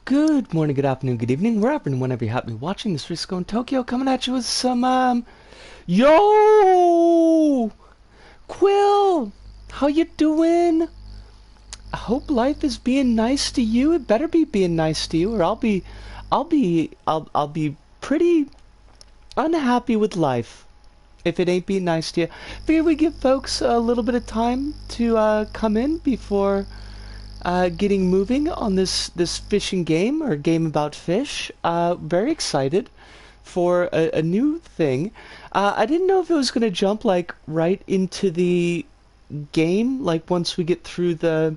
Good morning, good afternoon, good evening, wherever and whenever you happen to be watching this Risco in Tokyo, coming at you with some, yo! Quill! How you doing? I hope life is being nice to you. It better be being nice to you, or I'll be pretty unhappy with life if it ain't being nice to you. Figure we give folks a little bit of time to, come in before getting moving on this fishing game or game about fish. Very excited for a new thing. I didn't know if it was going to jump like right into the game, like once we get through the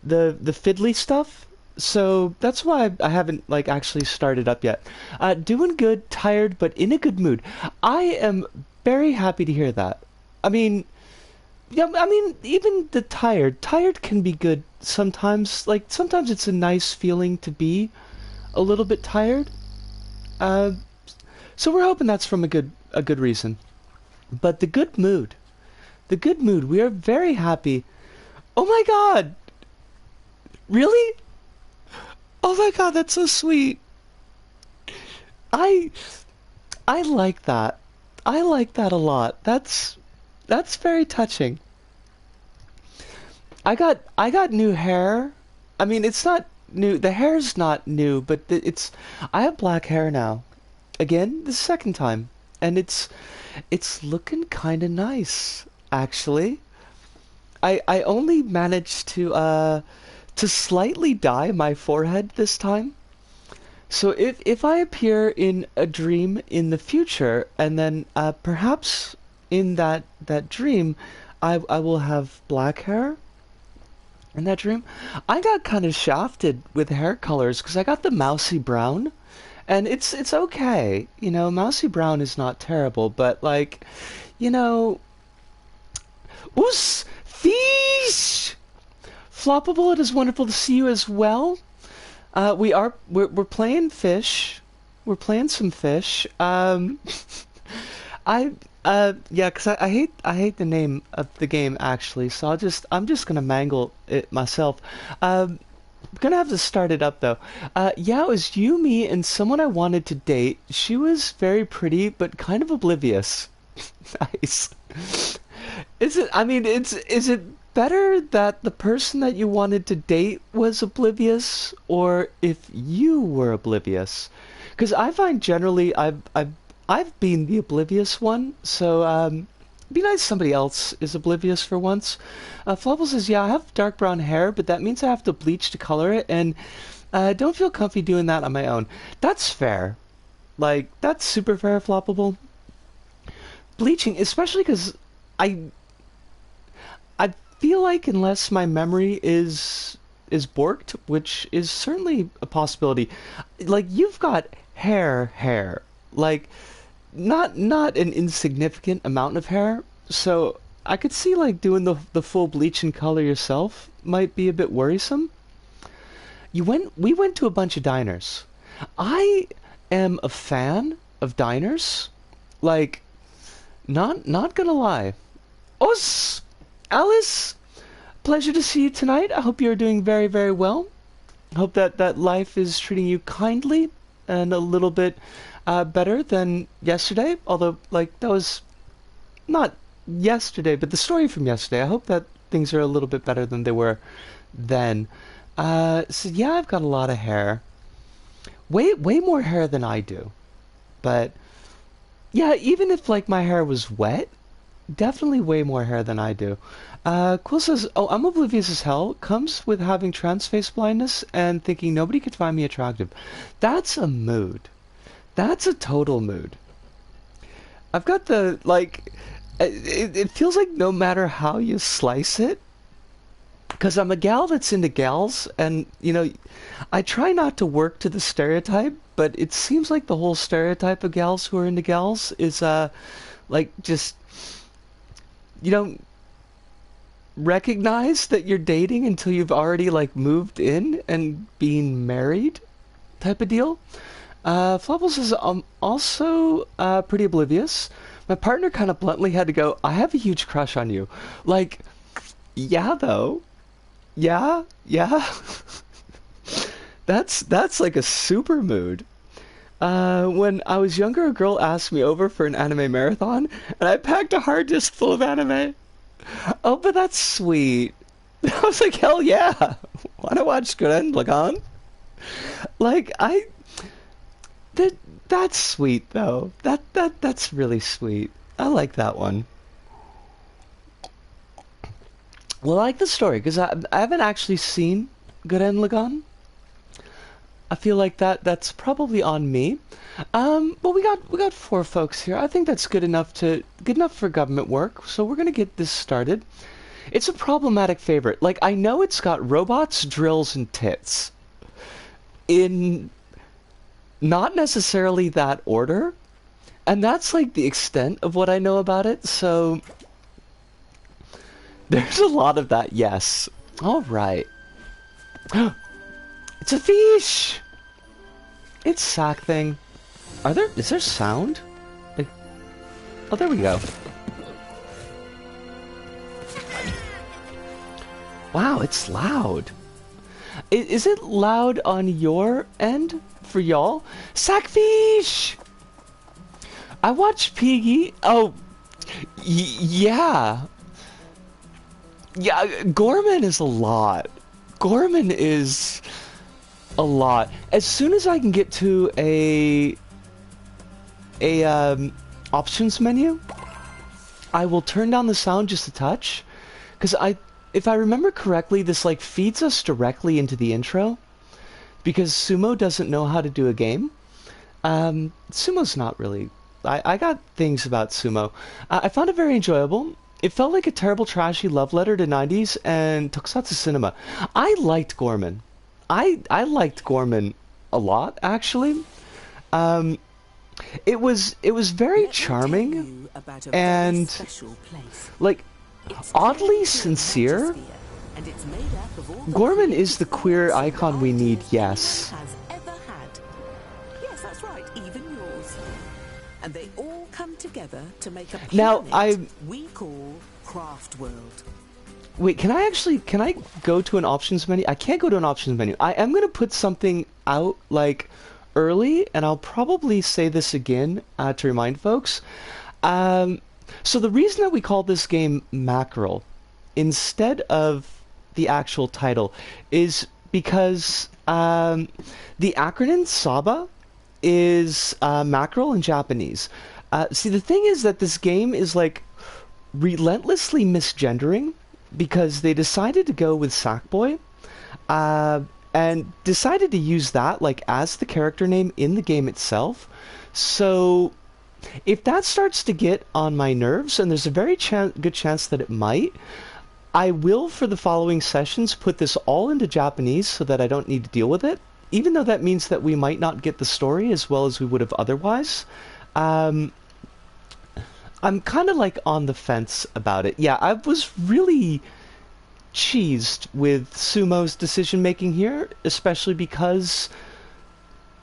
fiddly stuff. So that's why I haven't like actually started up yet. Doing good, tired, but in a good mood. I am very happy to hear that. I mean, yeah, I mean, even the tired can be good sometimes. Like, sometimes it's a nice feeling to be a little bit tired. Uh, so we're hoping that's from a good reason. But the good mood, we are very happy. Oh my God! Really? Oh my God, that's so sweet. I, I like that. I like that a lot. That's very touching. I got new hair. I mean, it's not new. The hair's not new, but it's I have black hair now. Again, the second time. And it's looking kind of nice, actually. I only managed to slightly dye my forehead this time. So if I appear in a dream in the future, and then perhaps in that dream, I will have black hair in that dream. I got kind of shafted with hair colors because I got the mousy brown, and it's okay. You know, mousy brown is not terrible, but like, you know, oos fish. Floppable, it is wonderful to see you as well. We're playing fish. We're playing some fish. I yeah, 'cause I hate the name of the game actually, so I'm just gonna mangle it myself. I'm gonna have to start it up though. Yeah, it was you, me, and someone I wanted to date. She was very pretty but kind of oblivious. Nice. Is it? I mean, is it better that the person that you wanted to date was oblivious, or if you were oblivious? Because I find generally I've been the oblivious one, so it'd be nice if somebody else is oblivious for once. Flubble says, yeah, I have dark brown hair, but that means I have to bleach to color it, and I don't feel comfy doing that on my own. That's fair. Like, that's super fair, Floppable. Bleaching, especially because I I feel like unless my memory is borked, which is certainly a possibility. Like you've got hair. Like not an insignificant amount of hair. So I could see like doing the full bleach and color yourself might be a bit worrisome. We went to a bunch of diners. I am a fan of diners. Like not gonna lie. Os Alice, pleasure to see you tonight. I hope you're doing very, very well. I hope that life is treating you kindly and a little bit better than yesterday. Although, like, that was not yesterday, but the story from yesterday. I hope that things are a little bit better than they were then. So yeah, I've got a lot of hair. Way more hair than I do. But yeah, even if like my hair was wet, definitely way more hair than I do. Quill says, oh, I'm oblivious as hell. Comes with having trans face blindness and thinking nobody could find me attractive. That's a mood. That's a total mood. I've got the, like, it feels like no matter how you slice it, because I'm a gal that's into gals, and, you know, I try not to work to the stereotype, but it seems like the whole stereotype of gals who are into gals is, like, just you don't recognize that you're dating until you've already like moved in and being married type of deal. Flubbles is also pretty oblivious. My partner kind of bluntly had to go, I have a huge crush on you. Like, yeah, though. Yeah. That's like a super mood. When I was younger, a girl asked me over for an anime marathon, and I packed a hard disk full of anime. Oh, but that's sweet. I was like, hell yeah! Wanna watch Gurren Lagann? Like, that that's sweet though. That's really sweet. I like that one. Well, I like the story because I haven't actually seen Gurren Lagann. I feel like that's probably on me. But we got four folks here. I think that's good enough for government work. So we're gonna get this started. It's a problematic favorite. Like, I know it's got robots, drills, and tits. In not necessarily that order. And that's like the extent of what I know about it. So there's a lot of that, yes. All right. It's a fish! It's sack thing. Is there sound? Like, oh, there we go. Wow, it's loud. Is it loud on your end for y'all? Sackfish! I watched Piggy. Oh, yeah. Yeah, Gorman is a lot. Gorman is a lot. As soon as I can get to a options menu, I will turn down the sound just a touch, because if I remember correctly, this like feeds us directly into the intro, because Sumo doesn't know how to do a game. Sumo's not really. I got things about Sumo. I found it very enjoyable. It felt like a terrible, trashy love letter to 90s and tokusatsu cinema. I liked Gorman. I liked Gorman a lot, actually. It was very charming and like oddly sincere. Gorman is the queer icon we need, yes. Yes, that's right, even yours. And they all come together to make a now we call Craft World. Wait, can I go to an options menu? I can't go to an options menu. I am gonna put something out like early, and I'll probably say this again to remind folks. So the reason that we call this game Mackerel instead of the actual title is because the acronym SABA is mackerel in Japanese. See, the thing is that this game is like relentlessly misgendering because they decided to go with Sackboy and decided to use that like as the character name in the game itself. So if that starts to get on my nerves, and there's a very good chance that it might, I will, for the following sessions, put this all into Japanese so that I don't need to deal with it, even though that means that we might not get the story as well as we would have otherwise. I'm kind of like on the fence about it. Yeah, I was really cheesed with Sumo's decision making here, especially because,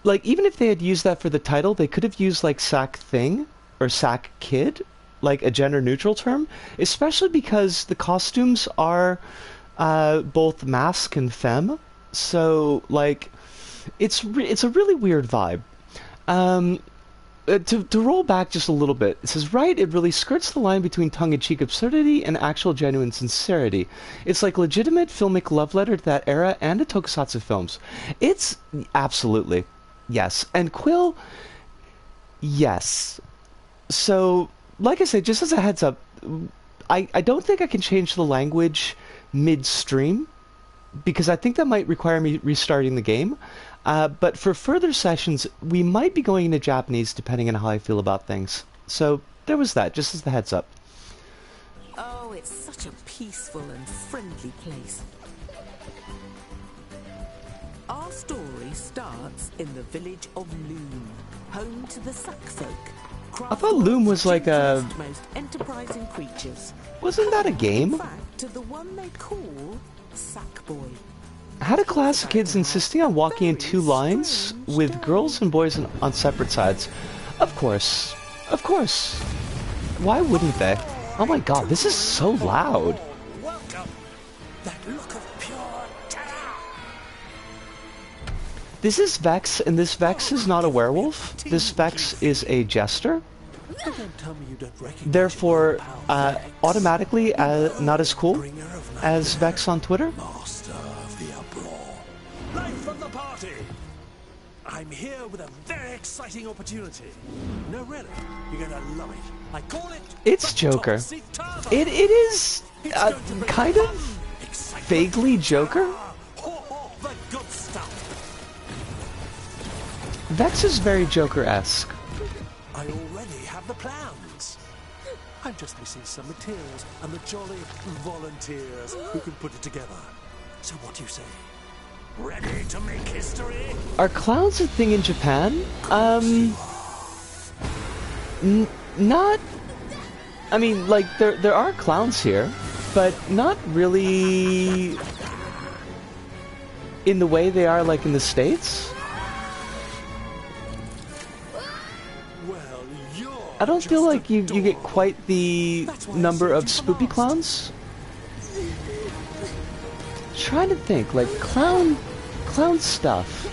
like, even if they had used that for the title, they could have used like Sack Thing or Sack Kid, like a gender neutral term, especially because the costumes are both masc and femme. So like it's a really weird vibe. To roll back just a little bit, it says, right, it really skirts the line between tongue-in-cheek absurdity and actual genuine sincerity. It's like legitimate filmic love letter to that era and to tokusatsu films. It's absolutely, yes. And Quill, yes. So, like I said, just as a heads up, I don't think I can change the language midstream, because I think that might require me restarting the game. But for further sessions, we might be going into Japanese depending on how I feel about things. So there was that, just as the heads up. Oh, it's such a peaceful and friendly place. Our story starts in the village of Loom, home to the Sack folk. I thought Loom was like a... most enterprising creatures. Wasn't that a game? In fact, to the one they call Sackboy. I had a class of kids insisting on walking in two lines with girls and boys on separate sides. Of course. Of course. Why wouldn't they? Oh my god, this is so loud. Welcome. That look of pure terror. This is Vex, and this Vex is not a werewolf. This Vex is a jester. Don't tell me you don't recognize Therefore, your pal Vex, automatically not as cool bringer of as Vex on Twitter. master of the uproar. Live from the party! I'm here with a very exciting opportunity. No, really, you're gonna love it. I call it... It's the Joker. Topsy-Turvy. It is It's going to be kind fun, of excitement, vaguely Joker. the good stuff. Vex is very Joker-esque. I already have the plans. I'm just missing some materials and the jolly volunteers who can put it together. So what do you say? Ready to make history? Are clowns a thing in Japan? Not... I mean, like, there are clowns here, but not really in the way they are, like, in the States. Well, you're I don't feel just like you get adorable. quite the That's why I number saved of you for spoopy last. clowns. Trying to think, like, clown stuff.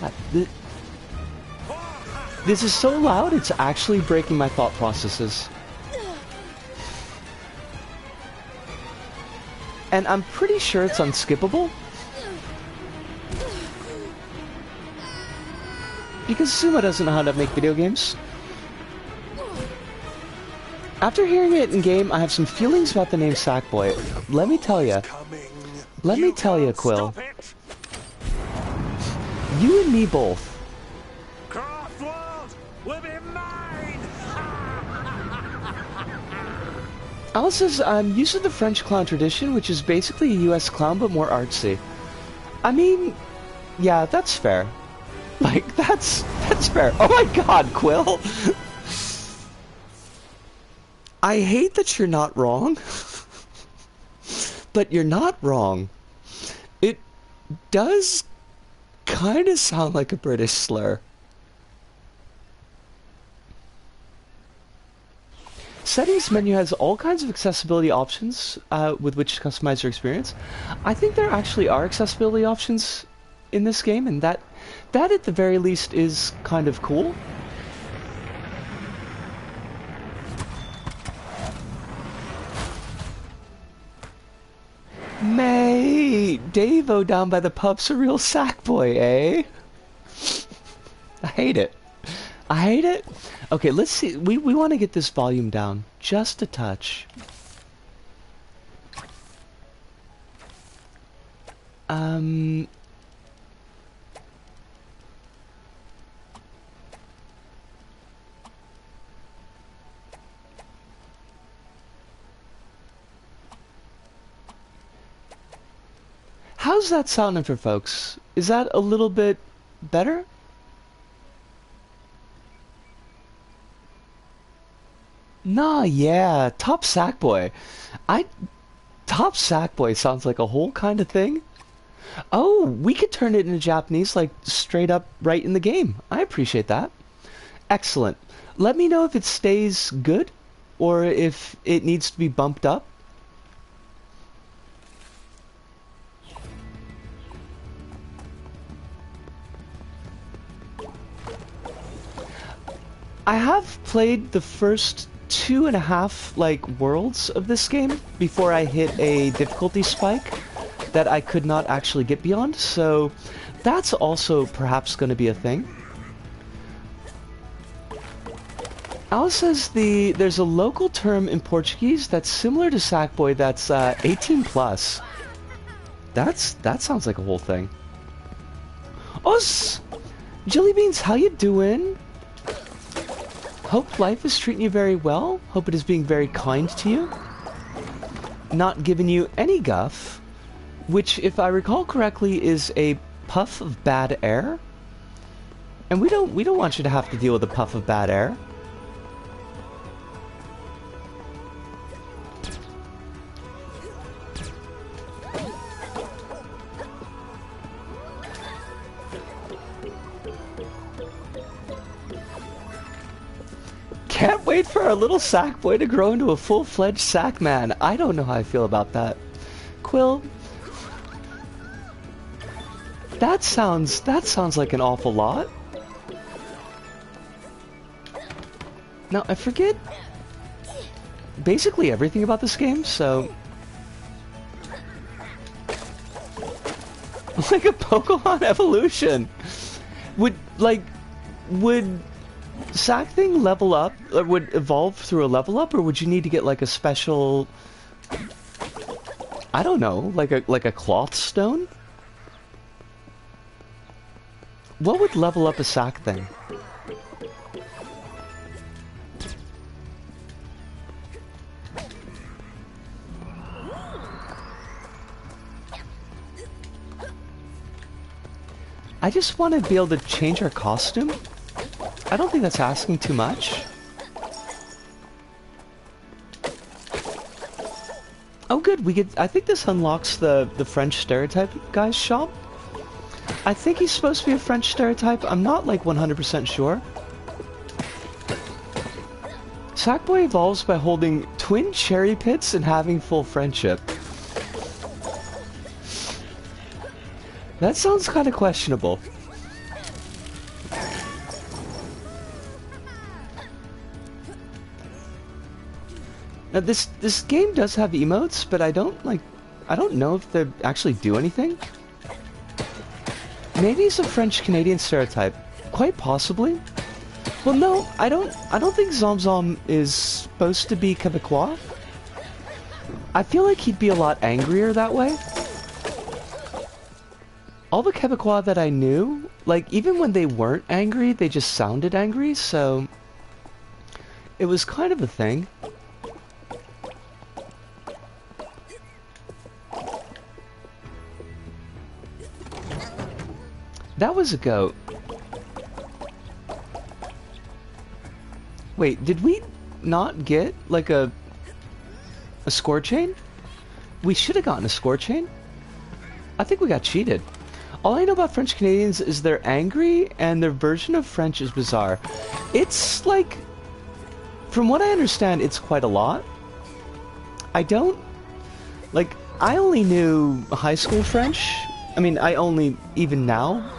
God, this is so loud, it's actually breaking my thought processes. And I'm pretty sure it's unskippable. Because Suma doesn't know how to make video games. After hearing it in game, I have some feelings about the name Sackboy. Let me tell ya. Coming. Let me tell ya, can't Quill. stop it. You and me both. Craftworld will be mine. Alice says, I'm used to the French clown tradition, which is basically a US clown but more artsy. I mean, yeah, that's fair. Like, that's fair. Oh my god, Quill! I hate that you're not wrong. But you're not wrong. It does kind of sound like a British slur. Settings menu has all kinds of accessibility options with which to customize your experience. I think there actually are accessibility options in this game, and that at the very least is kind of cool. Mate, Davo down by the pub's a real sack boy, eh? I hate it. I hate it. Okay, let's see. We want to get this volume down just a touch. How's that sounding for folks? Is that a little bit better? Nah, yeah, Top Sackboy. Top Sackboy sounds like a whole kind of thing. Oh, we could turn it into Japanese, like, straight up right in the game. I appreciate that. Excellent. Let me know if it stays good, or if it needs to be bumped up. I have played the first 2.5 like worlds of this game before I hit a difficulty spike that I could not actually get beyond, so that's also perhaps going to be a thing. Alice says there's a local term in Portuguese that's similar to Sackboy that's 18 plus. That sounds like a whole thing. Os! Jellybeans, how you doing? Hope life is treating you very well. Hope it is being very kind to you. Not giving you any guff, which, if I recall correctly, is a puff of bad air. And we don't want you to have to deal with a puff of bad air. Can't wait for our little sack boy to grow into a full-fledged sack man. I don't know how I feel about that. Quill, That sounds like an awful lot. Now, I forget basically everything about this game, so... Like a Pokemon evolution! Would Sack Thing level up, or would evolve through a level up, or would you need to get like a special... I don't know, like a cloth stone? What would level up a Sack Thing? I just want to be able to change our costume. I don't think that's asking too much. Oh good, we get. I think this unlocks the French stereotype guy's shop. I think he's supposed to be a French stereotype. I'm not like 100% sure. Sackboy evolves by holding twin cherry pits and having full friendship. That sounds kind of questionable. Now this game does have emotes, but I don't know if they actually do anything. Maybe it's a French-Canadian stereotype. Quite possibly. Well, no, I don't think Zom is supposed to be Quebecois. I feel like he'd be a lot angrier that way. All the Quebecois that I knew, like, even when they weren't angry, they just sounded angry, so... It was kind of a thing. That was a goat. Wait, did we not get, like, a score chain? We should have gotten a score chain. I think we got cheated. All I know about French Canadians is they're angry, and their version of French is bizarre. It's, like... From what I understand, it's quite a lot. I don't... Like, I only knew high school French. I mean, I only, even now,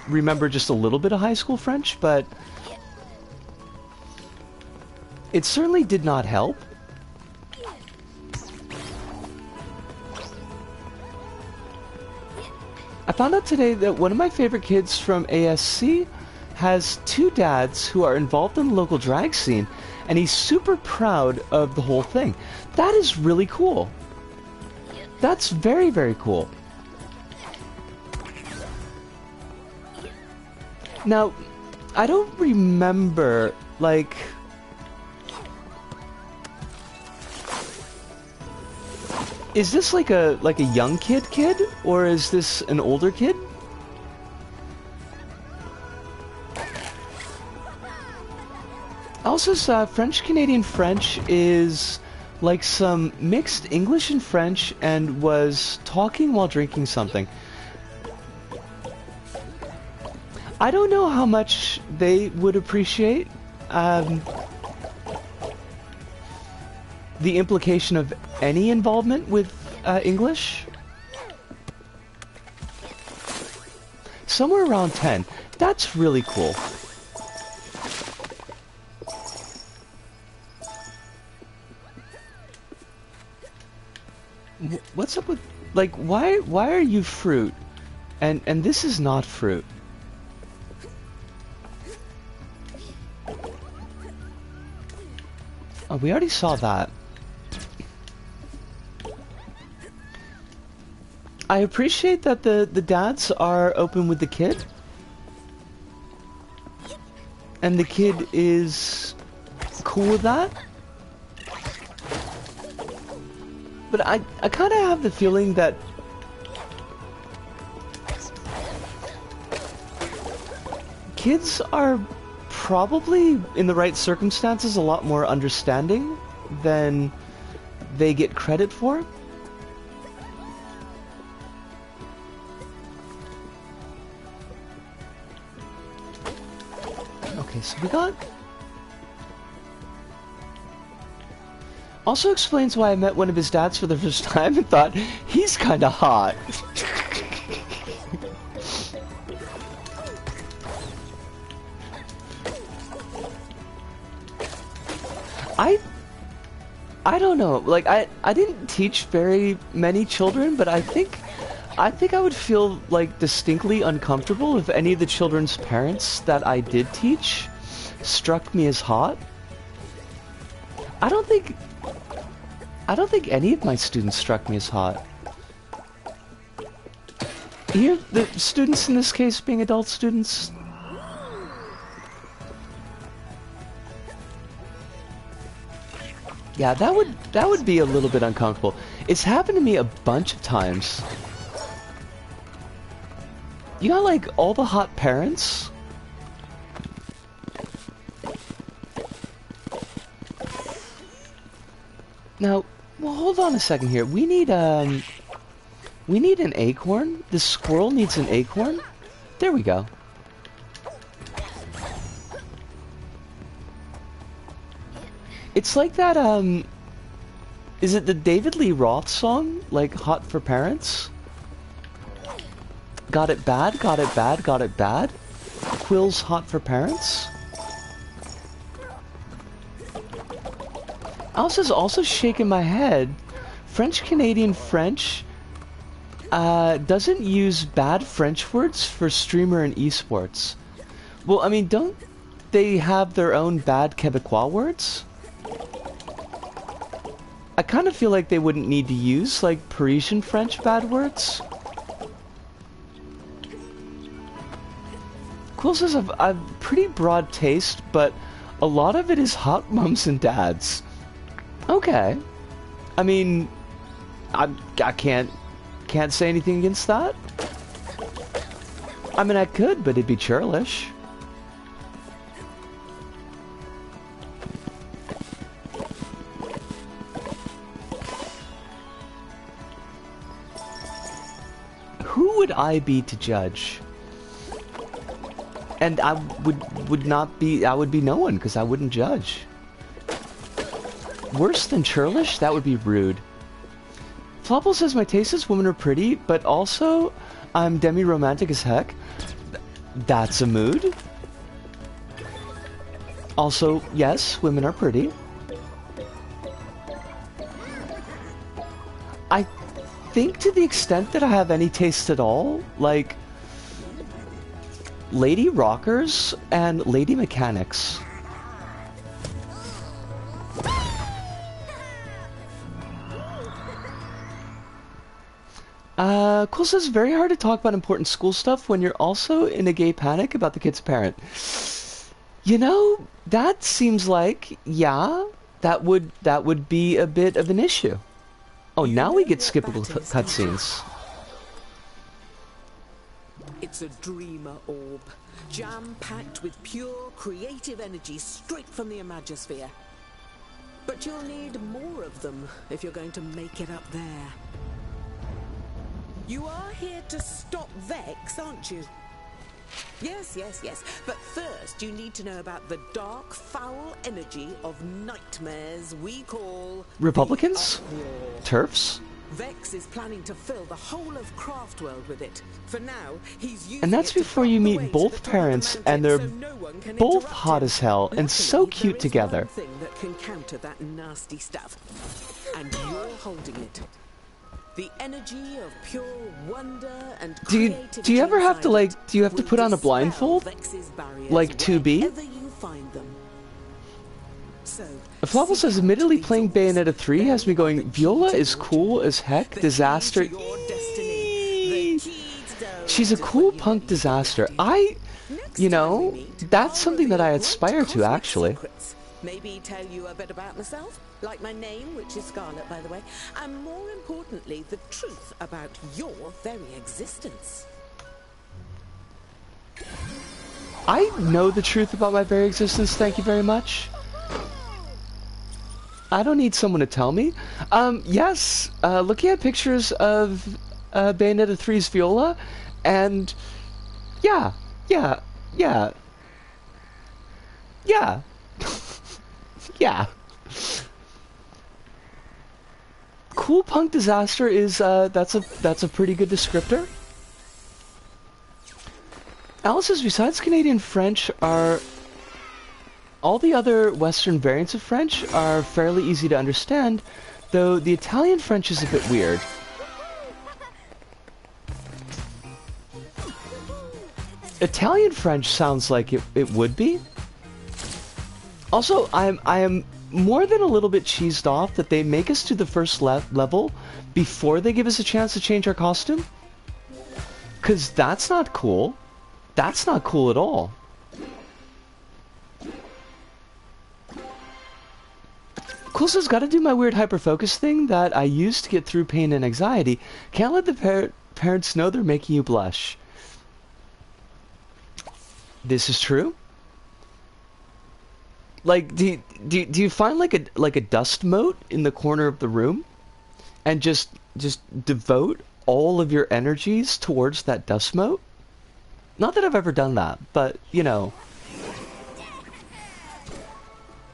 remember just a little bit of high school French, but... It certainly did not help. I found out today that one of my favorite kids from ASC has two dads who are involved in the local drag scene, and he's super proud of the whole thing. That is really cool. That's very, very cool. Now, I don't remember, like... Is this like a young kid, or is this an older kid? Also, French-Canadian French is like some mixed English and French, and was talking while drinking something. I don't know how much they would appreciate the implication of any involvement with English. Somewhere around 10. That's really cool. What's up with, like, why are you fruit? And this is not fruit. Oh, we already saw that. I appreciate that the dads are open with the kid. And the kid is cool with that. But I kind of have the feeling that kids are probably, in the right circumstances, a lot more understanding than they get credit for. Okay, so we got... Also explains why I met one of his dads for the first time and thought, he's kinda hot. I I don't know. Like I didn't teach very many children, but I think I would feel like distinctly uncomfortable if any of the children's parents that I did teach struck me as hot. I don't think any of my students struck me as hot. Here, the students in this case being adult students. Yeah, that would be a little bit uncomfortable. It's happened to me a bunch of times. You know, like all the hot parents. Now, well, hold on a second here. We need an acorn. The squirrel needs an acorn. There we go. It's like that, is it the David Lee Roth song? Like, Hot for Parents? Got it bad, got it bad, got it bad? Quill's Hot for Parents? Alice also shaking my head. French-Canadian French doesn't use bad French words for streamer and esports. Well, I mean, don't they have their own bad Quebecois words? I kind of feel like they wouldn't need to use, like, Parisian French bad words. Quill says I've pretty broad taste, but a lot of it is hot mums and dads. Okay. I mean, I can't say anything against that. I mean, I could, but it'd be churlish. Who would I be to judge? And I would not be, I would be no one, because I wouldn't judge. Worse than churlish? That would be rude. Flopple says my taste is women are pretty, but also I'm demi-romantic as heck. That's a mood. Also, yes, women are pretty. I think to the extent that I have any taste at all, like lady rockers and lady mechanics. Cool says very hard to talk about important school stuff when you're also in a gay panic about the kid's parent. You know, that seems like, yeah, that would be a bit of an issue. Oh, now we get skippable cutscenes. It's a dreamer orb, jam-packed with pure creative energy straight from the Imagosphere. But you'll need more of them if you're going to make it up there. You are here to stop Vex, aren't you? Yes. But first, you need to know about the dark, foul energy of nightmares we call Republicans? TERFs? Vex is planning to fill the whole of Craftworld with it. For now, he's using And that's it to before block you the meet way to both the top of the parents, mountain and they're so no one can both interrupt hot him. as hell and so Luckily, cute there is together. one thing that can counter that nasty stuff, and you're holding it. The energy of pure wonder and creativity. Do you ever have to, like, inside it do you have to will put on a dispel blindfold? Vex's barriers Like 2B? wherever you find them. So, Flopple says, seek out admittedly these playing orbs. Bayonetta 3 has me They are going, the key Viola to is your cool journey. as heck, The key disaster. to your destiny. The key to those She's a is cool when you punk know you disaster. got it. Next You time know, we meet, that's I'll something that I reveal aspire great to, cosmic actually. secrets. Maybe tell you a bit about myself, like my name, which is Scarlet, by the way, and more importantly, the truth about your very existence. I know the truth about my very existence, thank you very much. I don't need someone to tell me. Yes, looking at pictures of Bayonetta 3's Viola, and yeah. Yeah. Cool punk disaster is that's a pretty good descriptor. Alice says besides Canadian French are All the other Western variants of French are fairly easy to understand, though the Italian French is a bit weird. Italian French sounds like it would be. Also, I am more than a little bit cheesed off that they make us to the first level before they give us a chance to change our costume. 'Cause that's not cool. That's not cool at all. Cool says, gotta do my weird hyperfocus thing that I use to get through pain and anxiety. Can't let the parents know they're making you blush. This is true. Like, do you find like a dust mote in the corner of the room, and just devote all of your energies towards that dust mote? Not that I've ever done that, but you know.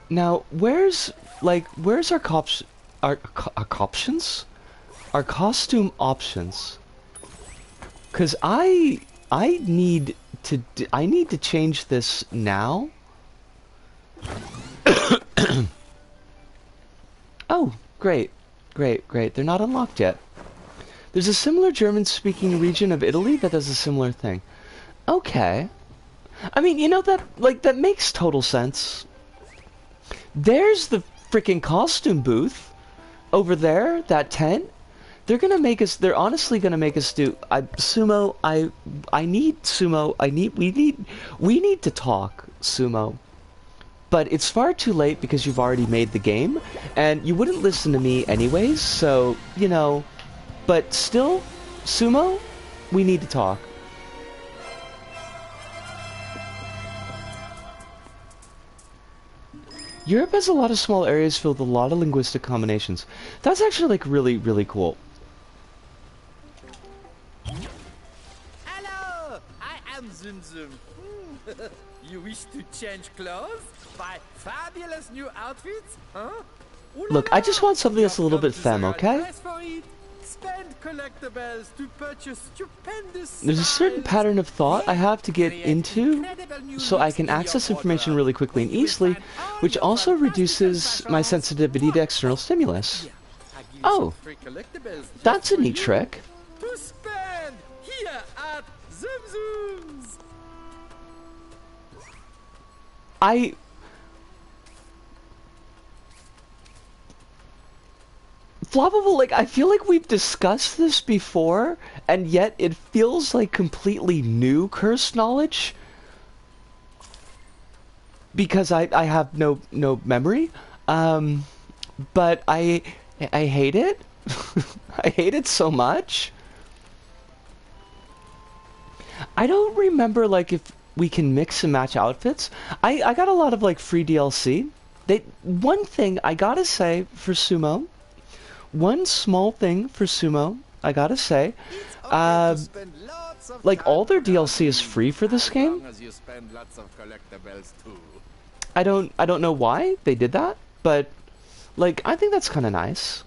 Now, where's our options? Our costume options? 'Cause I need to change this now. Oh, great. They're not unlocked yet. There's a similar German-speaking region of Italy that does a similar thing. Okay. I mean, you know, that makes total sense. There's the freaking costume booth over there, that tent. They're honestly gonna make us do, Sumo, we need to talk, Sumo. But it's far too late because you've already made the game, and you wouldn't listen to me anyways, so, you know, but still, Sumo, we need to talk. Europe has a lot of small areas filled with a lot of linguistic combinations. That's actually, like, really, really cool. Hello! I am Zum Zum. You wish to change clothes? Buy fabulous new outfits? Huh? Look, I just want something that's a little bit femme, okay? Spend collectibles to purchase stupendous. There's a certain pattern of thought I have to get into so I can access information really quickly and easily, which also reduces my sensitivity to external stimulus. Oh, that's a neat trick. To spend here at Zum Zum's. Flammable, like, I feel like we've discussed this before, and yet it feels like completely new curse knowledge. Because I have no memory. But I hate it. I hate it so much. I don't remember, like, if we can mix and match outfits. I got a lot of, like, free DLC. One thing I gotta say for Sumo, one small thing for Sumo, I gotta say, like, all their DLC is free for this game. I don't know why they did that, but, like, I think that's kind of nice.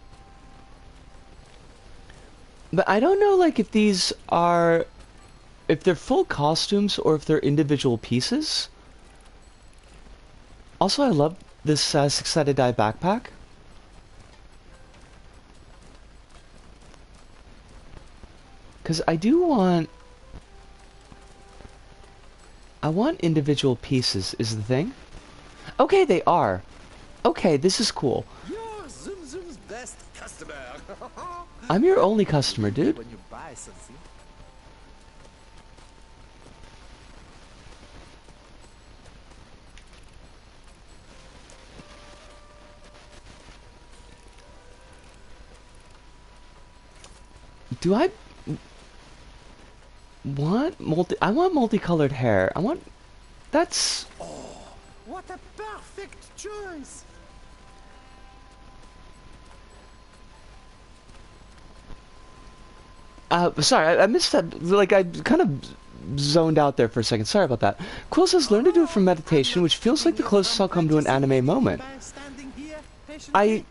But I don't know, like, if these are, if they're full costumes or if they're individual pieces. Also, I love this six-sided die backpack. Because I want individual pieces, is the thing. Okay, they are. Okay, this is cool. You're Zum Zum's best customer. I'm your only customer, dude. When you buy something. Do I want I want multicolored hair. That's... Oh, what a perfect choice. Sorry, I missed that. Like, I kind of zoned out there for a second. Sorry about that. Quill says, learn to do it from meditation, which feels like the closest I'll come to an anime moment. I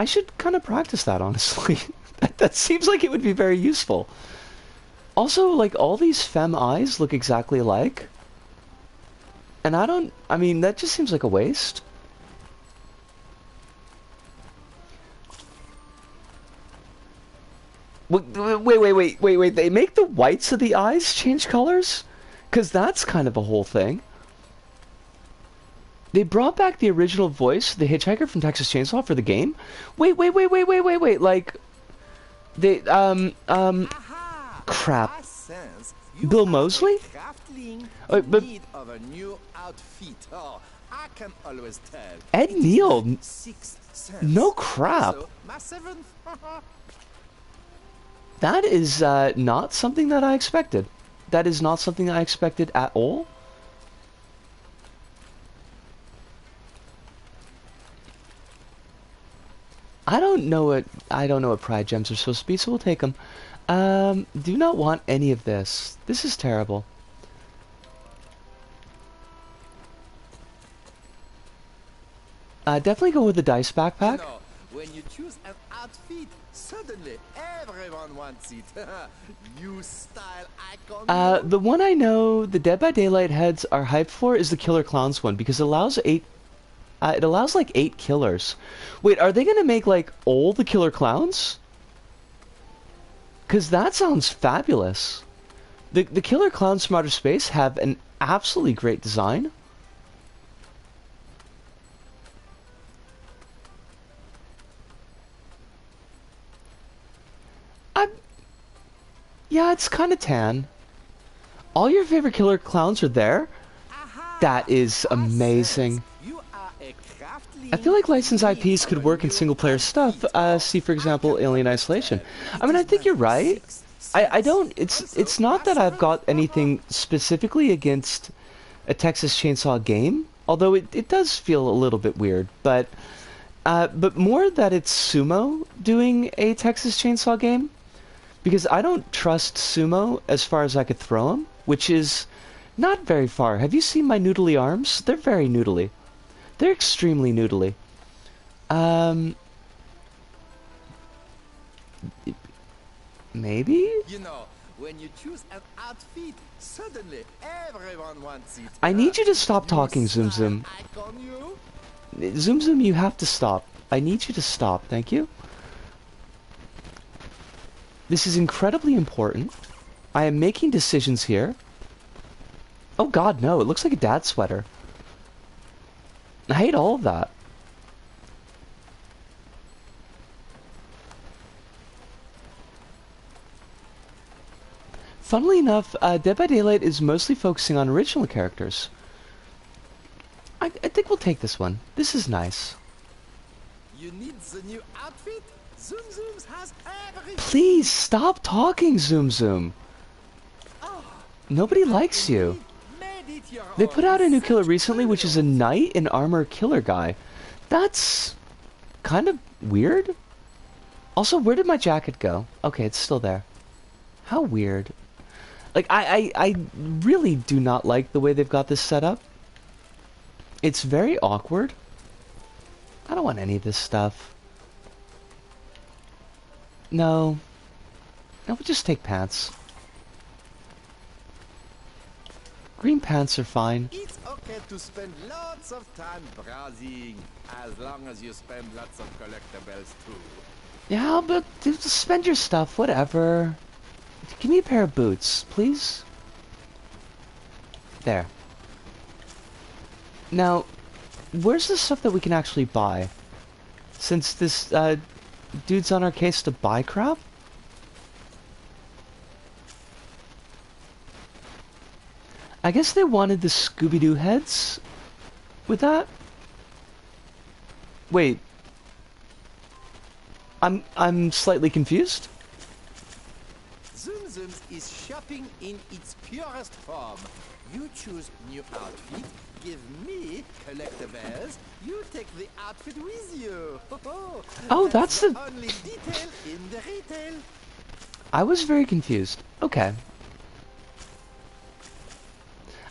should kind of practice that, honestly. That seems like it would be very useful. Also, like, all these femme eyes look exactly alike. And I don't... I mean, that just seems like a waste. Wait. They make the whites of the eyes change colors? Because that's kind of a whole thing. They brought back the original voice, the hitchhiker from Texas Chainsaw for the game? Wait. Like, they, crap. Bill Moseley? But Of a new outfit. Oh, I can always tell. Ed Neal? Sixth sense. No crap. So, my seventh. That is not something that I expected. That is not something I expected at all. I don't know what pride gems are supposed to be, so we'll take them. Do not want any of this. This is terrible. Definitely go with the dice backpack. No, when you choose an outfit, suddenly everyone wants it. New style icon. The one I know the Dead by Daylight heads are hyped for is the Killer Clowns one because it allows it allows like 8 killers. Wait, are they gonna make like all the Killer Clowns? Cause that sounds fabulous. The Killer Clowns from Outer Space have an absolutely great design. Yeah, it's kind of tan. All your favorite Killer Clowns are there? That is amazing. I feel like licensed IPs could work in single-player stuff. See, for example, Alien Isolation. I mean, I think you're right. I don't... It's not that I've got anything specifically against a Texas Chainsaw game, although it does feel a little bit weird, but more that it's Sumo doing a Texas Chainsaw game. Because I don't trust Sumo as far as I could throw him, which is not very far. Have you seen my noodly arms? They're very noodly. They're extremely noodly. Maybe? You know, when you choose an outfit, suddenly everyone wants it. I need you to stop talking, Zoom Zoom. Zoom Zoom, you have to stop. I need you to stop, thank you. This is incredibly important. I am making decisions here. Oh god, no, it looks like a dad sweater. I hate all of that. Funnily enough, Dead by Daylight is mostly focusing on original characters. I think we'll take this one. This is nice. You need the new outfit? Zoom Zooms has everything. Please stop talking, Zoom Zoom. Nobody likes you. They put out a new killer recently, which is a knight in armor killer guy. That's kind of weird. Also, where did my jacket go? Okay, it's still there. How weird. Like, I really do not like the way they've got this set up. It's very awkward. I don't want any of this stuff. No. No, we'll just take pants. Green pants are fine. It's okay to spend lots of time browsing, as long as you spend lots of collectibles too. Yeah, but just spend your stuff, whatever. Give me a pair of boots, please. There. Now, where's the stuff that we can actually buy? Since this, dude's on our case to buy crap? I guess they wanted the Scooby-Doo heads with that? Wait. I'm slightly confused. Zoom Zooms is shopping in its purest form. You choose new outfit, give me collectibles, you take the outfit with you. Oh, that's the only detail in the retail. I was very confused. Okay.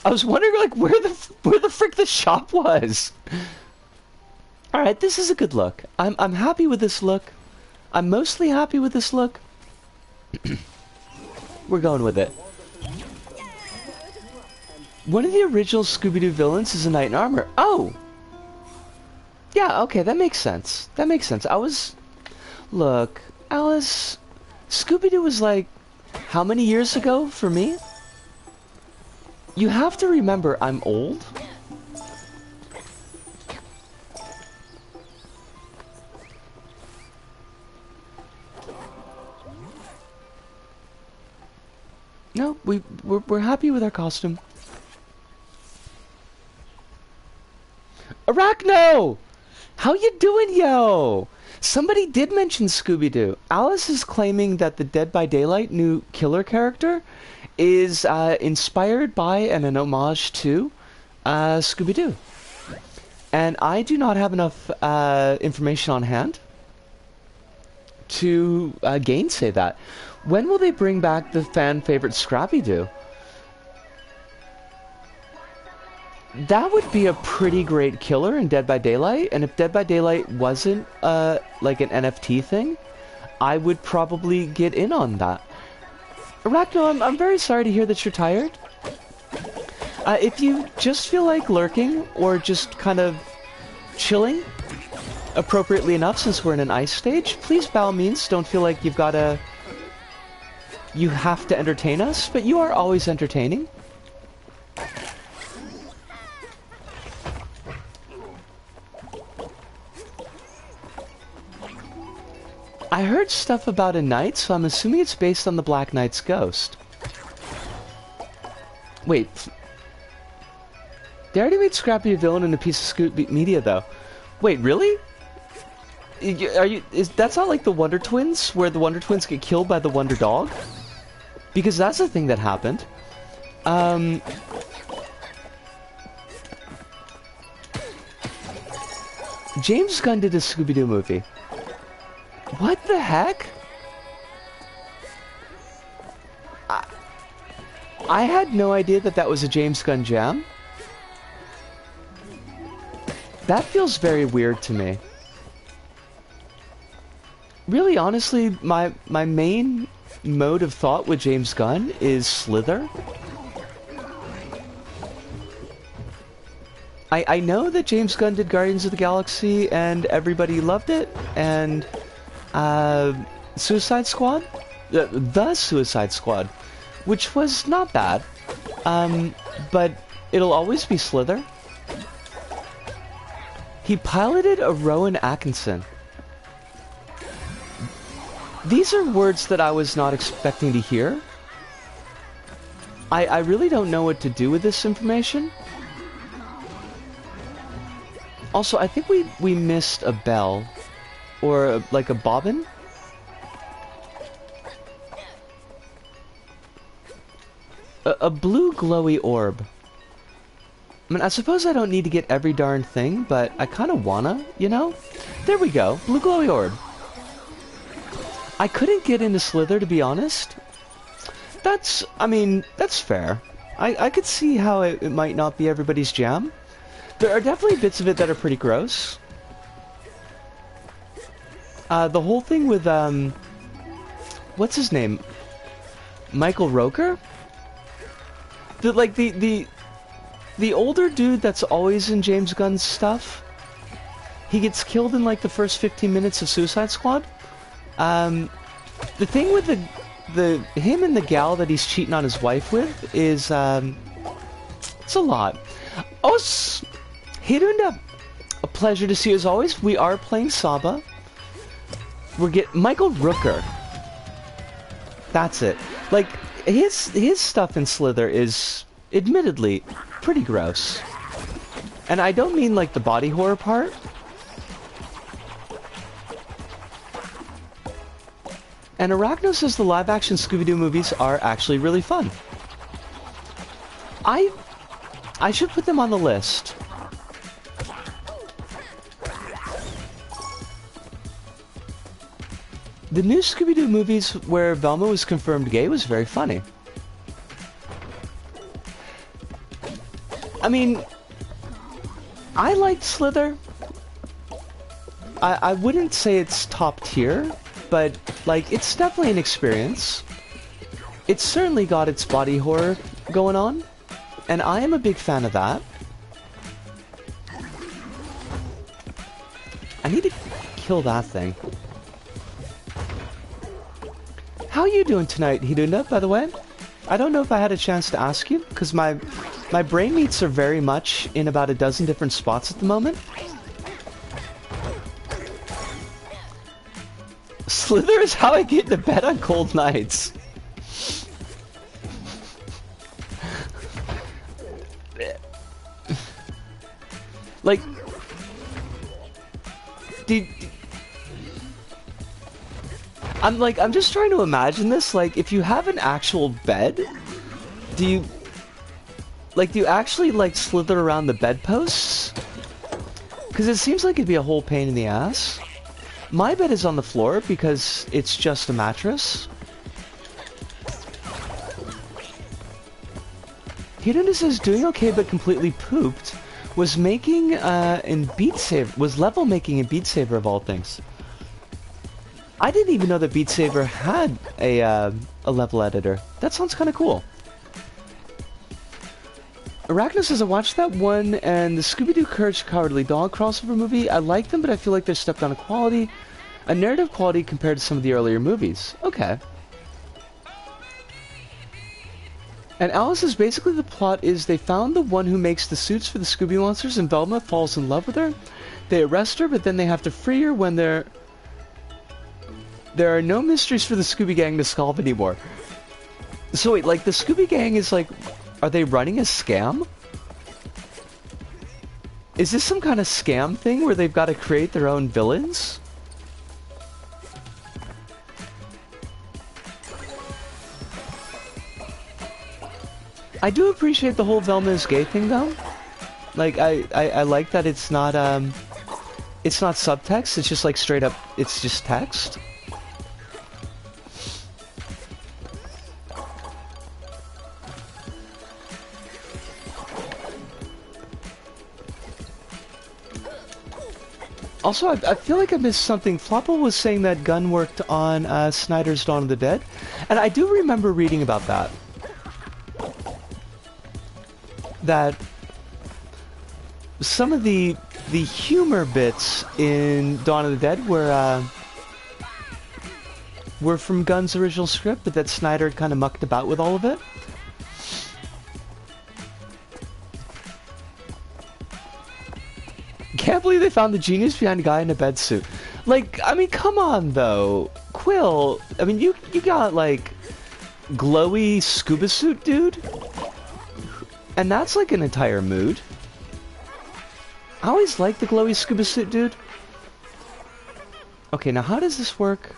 I was wondering, like, where the frick the shop was. All right, this is a good look. I'm happy with this look. I'm mostly happy with this look. We're going with it. One of the original Scooby-Doo villains is a knight in armor. Oh! Yeah, okay, that makes sense. That makes sense. Look, Alice, Scooby-Doo was like, how many years ago for me? You have to remember I'm old. No, we're happy with our costume. Arachno! How you doing, yo? Somebody did mention Scooby-Doo. Alice is claiming that the Dead by Daylight new killer character is inspired by and an homage to Scooby-Doo. And I do not have enough information on hand to gainsay that. When will they bring back the fan favorite Scrappy-Doo? That would be a pretty great killer in Dead by Daylight, and if Dead by Daylight wasn't like an NFT thing, I would probably get in on that. Arachno, I'm very sorry to hear that you're tired. If you just feel like lurking, or just kind of chilling, appropriately enough since we're in an ice stage, please by all means don't feel like you have to entertain us, but you are always entertaining. I heard stuff about a knight, so I'm assuming it's based on the Black Knight's ghost. Wait. They already made Scrappy a villain in a piece of Scoot Media, though. Wait, really? That's not like the Wonder Twins, where the Wonder Twins get killed by the Wonder Dog? Because that's a thing that happened. James Gunn did a Scooby-Doo movie. What the heck? I had no idea that that was a James Gunn jam. That feels very weird to me. Really, honestly, my main mode of thought with James Gunn is Slither. I know that James Gunn did Guardians of the Galaxy and everybody loved it, and Suicide Squad? The Suicide Squad, which was not bad, but it'll always be Slither. He piloted a Rowan Atkinson. These are words that I was not expecting to hear. I really don't know what to do with this information. Also, I think we missed a bell. Or like a bobbin. A blue glowy orb. I mean, I suppose I don't need to get every darn thing, but I kind of wanna, you know? There we go, blue glowy orb. I couldn't get into Slither, to be honest. I mean, that's fair. I could see how it might not be everybody's jam. There are definitely bits of it that are pretty gross. The whole thing with, what's his name? Michael Roker? The older dude that's always in James Gunn's stuff. He gets killed in like the first 15 minutes of Suicide Squad. The thing with him and the gal that he's cheating on his wife with is, it's a lot. Oh, Hirunda, a pleasure to see you as always. We are playing Saba. We're Michael Rooker. That's it. Like, his stuff in Slither is, admittedly, pretty gross. And I don't mean like the body horror part. And Arachno says the live-action Scooby-Doo movies are actually really fun. I should put them on the list. The new Scooby-Doo movies where Velma was confirmed gay was very funny. I mean, I liked Slither. I wouldn't say it's top tier, but like it's definitely an experience. It's certainly got its body horror going on. And I am a big fan of that. I need to kill that thing. How are you doing tonight, Hiduna, by the way? I don't know if I had a chance to ask you, because my brain meats are very much in about a dozen different spots at the moment. Slither is how I get to bed on cold nights. Like, I'm just trying to imagine this. Like, if you have an actual bed, do you actually, like, slither around the bedposts? Because it seems like it'd be a whole pain in the ass. My bed is on the floor because it's just a mattress. Hiduna says, doing okay but completely pooped. Was making in Beat Saber, was level making in Beat Saber of all things. I didn't even know that Beat Saber had a level editor. That sounds kind of cool. Arachna says, I watched that one and the Scooby-Doo Courage Cowardly Dog crossover movie. I like them, but I feel like they're stepped on a quality, a narrative quality compared to some of the earlier movies. Okay. And Alice says, basically the plot is they found the one who makes the suits for the Scooby monsters and Velma falls in love with her. They arrest her, but then they have to free her when there are no mysteries for the Scooby Gang to solve anymore. So wait, like the Scooby Gang is like, are they running a scam? Is this some kind of scam thing where they've got to create their own villains? I do appreciate the whole Velma is gay thing though. Like I like that it's not subtext, it's just like straight up, it's just text. Also, I feel like I missed something. Flopple was saying that Gunn worked on Snyder's Dawn of the Dead, and I do remember reading about that. That some of the humor bits in Dawn of the Dead were from Gunn's original script, but that Snyder kind of mucked about with all of it. Can't believe they found the genius behind a guy in a bed suit. Like, I mean, come on though, Quill. I mean, you got like glowy scuba suit, dude, and that's like an entire mood. I always like the glowy scuba suit, dude. Okay, now how does this work?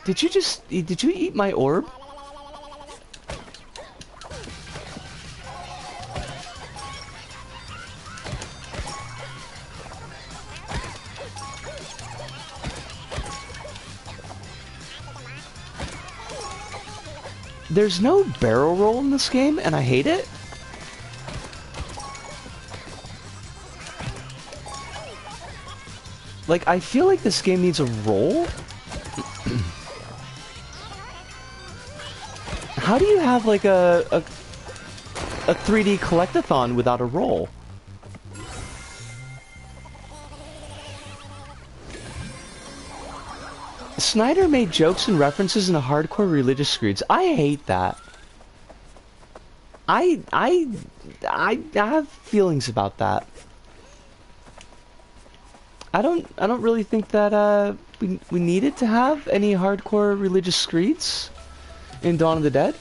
Did you eat my orb? There's no barrel roll in this game, and I hate it. Like, I feel like this game needs a roll. How do you have, like, a 3D collectathon without a roll? Snyder made jokes and references in a hardcore religious screeds. I hate that. I have feelings about that. I don't really think that we needed to have any hardcore religious screeds in Dawn of the Dead.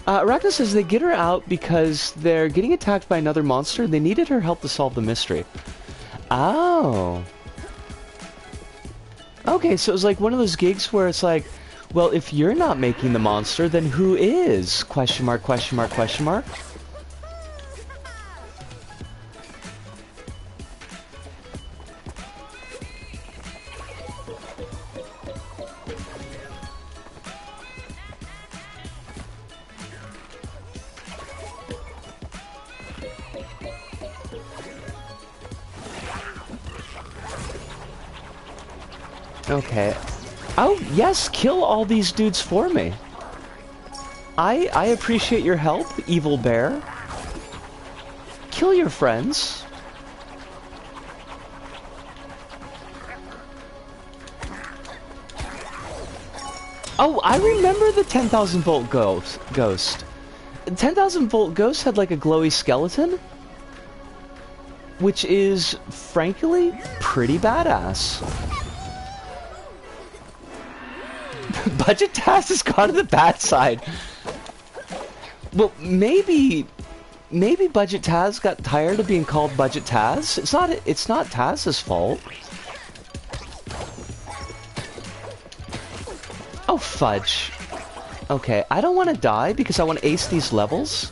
Arachna says they get her out because they're getting attacked by another monster. They needed her help to solve the mystery. Oh. Okay, so it was like one of those gigs where it's like, well, if you're not making the monster, then who is? Question mark, question mark, question mark. Okay. Oh, yes, kill all these dudes for me. I appreciate your help, evil bear. Kill your friends. Oh, I remember the 10,000 volt ghost. 10,000 volt ghost had like a glowy skeleton, which is frankly pretty badass. Budget Taz has gone to the bad side. Well, maybe Budget Taz got tired of being called Budget Taz. It's not Taz's fault. Oh, fudge. Okay, I don't want to die because I want to ace these levels.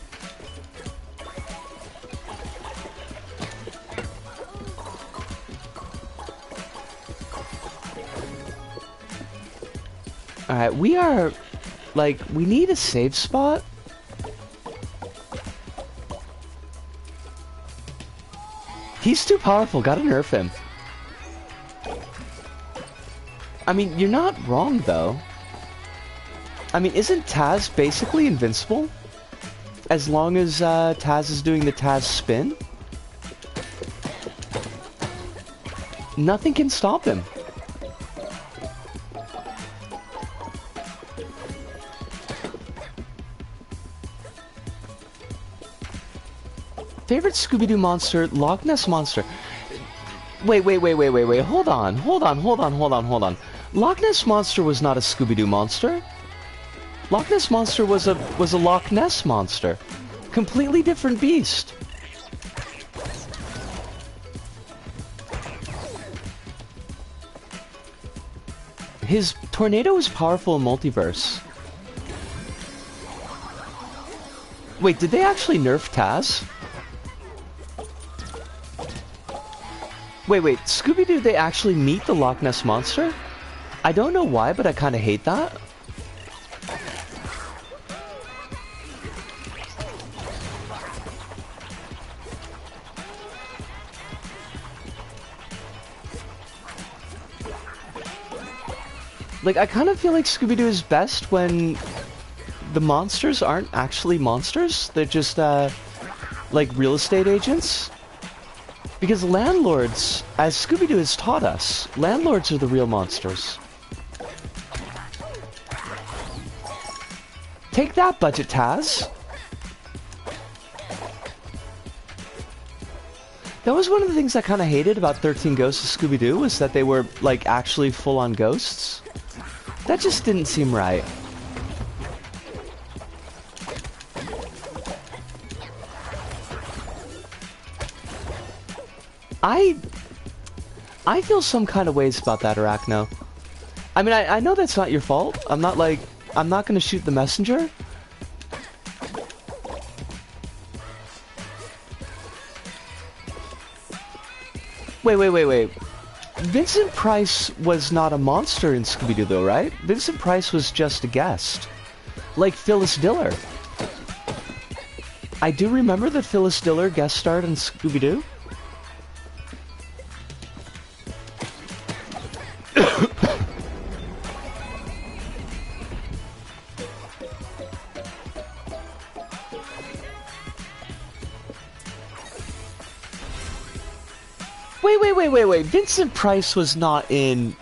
Alright, we are... like, we need a save spot. He's too powerful, gotta nerf him. I mean, you're not wrong, though. I mean, isn't Taz basically invincible? As long as Taz is doing the Taz spin? Nothing can stop him. Favorite Scooby-Doo monster, Loch Ness Monster. Wait, hold on. Loch Ness Monster was not a Scooby-Doo monster. Loch Ness Monster was a Loch Ness monster. Completely different beast. His tornado is powerful in Multiverse. Wait, did they actually nerf Taz? Wait, Scooby-Doo, they actually meet the Loch Ness Monster? I don't know why, but I kinda hate that. Like, I kind of feel like Scooby-Doo is best when the monsters aren't actually monsters. They're just, like, real estate agents. Because landlords, as Scooby-Doo has taught us, landlords are the real monsters. Take that, Budget Taz! That was one of the things I kind of hated about 13 Ghosts of Scooby-Doo, was that they were, like, actually full-on ghosts. That just didn't seem right. I feel some kind of ways about that, Arachno. I mean, I know that's not your fault. I'm not gonna shoot the messenger. Wait. Vincent Price was not a monster in Scooby-Doo, though, right? Vincent Price was just a guest. Like Phyllis Diller. I do remember that Phyllis Diller guest starred in Scooby-Doo. Wait. Vincent Price was not in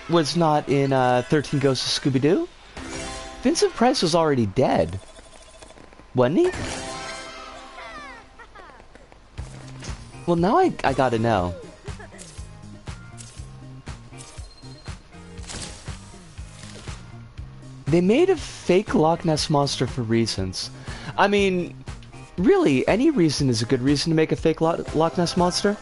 13 Ghosts of Scooby-Doo? Vincent Price was already dead. Wasn't he? Well, now I gotta know. They made a fake Loch Ness Monster for reasons. I mean, really, any reason is a good reason to make a fake Loch Ness Monster.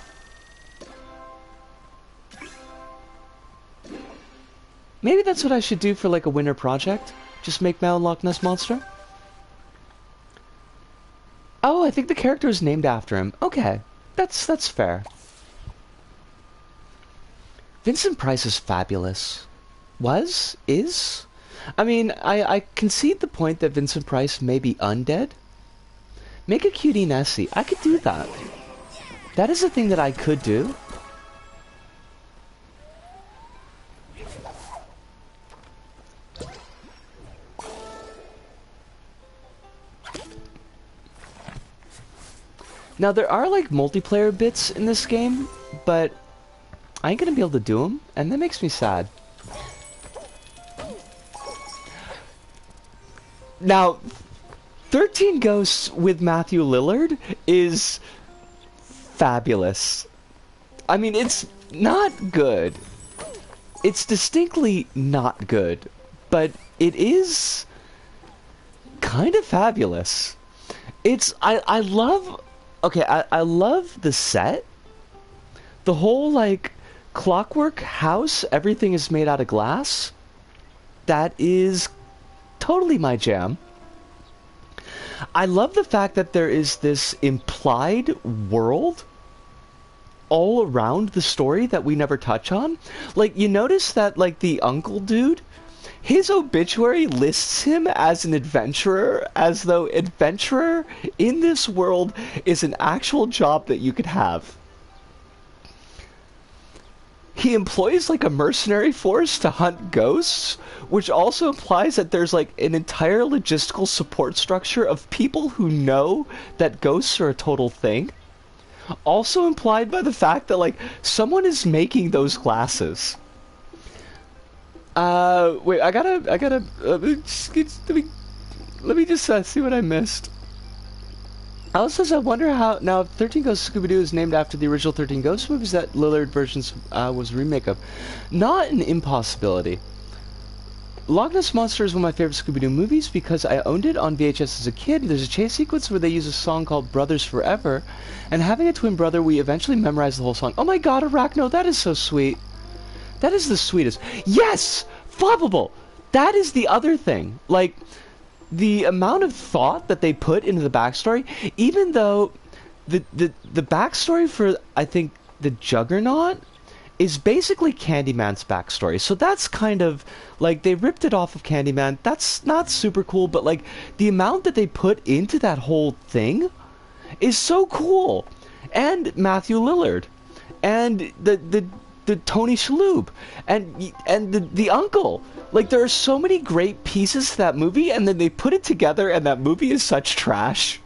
Maybe that's what I should do for like a winter project. Just make my own Loch Ness Monster. Oh, I think the character is named after him. Okay, that's fair. Vincent Price is fabulous. Is? I mean, I concede the point that Vincent Price may be undead. Make a cutie Nessie. I could do that. That is a thing that I could do. Now, there are, like, multiplayer bits in this game, but I ain't gonna be able to do them, and that makes me sad. Now, 13 Ghosts with Matthew Lillard is fabulous. I mean, it's not good. It's distinctly not good, but it is kind of fabulous. I love, okay, I love the set. The whole, like, clockwork house, everything is made out of glass. That is totally my jam. I love the fact that there is this implied world all around the story that we never touch on. Like, you notice that, like, the uncle dude, his obituary lists him as an adventurer, as though adventurer in this world is an actual job that you could have. He employs, like, a mercenary force to hunt ghosts, which also implies that there's, like, an entire logistical support structure of people who know that ghosts are a total thing. Also implied by the fact that, like, someone is making those glasses. Wait, I gotta, let me just see what I missed. Alice says, I wonder how, now if 13 Ghosts of Scooby-Doo is named after the original 13 Ghosts movies that Lillard versions was a remake of. Not an impossibility. Loch Ness Monster is one of my favorite Scooby-Doo movies because I owned it on VHS as a kid. There's a chase sequence where they use a song called Brothers Forever, and having a twin brother, we eventually memorized the whole song. Oh my god, Arachno, that is so sweet. That is the sweetest. Yes! Flappable! That is the other thing. Like, the amount of thought that they put into the backstory, even though the backstory for, I think, the Juggernaut is basically Candyman's backstory. So that's kind of, like, they ripped it off of Candyman. That's not super cool, but, like, the amount that they put into that whole thing is so cool. And Matthew Lillard. And the Tony Shalhoub. And the uncle. Like, there are so many great pieces to that movie, and then they put it together, and that movie is such trash.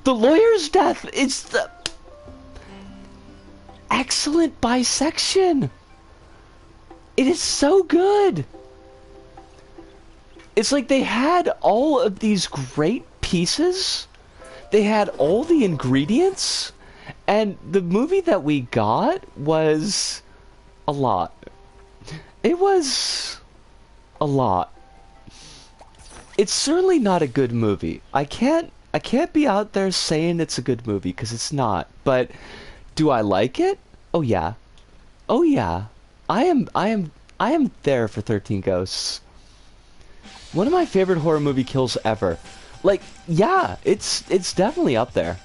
The lawyer's death is the excellent bisection. It is so good. It's like they had all of these great pieces. They had all the ingredients. And the movie that we got was a lot. It was a lot. It's certainly not a good movie. I can't be out there saying it's a good movie because it's not. But do I like it? Oh yeah. Oh yeah. I am there for 13 Ghosts. One of my favorite horror movie kills ever. Like, yeah, it's definitely up there.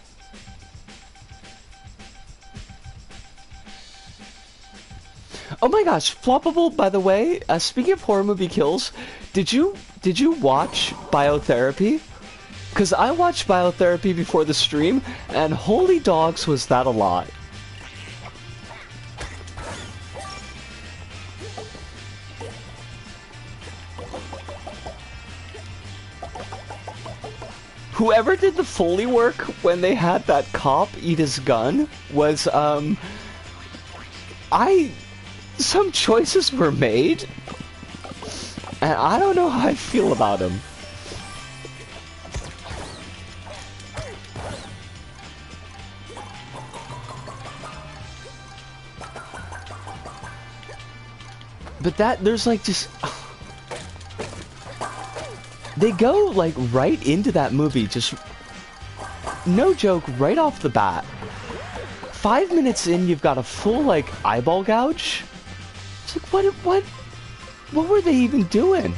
Oh my gosh, Floppable, by the way, speaking of horror movie kills, did you watch Biotherapy? Because I watched Biotherapy before the stream, and holy dogs was that a lot. Whoever did the Foley work when they had that cop eat his gun was, some choices were made, and I don't know how I feel about them. But there's like just... They go, like, right into that movie, just... No joke, right off the bat. 5 minutes in, you've got a full, like, eyeball gouge. It's like, what were they even doing?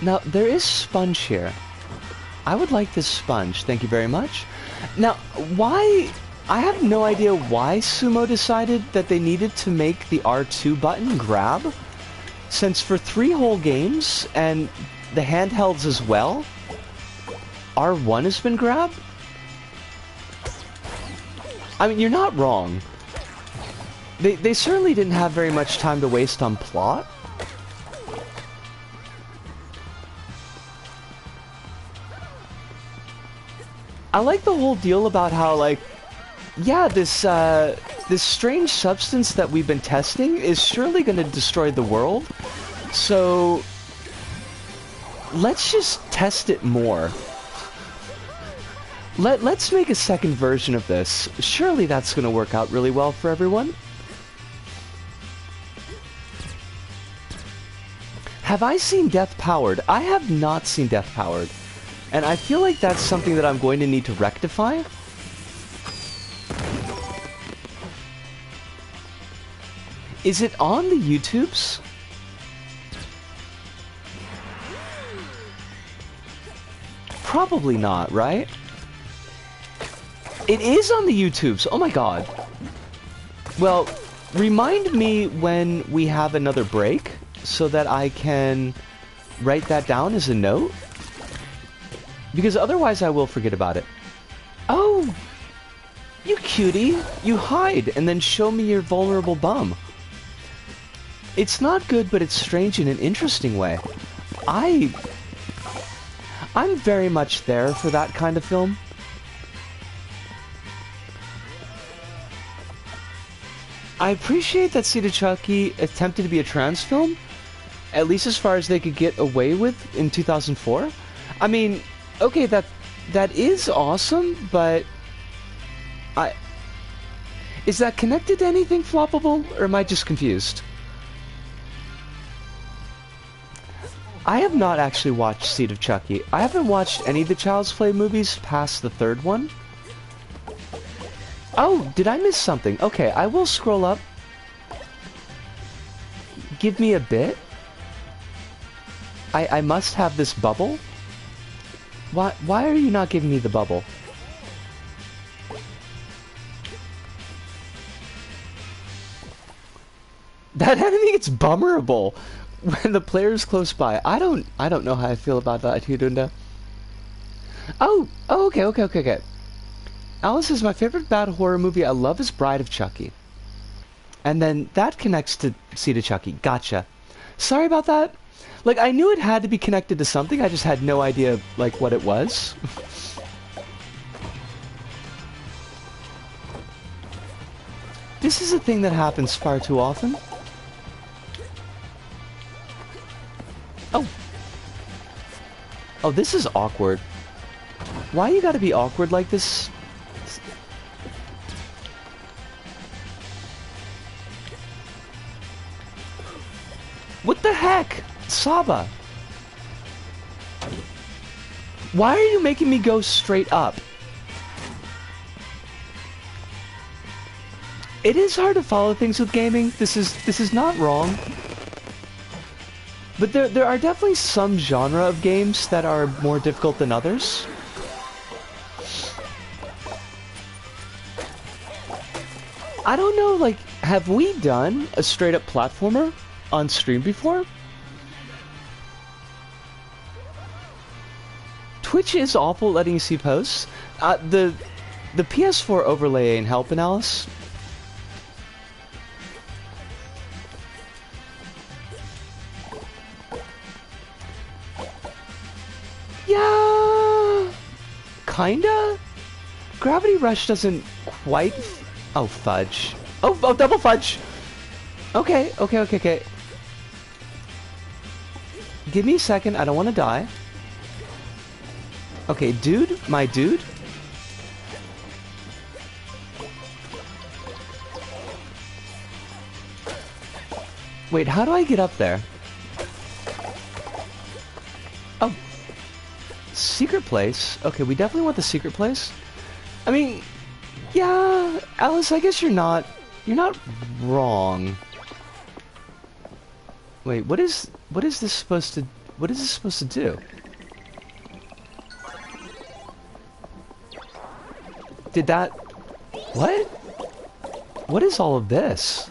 Now, there is sponge here. I would like this sponge, thank you very much. Now, why... I have no idea why Sumo decided that they needed to make the R2 button grab, since for 3 whole games, and the handhelds as well, R1 has been grabbed? I mean, you're not wrong. They certainly didn't have very much time to waste on plot. I like the whole deal about how, like, yeah, this strange substance that we've been testing is surely going to destroy the world. So let's just test it more. Let's make a second version of this. Surely that's going to work out really well for everyone. Have I seen Death Powered? I have not seen Death Powered. And I feel like that's something that I'm going to need to rectify. Is it on the YouTubes? Probably not, right? It is on the YouTubes. Oh my god. Well, remind me when we have another break so that I can write that down as a note. Because otherwise I will forget about it. Oh! You cutie! You hide and then show me your vulnerable bum. It's not good, but it's strange in an interesting way. I'm very much there for that kind of film. I appreciate that Seed of Chucky attempted to be a trans film, at least as far as they could get away with in 2004. I mean, okay, that is awesome, but is that connected to anything floppable, or am I just confused? I have not actually watched Seed of Chucky. I haven't watched any of the Child's Play movies past the third one. Oh, did I miss something? Okay, I will scroll up. Give me a bit. I must have this bubble. Why are you not giving me the bubble? That enemy gets bummerable when the player's close by. I don't know how I feel about that, Hidunda. Oh, okay. Alice is my favorite bad horror movie I love is Bride of Chucky. And then that connects to Seed of Chucky. Gotcha. Sorry about that. Like, I knew it had to be connected to something, I just had no idea, like, what it was. This is a thing that happens far too often. Oh. Oh, this is awkward. Why you gotta be awkward like this? What the heck? Saba! Why are you making me go straight up? It is hard to follow things with gaming. This is not wrong. But there are definitely some genre of games that are more difficult than others. I don't know, like, have we done a straight-up platformer on stream before? Twitch is awful letting you see posts. The PS4 overlay ain't helping, Alice. Yeah, kinda. Gravity Rush doesn't quite. Oh fudge! Oh, double fudge. Okay. Give me a second. I don't want to die. Okay, dude, my dude. Wait, how do I get up there? Oh. Secret place? Okay, we definitely want the secret place. I mean, yeah, Alice, I guess you're not wrong. Wait, what is this supposed to do? Did that... What? What is all of this?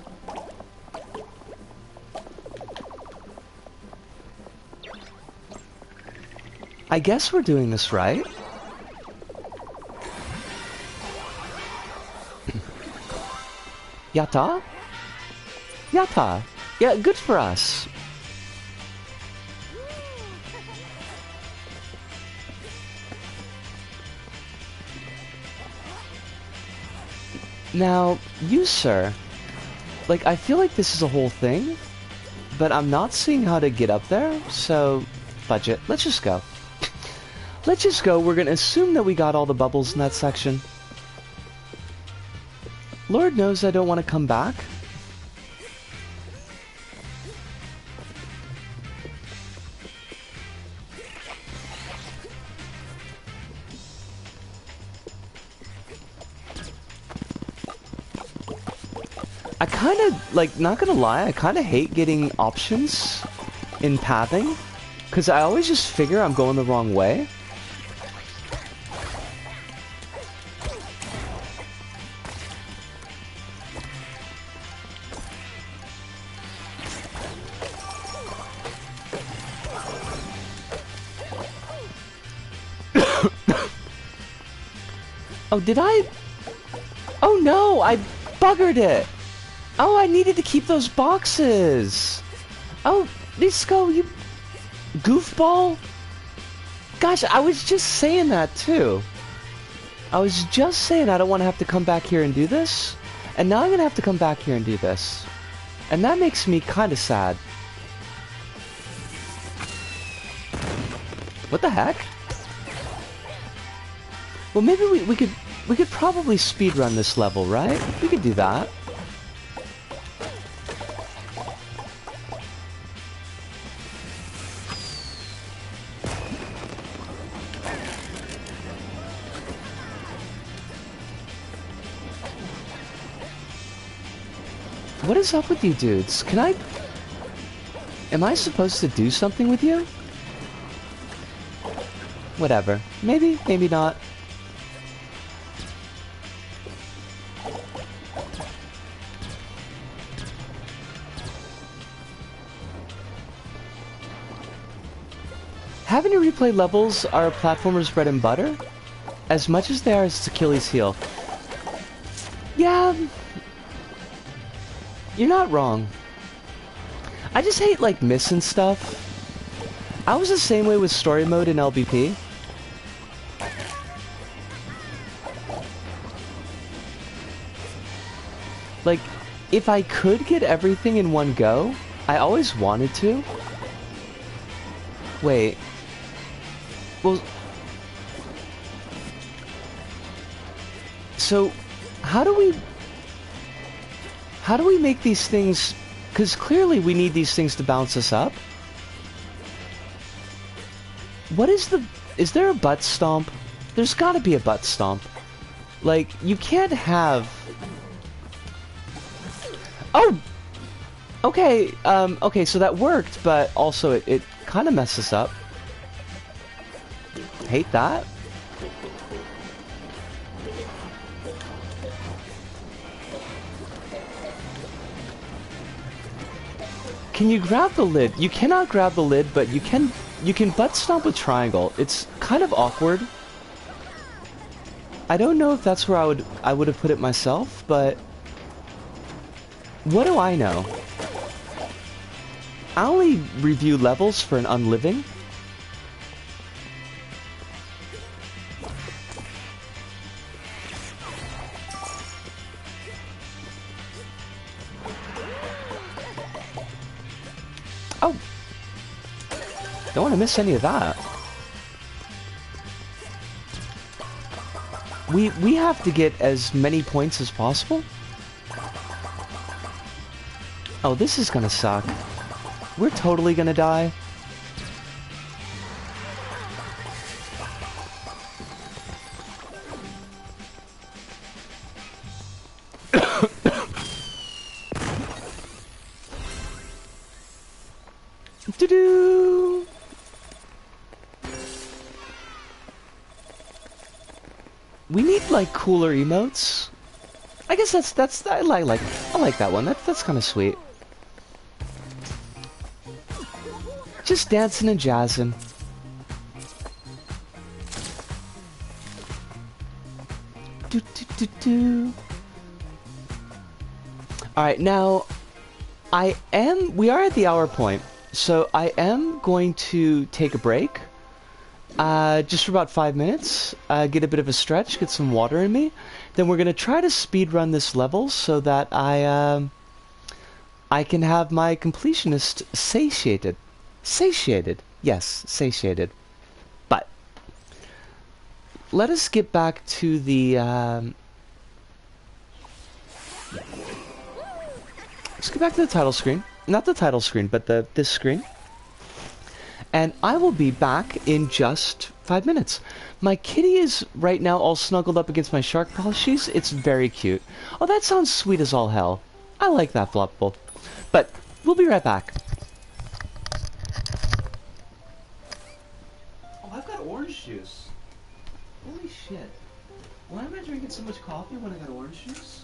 I guess we're doing this right. Yatta? Yata. Yeah, good for us. Now, you, sir, like, I feel like this is a whole thing, but I'm not seeing how to get up there, so, budget. Let's just go. Let's just go. We're gonna assume that we got all the bubbles in that section. Lord knows I don't want to come back. I kind of, like, not gonna lie, I kind of hate getting options in pathing, because I always just figure I'm going the wrong way. Oh, did I? Oh no, I buggered it. Oh, I needed to keep those boxes. Oh, Nisco, you goofball. Gosh, I was just saying that too. I was just saying I don't want to have to come back here and do this. And now I'm going to have to come back here and do this. And that makes me kind of sad. What the heck? Well, maybe we could probably speedrun this level, right? We could do that. What is up with you dudes? Can I... Am I supposed to do something with you? Whatever. Maybe, maybe not. Having to replay levels are platformers' bread and butter, as much as they are its Achilles' heel. Yeah, you're not wrong. I just hate, like, missing stuff. I was the same way with story mode in LBP. Like, if I could get everything in one go, I always wanted to. Wait. Well... So, how do we make these things... Because clearly we need these things to bounce us up. What is the... Is there a butt stomp? There's gotta be a butt stomp. Like, you can't have... Oh! Okay, okay, so that worked, but also it kind of messes up. Hate that. Can you grab the lid? You cannot grab the lid, but you can butt stomp with triangle. It's kind of awkward. I don't know if that's where I would have put it myself, but what do I know? I only review levels for an unliving. Oh! Don't want to miss any of that. We have to get as many points as possible. Oh, this is gonna suck. We're totally gonna die. Doo-doo! We need like cooler emotes. I guess that's I like that one. That's kind of sweet. Just dancing and jazzing. Do do do do. All right, now we are at the hour point, so I am going to take a break. Just for about 5 minutes, get a bit of a stretch, get some water in me. Then we're gonna try to speed run this level so that I can have my completionist satiated. Satiated. Yes, satiated. But let us get back to the let's get back to the title screen. Not the title screen, but this screen. And I will be back in just 5 minutes. My kitty is right now all snuggled up against my shark plushies. It's very cute. Oh, that sounds sweet as all hell. I like that, Flopple. But we'll be right back. Oh, I've got orange juice. Holy shit. Why am I drinking so much coffee when I got orange juice?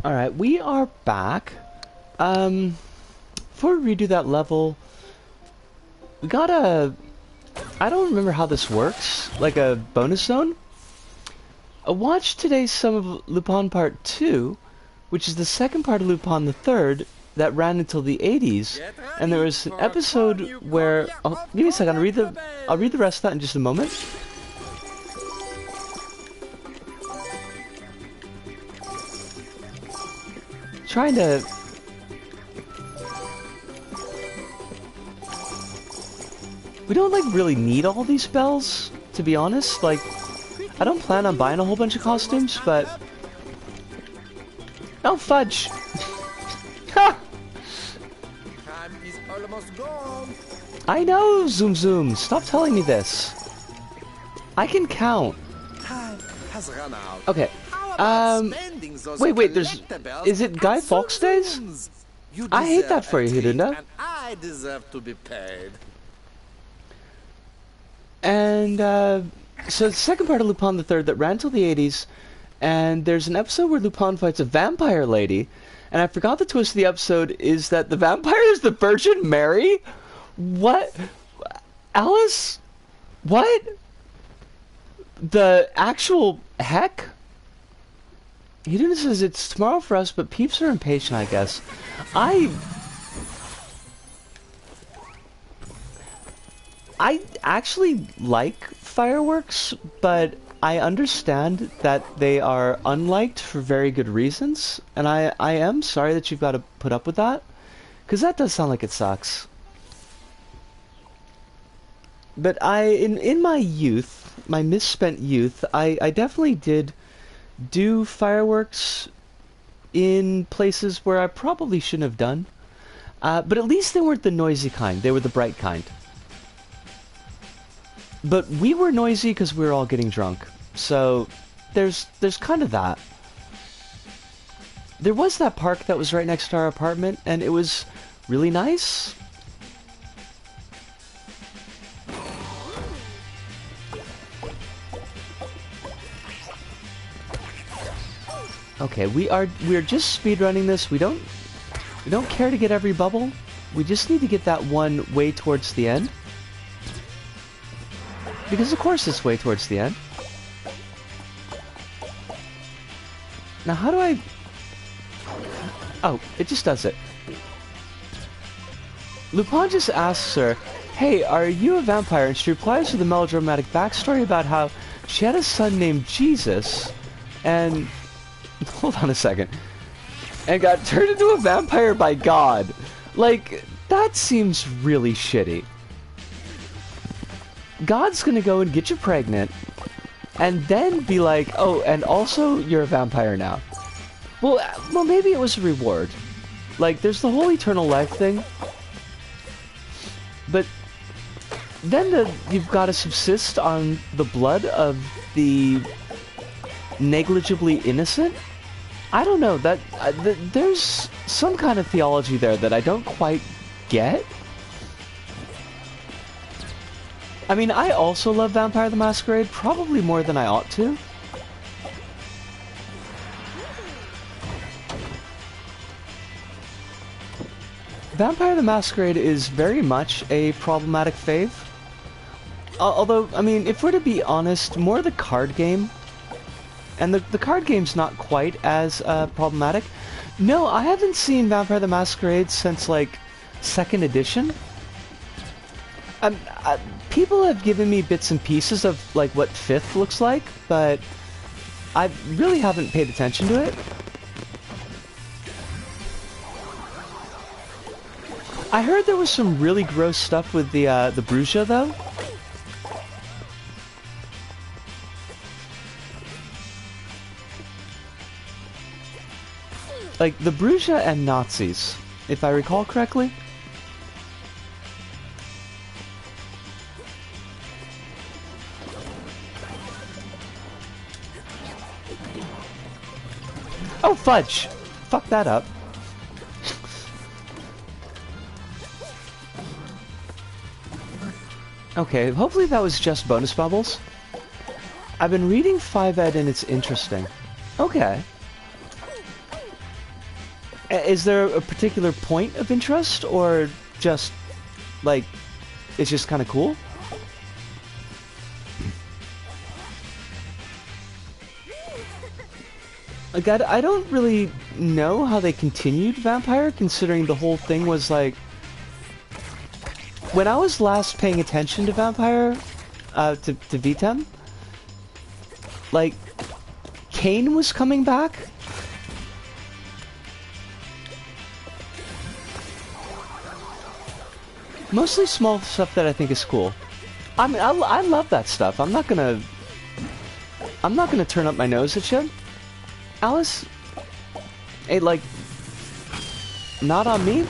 Alright, we are back. Before we redo that level, we got a... I don't remember how this works, like a bonus zone. I watched today some of Lupin Part 2, which is the second part of Lupin the Third, that ran until the 80s, and there was an episode where... Oh, give me a second, I'll read the rest of that in just a moment. Trying to... We don't, like, really need all these spells, to be honest. Like, I don't plan on buying a whole bunch of costumes, but... Oh, fudge! Ha! Time is almost gone. I know, Zoom Zoom. Stop telling me this. I can count. Time has run out. Okay. How about spending those Wait, there's... collectibles Is it Guy at Fawkes Days? Zoom's? You I hate that deserve for a you, treat, Hidunda. and I deserve to be paid. And, so the second part of Lupin the Third that ran till the 80s, and there's an episode where Lupin fights a vampire lady, and I forgot the twist of the episode is that the vampire is the Virgin Mary? What? Alice? What? The actual heck? Hiduna says it's tomorrow for us, but peeps are impatient, I guess. I actually like fireworks, but I understand that they are unliked for very good reasons, and I am sorry that you've got to put up with that, because that does sound like it sucks. But in my youth, my misspent youth, I definitely did do fireworks in places where I probably shouldn't have done, but at least they weren't the noisy kind, they were the bright kind. But we were noisy because we were all getting drunk. So, there's kind of that. There was that park that was right next to our apartment, and it was really nice. Okay, we're just speedrunning this. We don't care to get every bubble. We just need to get that one way towards the end. Because of course it's way towards the end. Now how do I... Oh, it just does it. Lupin just asks her, "Hey, are you a vampire?" And she replies with a melodramatic backstory about how she had a son named Jesus, and... Hold on a second. And got turned into a vampire by God. Like, that seems really shitty. God's gonna go and get you pregnant, and then be like, "Oh, and also you're a vampire now." Well, maybe it was a reward. Like, there's the whole eternal life thing, but then you've got to subsist on the blood of the negligibly innocent. I don't know, that there's some kind of theology there that I don't quite get. I mean, I also love Vampire the Masquerade, probably more than I ought to. Vampire the Masquerade is very much a problematic fave. Although, I mean, if we're to be honest, more the card game. And the card game's not quite as problematic. No, I haven't seen Vampire the Masquerade since, like, 2nd edition. People have given me bits and pieces of, like, what 5th looks like, but I really haven't paid attention to it. I heard there was some really gross stuff with the Bruja, though. Like, the Bruja and Nazis, if I recall correctly. Oh, fudge! Fuck that up. Okay, hopefully that was just bonus bubbles. I've been reading 5ed and it's interesting. Okay. Is there a particular point of interest, or just, like, it's just kind of cool? Like, I don't really know how they continued Vampire, considering the whole thing was, like... When I was last paying attention to Vampire, to VTEM, like, Kane was coming back. Mostly small stuff that I think is cool. I mean, I love that stuff. I'm not gonna turn up my nose at you. Alice? Hey, like, not on me?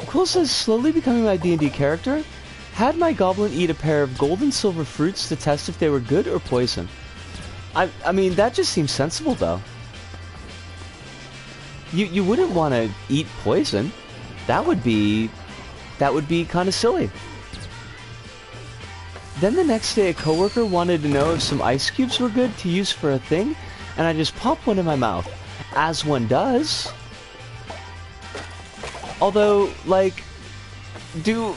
Cool says, slowly becoming my D&D character, had my goblin eat a pair of gold and silver fruits to test if they were good or poison. I mean, that just seems sensible, though. You wouldn't want to eat poison. That would be kind of silly. Then the next day, a coworker wanted to know if some ice cubes were good to use for a thing, and I just popped one in my mouth, as one does. Although, like, this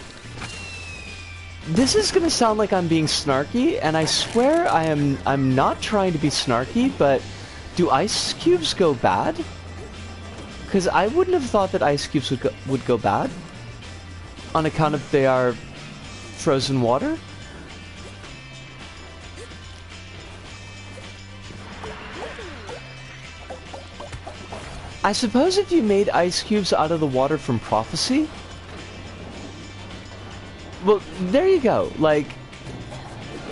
is gonna sound like I'm being snarky, and I swear I'm not trying to be snarky, but do ice cubes go bad? Because I wouldn't have thought that ice cubes would go bad, on account of they are frozen water. I suppose if you made ice cubes out of the water from Prophecy, well, there you go. Like,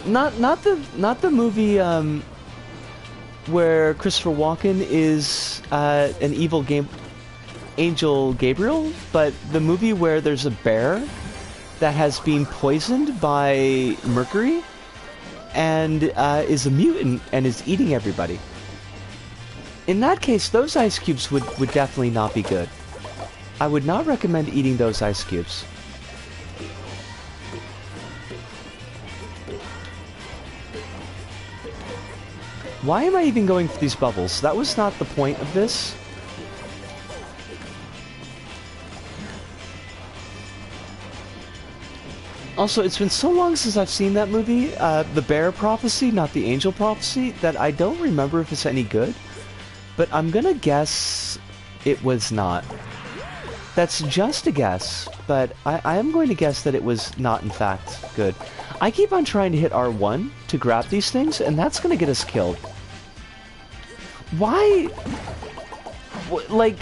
not the movie where Christopher Walken is an evil angel Gabriel, but the movie where there's a bear that has been poisoned by mercury and is a mutant and is eating everybody. In that case, those ice cubes would definitely not be good. I would not recommend eating those ice cubes. Why am I even going for these bubbles? That was not the point of this. Also, it's been so long since I've seen that movie, The Bear Prophecy, not the Angel Prophecy, that I don't remember if it's any good. But I'm gonna guess it was not. That's just a guess, but I am going to guess that it was not, in fact, good. I keep on trying to hit R1 to grab these things, and that's gonna get us killed. Why? Like,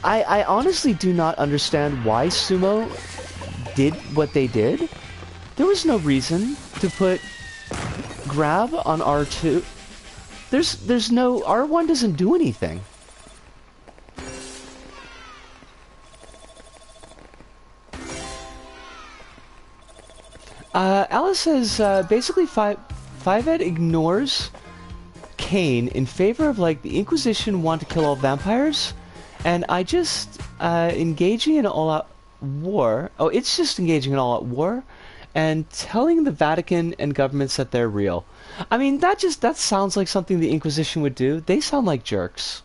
I honestly do not understand why Sumo did what they did. There was no reason to put grab on R2. There's no... R1 doesn't do anything. Alice says, basically 5ed ignores Kane in favor of, like, the Inquisition want to kill all vampires, and I just, engaging in all-out war... Oh, it's just engaging in all-out war, and telling the Vatican and governments that they're real. I mean, that sounds like something the Inquisition would do. They sound like jerks.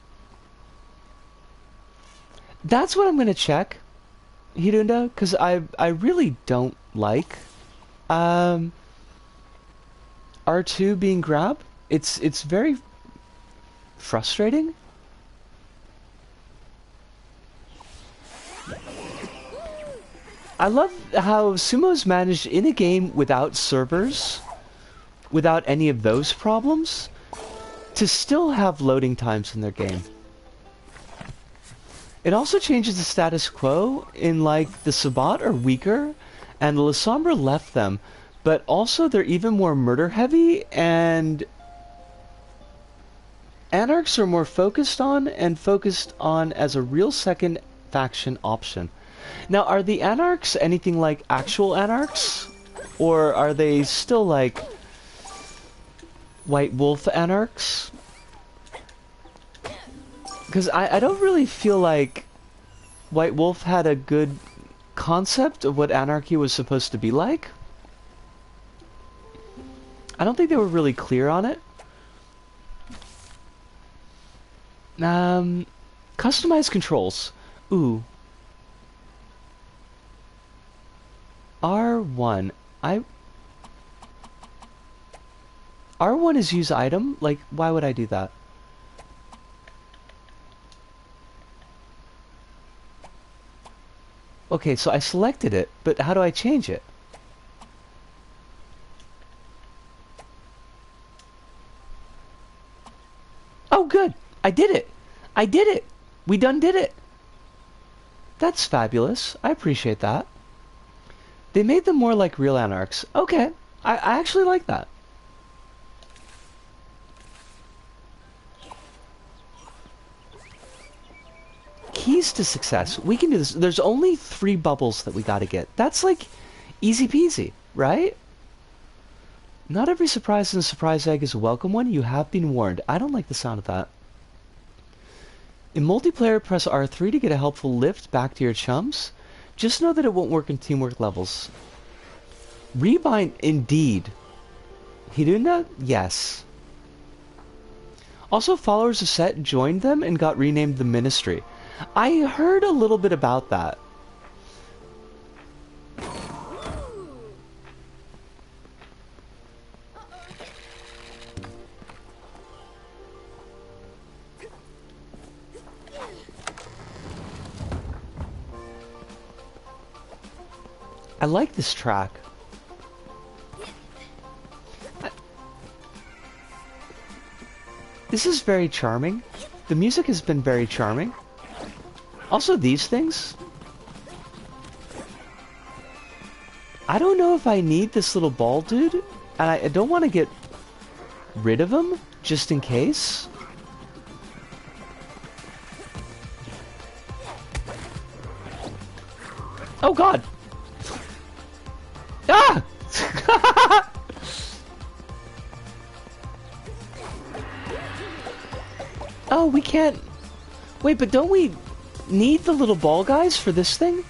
That's what I'm gonna check, Hirunda, because I really don't like R2 being grabbed. It's very frustrating. I love how Sumo's managed in a game without servers, without any of those problems, to still have loading times in their game. It also changes the status quo in, like, the Sabbat are weaker, and the Lasombra left them, but also they're even more murder heavy, and Anarchs are more focused on as a real second faction option. Now, are the Anarchs anything like actual Anarchs? Or are they still like White Wolf Anarchs? Because I don't really feel like White Wolf had a good concept of what anarchy was supposed to be like. I don't think they were really clear on it. Um, customize controls. Ooh. R1. R1 is use item? Like, why would I do that? Okay, so I selected it, but how do I change it? Oh, good. I did it. I did it. We done did it. That's fabulous. I appreciate that. They made them more like real anarchs. Okay. I actually like that. Keys to success. We can do this. There's only 3 bubbles that we gotta get. That's like easy peasy, right? Not every surprise in a surprise egg is a welcome one. You have been warned. I don't like the sound of that. In multiplayer, press R3 to get a helpful lift back to your chums. Just know that it won't work in teamwork levels. Rebind, indeed. He doing that? Yes. Also, followers of Set joined them and got renamed the Ministry. I heard a little bit about that. I like this track. This is very charming. The music has been very charming. Also, these things. I don't know if I need this little ball dude, and I don't want to get rid of him, just in case. Oh god! Ah! Oh, we can't... Wait, but don't we need the little ball guys for this thing?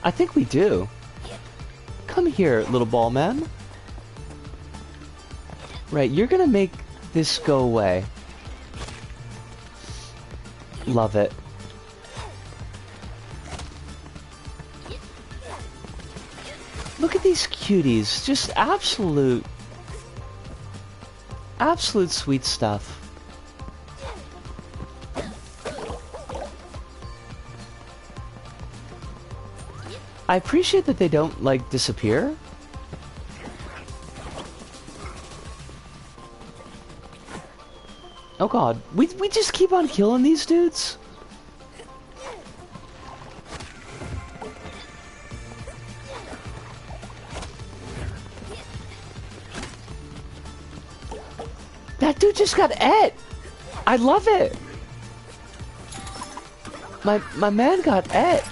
I think we do. Come here, little ball man. Right, you're gonna make this go away. Love it. Look at these cuties. Just absolute sweet stuff. I appreciate that they don't, like, disappear. Oh god, we just keep on killing these dudes? That dude just got et! I love it! My man got et!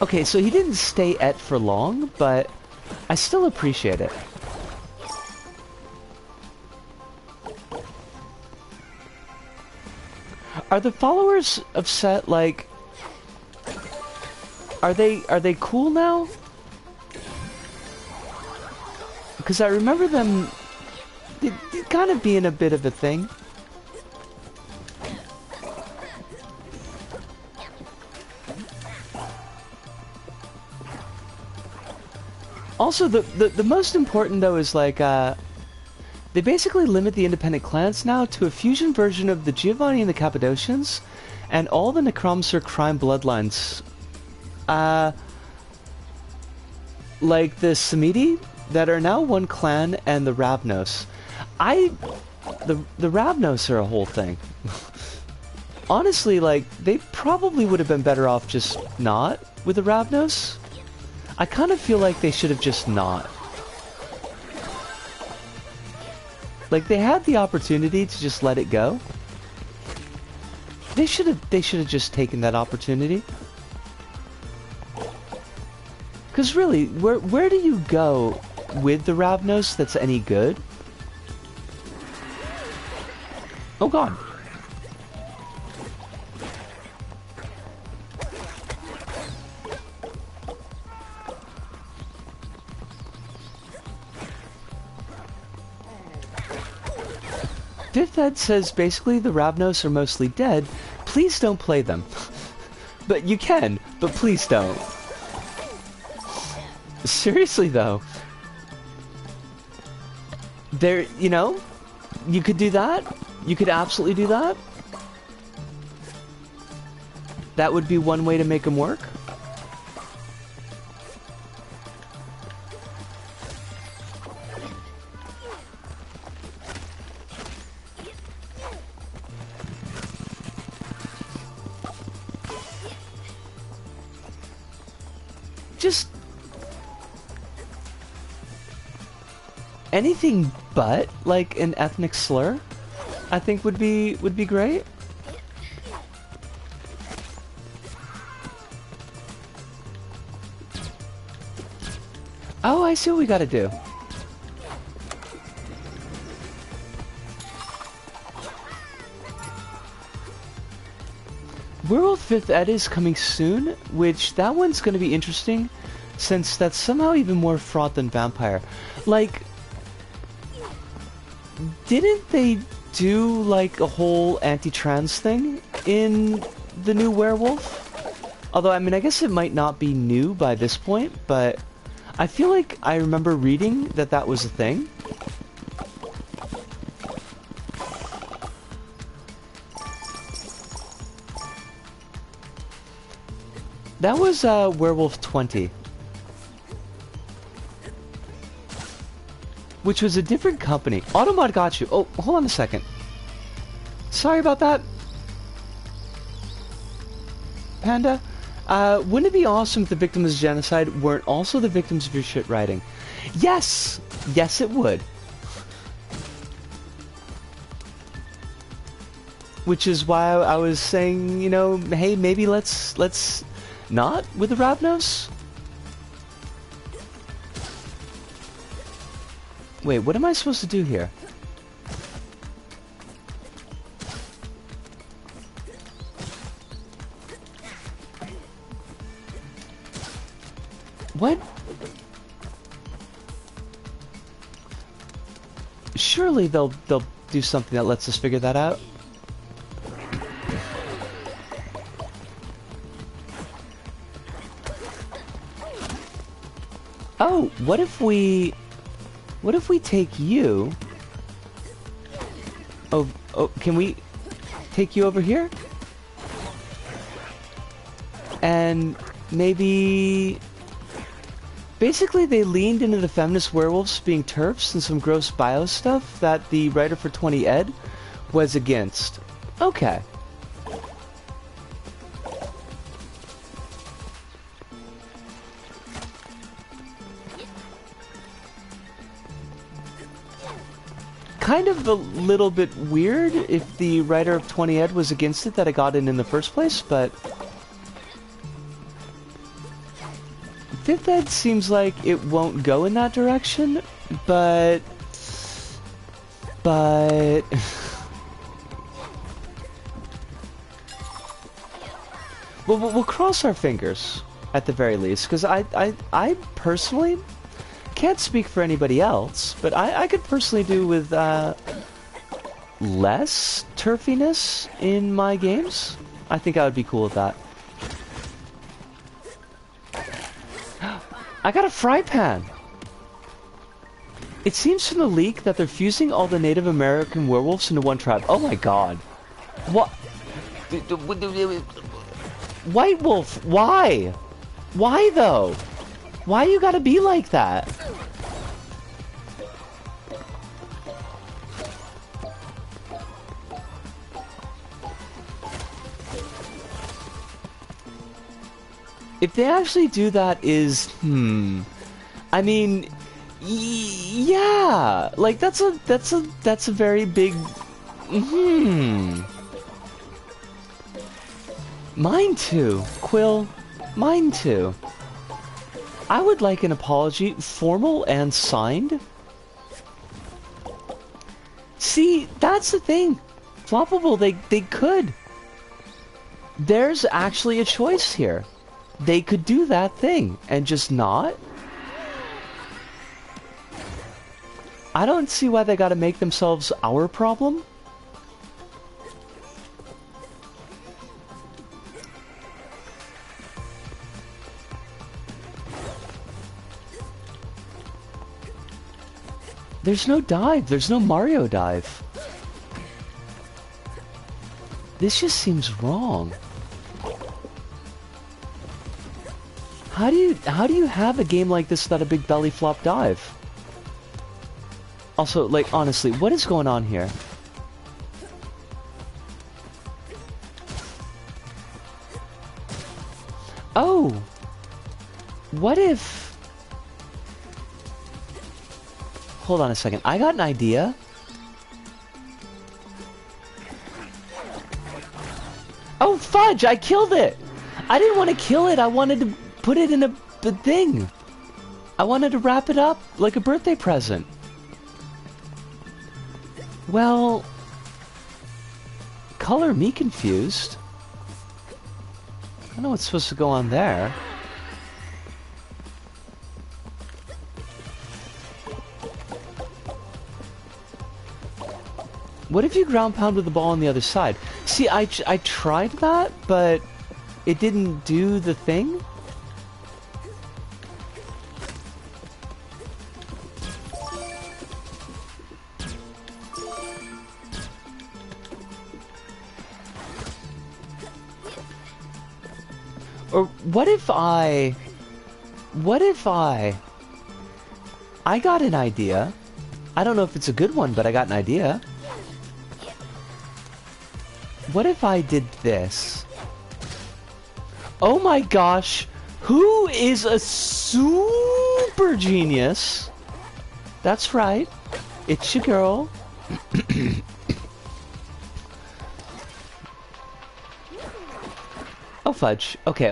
Okay, so he didn't stay et for long, but I still appreciate it. Are the followers of Set, like... Are they cool now? Because I remember them kind of being a bit of a thing. Also, the most important, though, is, like, they basically limit the independent clans now to a fusion version of the Giovanni and the Cappadocians, and all the Necromancer crime bloodlines. Like the Samiti, that are now one clan, and the Ravnos. The Ravnos are a whole thing. Honestly, like, they probably would have been better off just not with the Ravnos. I kind of feel like they should have just not. Like, they had the opportunity to just let it go. They should have just taken that opportunity. Cause really, where do you go with the Ravnos that's any good? Oh god. Fifth Ed says basically the Ravnos are mostly dead. Please don't play them. But you can, but please don't. Seriously though. There, you know, you could do that. You could absolutely do that. That would be one way to make them work. Just anything but like an ethnic slur, I think would be great. Oh, I see what we gotta do. World 5th Ed is coming soon, which that one's gonna be interesting, since that's somehow even more fraught than Vampire. Like, didn't they do like a whole anti-trans thing in the new Werewolf? Although, I mean, I guess it might not be new by this point, but I feel like I remember reading that that was a thing. That was Werewolf 20. Which was a different company. Automod got you. Oh, hold on a second. Sorry about that. Panda? Wouldn't it be awesome if the victims of genocide weren't also the victims of your shit writing? Yes! Yes, it would. Which is why I was saying, you know, hey, maybe let's not with the Ravnos? Wait, what am I supposed to do here? What? Surely they'll do something that lets us figure that out. Oh, what if we take you? Oh, can we take you over here? And maybe basically they leaned into the feminist werewolves being TERFs and some gross bio stuff that the writer for 20 Ed was against. Okay. Kind of a little bit weird if the writer of 20 Ed was against it that it got in the first place, but 5th Ed seems like it won't go in that direction, but we'll cross our fingers at the very least, because I personally can't speak for anybody else, but I could personally do with less turfiness in my games. I think I would be cool with that. I got a fry pan! It seems from the leak that they're fusing all the Native American werewolves into one tribe. Oh my god. What? White Wolf, why? Why though? Why you gotta be like that? If they actually do that is, I mean, yeah, like that's a very big, Mine too, Quill, mine too. I would like an apology, formal and signed. See, that's the thing. Floppable, they could. There's actually a choice here. They could do that thing and just not. I don't see why they gotta make themselves our problem. There's no dive. There's no Mario dive. This just seems wrong. How do you have a game like this without a big belly flop dive? Also, like, honestly, what is going on here? Oh! What if... Hold on a second. I got an idea. Oh, fudge! I killed it! I didn't want to kill it. I wanted to put it in a thing. I wanted to wrap it up like a birthday present. Well... Color me confused. I don't know what's supposed to go on there. What if you ground pound with the ball on the other side? See, I tried that, but it didn't do the thing. Or what if I got an idea. I don't know if it's a good one, but I got an idea. What if I did this? Oh my gosh! Who is a super genius? That's right. It's your girl. Oh fudge. Okay.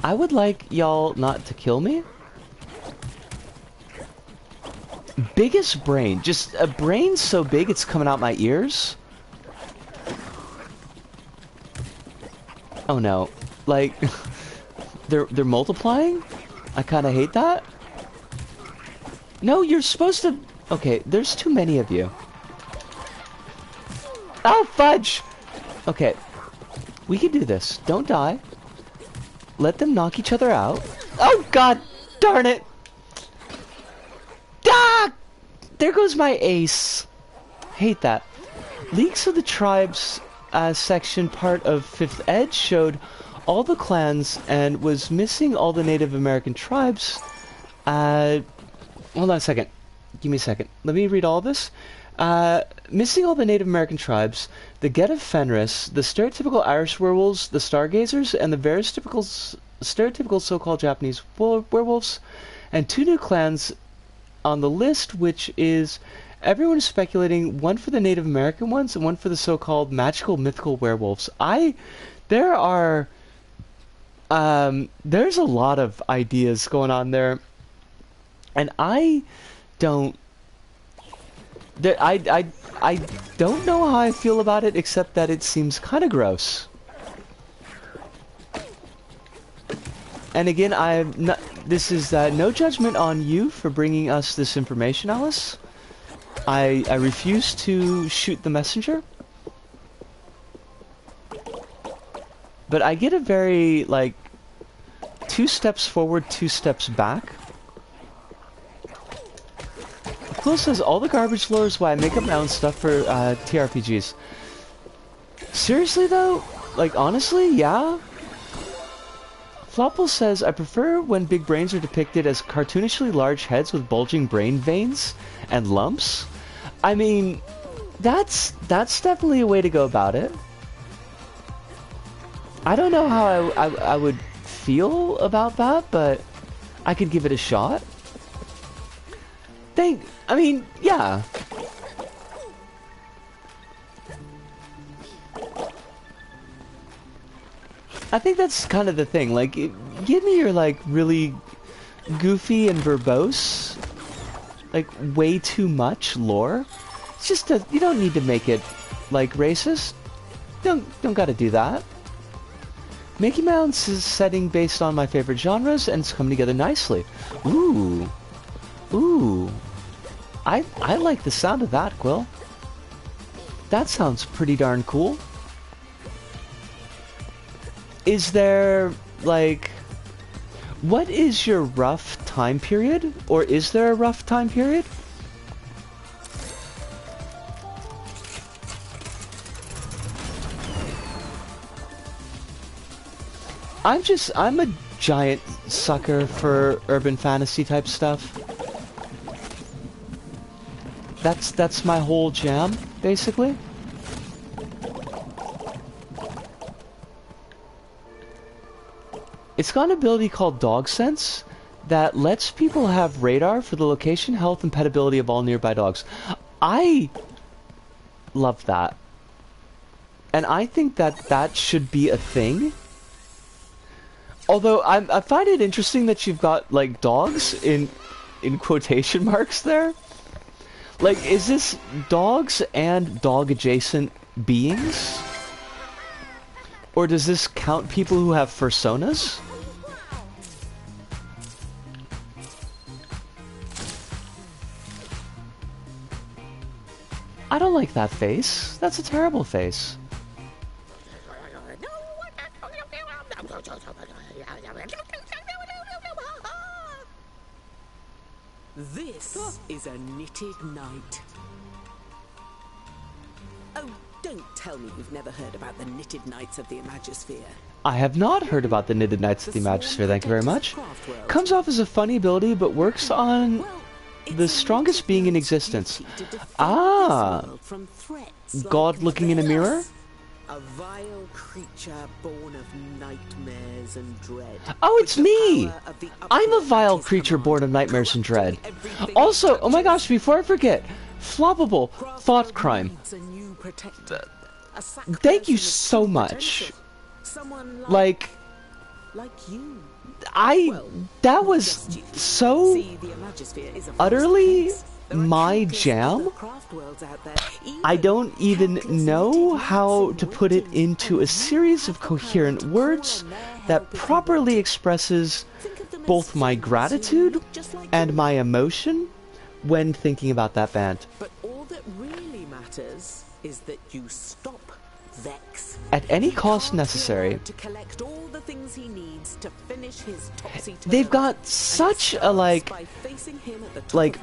I would like y'all not to kill me. Biggest brain. Just a brain so big it's coming out my ears. Oh no. Like, they're multiplying? I kinda hate that. No, you're supposed to... Okay, there's too many of you. Oh, fudge! Okay. We can do this. Don't die. Let them knock each other out. Oh, god darn it! Ah! There goes my ace. Hate that. Leaks of the Tribes section part of 5th Ed showed all the clans and was missing all the Native American tribes. Hold on a second. Give me a second. Let me read all this. Missing all the Native American tribes, the Get of Fenris, the stereotypical Irish werewolves, the Stargazers, and the very stereotypical so-called Japanese werewolves, and 2 new clans on the list, which is everyone is speculating one for the Native American ones and one for the so-called magical mythical werewolves. There's a lot of ideas going on there, and I don't know how I feel about it, except that it seems kind of gross. And again, this is no judgment on you for bringing us this information, Alice. I refuse to shoot the messenger. But I get a very, like, 2 steps forward, 2 steps back. Quill says, all the garbage lore is why I make up my own stuff for TRPGs. Seriously though? Like, honestly, yeah? Flopple says, I prefer when big brains are depicted as cartoonishly large heads with bulging brain veins and lumps. I mean, that's definitely a way to go about it. I don't know how I would feel about that, but I could give it a shot. I mean, yeah. I think that's kind of the thing. Like, give me your, like, really goofy and verbose, like, way too much lore. It's just you don't need to make it, like, racist. Don't gotta do that. Making my own setting based on my favorite genres, and it's coming together nicely. Ooh. I like the sound of that, Quill. That sounds pretty darn cool. Is there, like... What is your rough time period? Or is there a rough time period? I'm a giant sucker for urban fantasy type stuff. That's my whole jam, basically. It's got an ability called Dog Sense that lets people have radar for the location, health, and petability of all nearby dogs. I love that. And I think that should be a thing. Although I find it interesting that you've got like dogs in quotation marks there. Like, is this dogs and dog adjacent beings? Or does this count people who have personas? I don't like that face. That's a terrible face. This is a knitted knight. Oh, don't tell me you've never heard about the knitted knights of the Imagosphere. I have not heard about the Knitted Knights of the Imagosphere, thank you very much. Comes off as a funny ability, but works on the strongest being in existence. Ah! God looking in a mirror? A vile creature born of nightmares and dread. Oh, it's me! I'm a vile creature born of nightmares and dread. Also, oh my gosh, before I forget, floppable thought crime. Thank you so much. Like you. That was so utterly my jam. I don't even know how to put it into a series of coherent words that properly expresses both my gratitude and my emotion when thinking about that band. But all that really matters is that you stop Vex at any cost necessary. To collect all the things he needs to finish his topsy-turvy. They've got such a like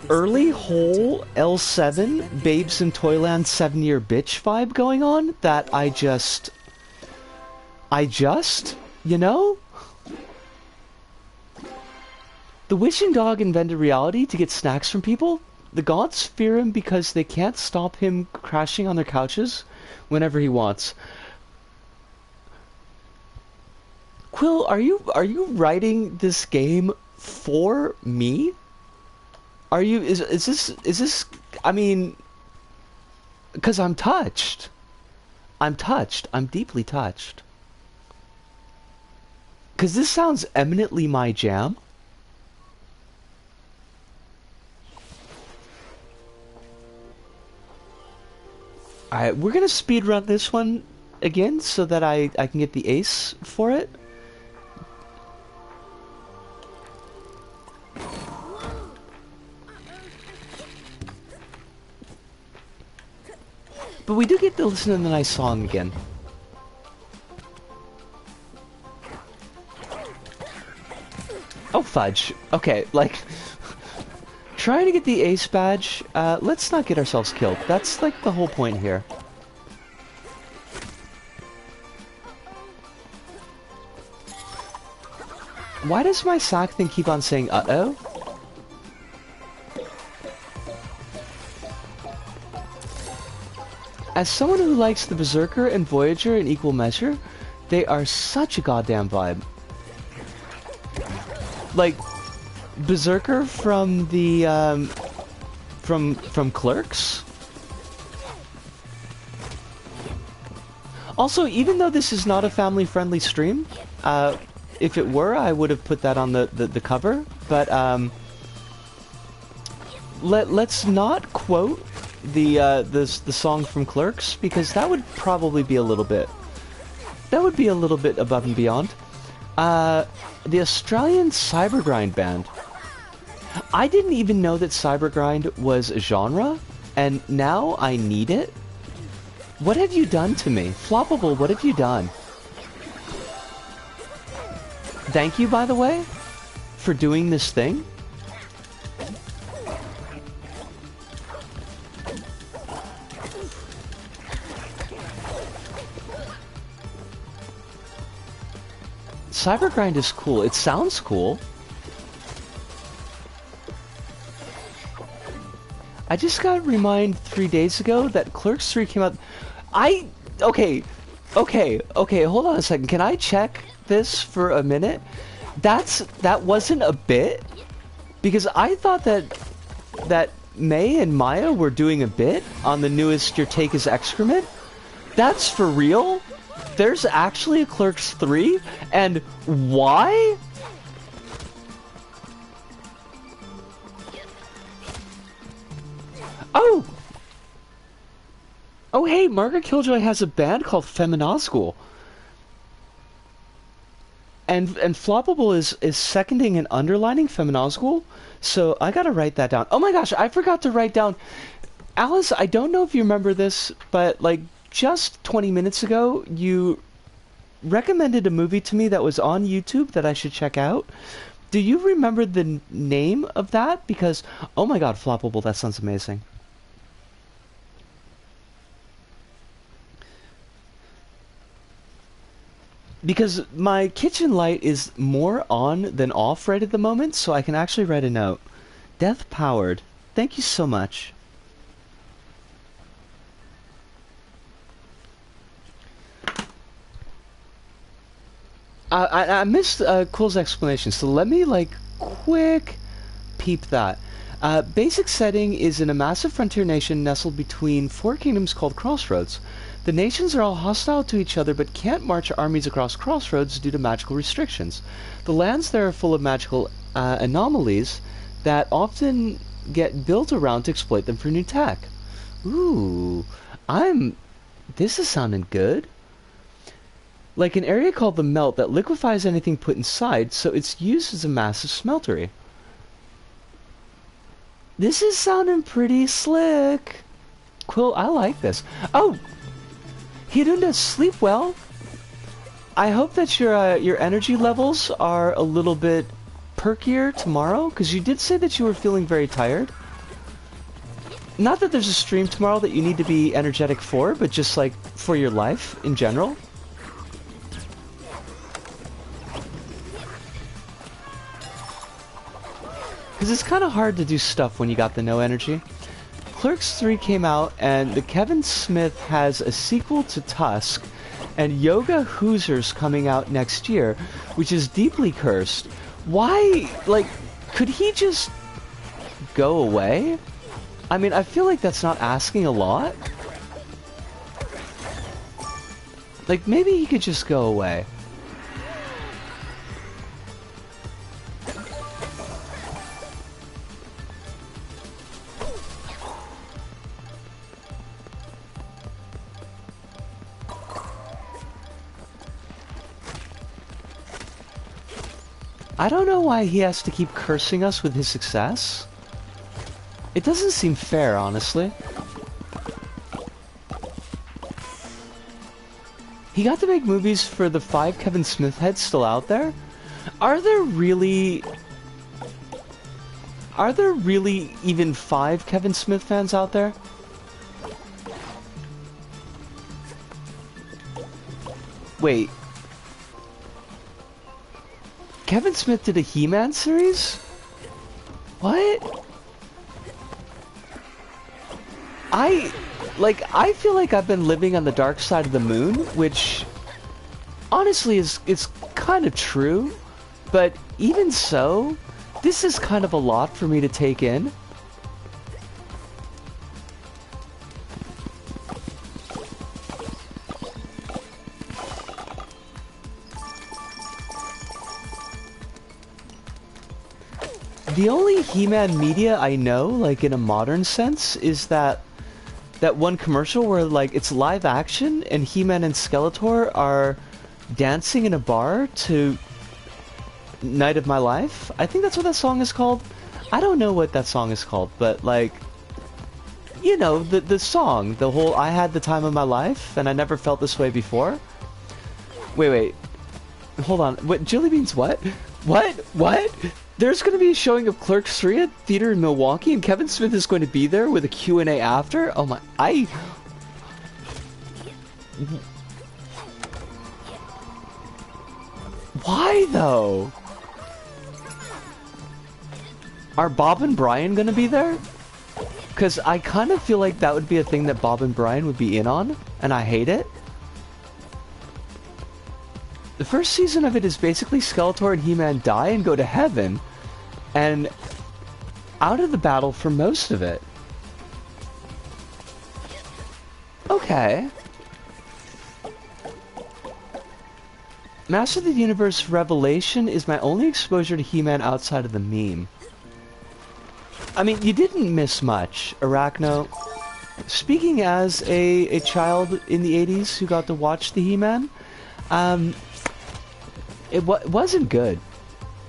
early whole L7 Babes in Toyland 7-year bitch vibe going on that I just you know. The wishing dog invented reality to get snacks from people. The gods fear him because they can't stop him crashing on their couches whenever he wants. Quill, are you writing this game for me? Are you is this I mean, because I'm touched. I'm deeply touched. Because this sounds eminently my jam. Alright, we're gonna speedrun this one again so that I can get the ace for it. But we do get to listen to the nice song again. Oh fudge. Okay, like trying to get the ace badge, let's not get ourselves killed. That's like the whole point here. Why does my sack thing keep on saying uh-oh? As someone who likes the Berserker and Voyager in equal measure, they are such a goddamn vibe. Like Berserker from the from Clerks. Also, even though this is not a family-friendly stream, if it were, I would have put that on the cover. But let's not quote the song from Clerks, because that would probably be a little bit. That would be a little bit above and beyond. The Australian Cybergrind band. I didn't even know that Cybergrind was a genre, and now I need it. What have you done to me? Floppable, what have you done? Thank you, by the way. for doing this thing? Cybergrind is cool. It sounds cool. I just got reminded 3 days ago that Clerks 3 came out. Okay, hold on a second. Can I check this for a minute? That wasn't a bit? Because I thought that May and Maya were doing a bit on the newest Your Take is Excrement. That's for real? There's actually a Clerks 3? And why? Oh! Oh hey, Margaret Killjoy has a band called Feminazgul. And Floppable is seconding and underlining Feminazgul, so I gotta write that down. Oh my gosh, I forgot to write down... Alice, I don't know if you remember this, but like just 20 minutes ago, you recommended a movie to me that was on YouTube that I should check out. Do you remember the name of that? Because, oh my god, Floppable, that sounds amazing. Because my kitchen light is more on than off right at the moment, so I can actually write a note. Death Powered. Thank you so much. I missed Cool's explanation, so let me, like, quick peep that. Basic setting is in a massive frontier nation nestled between 4 kingdoms called Crossroads. The nations are all hostile to each other but can't march armies across Crossroads due to magical restrictions. The lands there are full of magical anomalies that often get built around to exploit them for new tech. Ooh, this is sounding good. Like an area called the Melt that liquefies anything put inside, so it's used as a massive smeltery. This is sounding pretty slick. Quill, I like this. Oh! Hirunda, sleep well. I hope that your energy levels are a little bit perkier tomorrow, because you did say that you were feeling very tired. Not that there's a stream tomorrow that you need to be energetic for, but just like for your life in general. Because it's kind of hard to do stuff when you got the no energy. Clerks 3 came out, and the Kevin Smith has a sequel to Tusk, and Yoga Hoosers coming out next year, which is deeply cursed. Why, like, could he just go away? I mean, I feel like that's not asking a lot. Like, maybe he could just go away. I don't know why he has to keep cursing us with his success. It doesn't seem fair, honestly. He got to make movies for the 5 Kevin Smith heads still out there? Are there really even 5 Kevin Smith fans out there? Wait. Kevin Smith did a He-Man series? What? I feel like I've been living on the dark side of the moon, which honestly is kind of true, but even so, this is kind of a lot for me to take in. The only He-Man media I know, like in a modern sense, is that one commercial where like it's live action and He-Man and Skeletor are dancing in a bar to Night of My Life. I think that's what that song is called. I don't know what that song is called, but like, you know, the song, the whole I had the time of my life and I never felt this way before. Wait. Hold on. What, Jelly Beans what? What? There's going to be a showing of Clerks 3 at theater in Milwaukee, and Kevin Smith is going to be there with a Q&A after. Oh my, Why though? Are Bob and Brian going to be there? Because I kind of feel like that would be a thing that Bob and Brian would be in on, and I hate it. The first season of it is basically Skeletor and He-Man die and go to heaven, and out of the battle for most of it. Okay. Master of the Universe Revelation is my only exposure to He-Man outside of the meme. I mean, you didn't miss much, Arachno. Speaking as a child in the 80s who got to watch the He-Man, it wasn't good.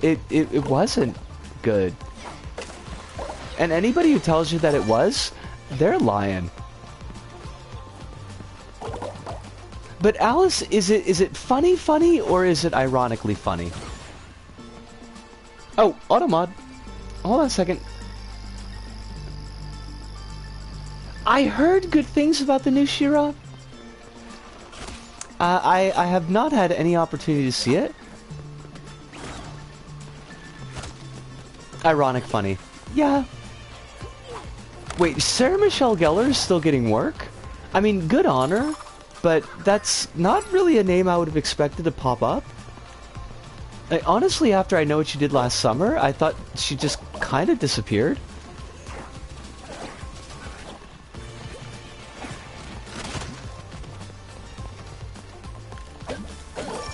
It wasn't good. And anybody who tells you that it was, they're lying. But Alice, is it funny, or is it ironically funny? Oh, Automod. Hold on a second. I heard good things about the new She-Ra. I have not had any opportunity to see it. Ironic funny. Yeah. Wait, Sarah Michelle Gellar is still getting work? I mean, good on her, but that's not really a name I would have expected to pop up. Like, honestly, after I know what she did last summer, I thought she just kind of disappeared.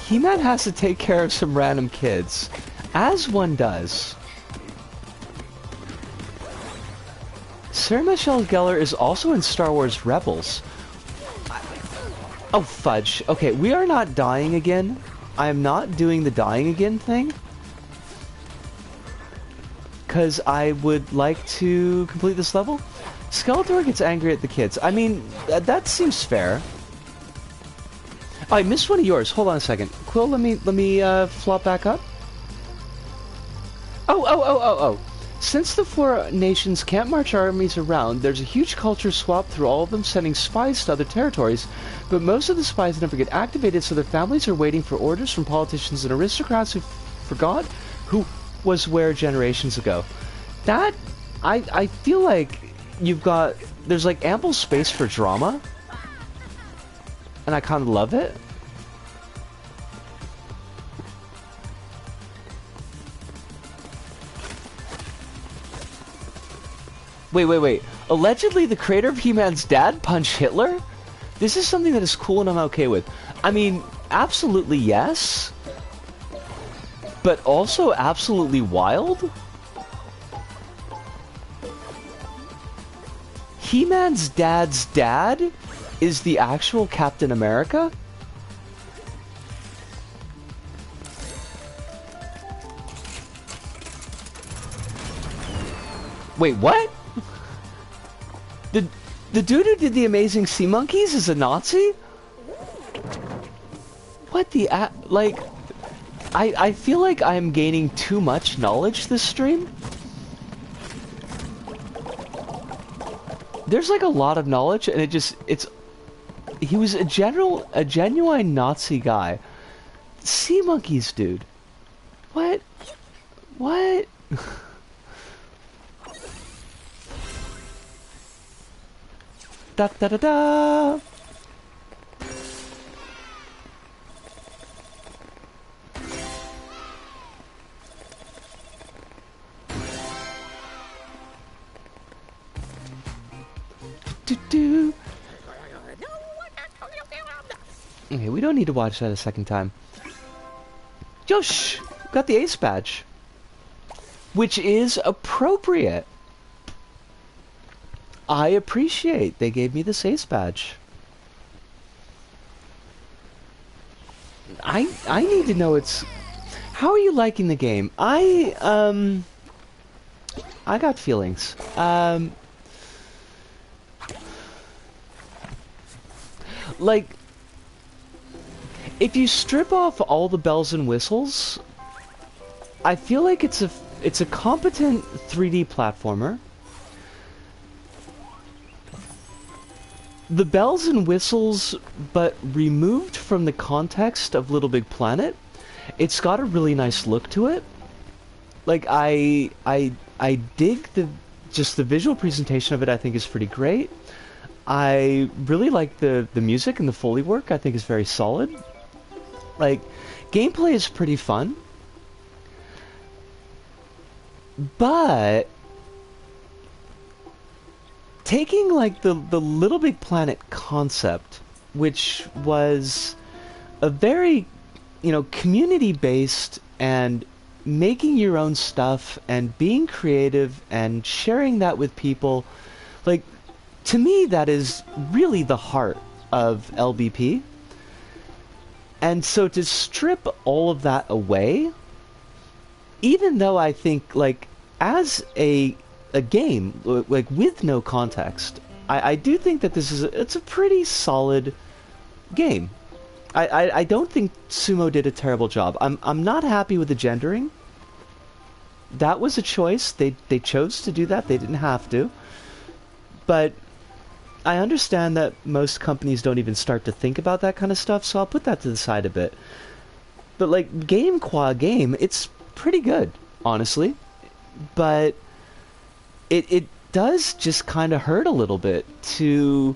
He-Man has to take care of some random kids, as one does. Sarah Michelle Gellar is also in Star Wars Rebels. Oh, fudge. Okay, we are not dying again. I am not doing the dying again thing. Because I would like to complete this level. Skeletor gets angry at the kids. I mean, that seems fair. Oh, I missed one of yours. Hold on a second. Quill, let me flop back up. Oh. Since the four nations can't march armies around, there's a huge culture swap through all of them, sending spies to other territories. But most of the spies never get activated, so their families are waiting for orders from politicians and aristocrats who forgot who was where generations ago. That, I feel like there's like ample space for drama. And I kind of love it. Wait. Allegedly, the creator of He-Man's dad punched Hitler? This is something that is cool and I'm okay with. I mean, absolutely yes. But also absolutely wild? He-Man's dad's dad is the actual Captain America? Wait, what? The dude who did the Amazing Sea Monkeys is a Nazi? What the like, I feel like I'm gaining too much knowledge this stream. There's like a lot of knowledge, and he was a genuine Nazi guy. Sea monkeys, dude. What? Da da da da. Okay, we don't need to watch that a second time. Josh, got the ace badge, which is appropriate. I appreciate they gave me this ace badge. I need to know how are you liking the game? I got feelings. Like, if you strip off all the bells and whistles, I feel like it's it's a competent 3D platformer. The bells and whistles, but removed from the context of Little Big Planet, it's got a really nice look to it. Like I dig just the visual presentation of it. I think is pretty great. I really like the music and the Foley work. I think is very solid. Like, gameplay is pretty fun. But taking like the Little Big Planet concept, which was a very, you know, community based and making your own stuff and being creative and sharing that with people, like, to me that is really the heart of LBP. And so to strip all of that away, even though I think, like, as a game, like, with no context, I do think that it's a pretty solid game. I don't think Sumo did a terrible job. I'm not happy with the gendering. That was a choice. They chose to do that. They didn't have to. But I understand that most companies don't even start to think about that kind of stuff, so I'll put that to the side a bit. But, like, game-qua-game, it's pretty good, honestly. But it does just kind of hurt a little bit to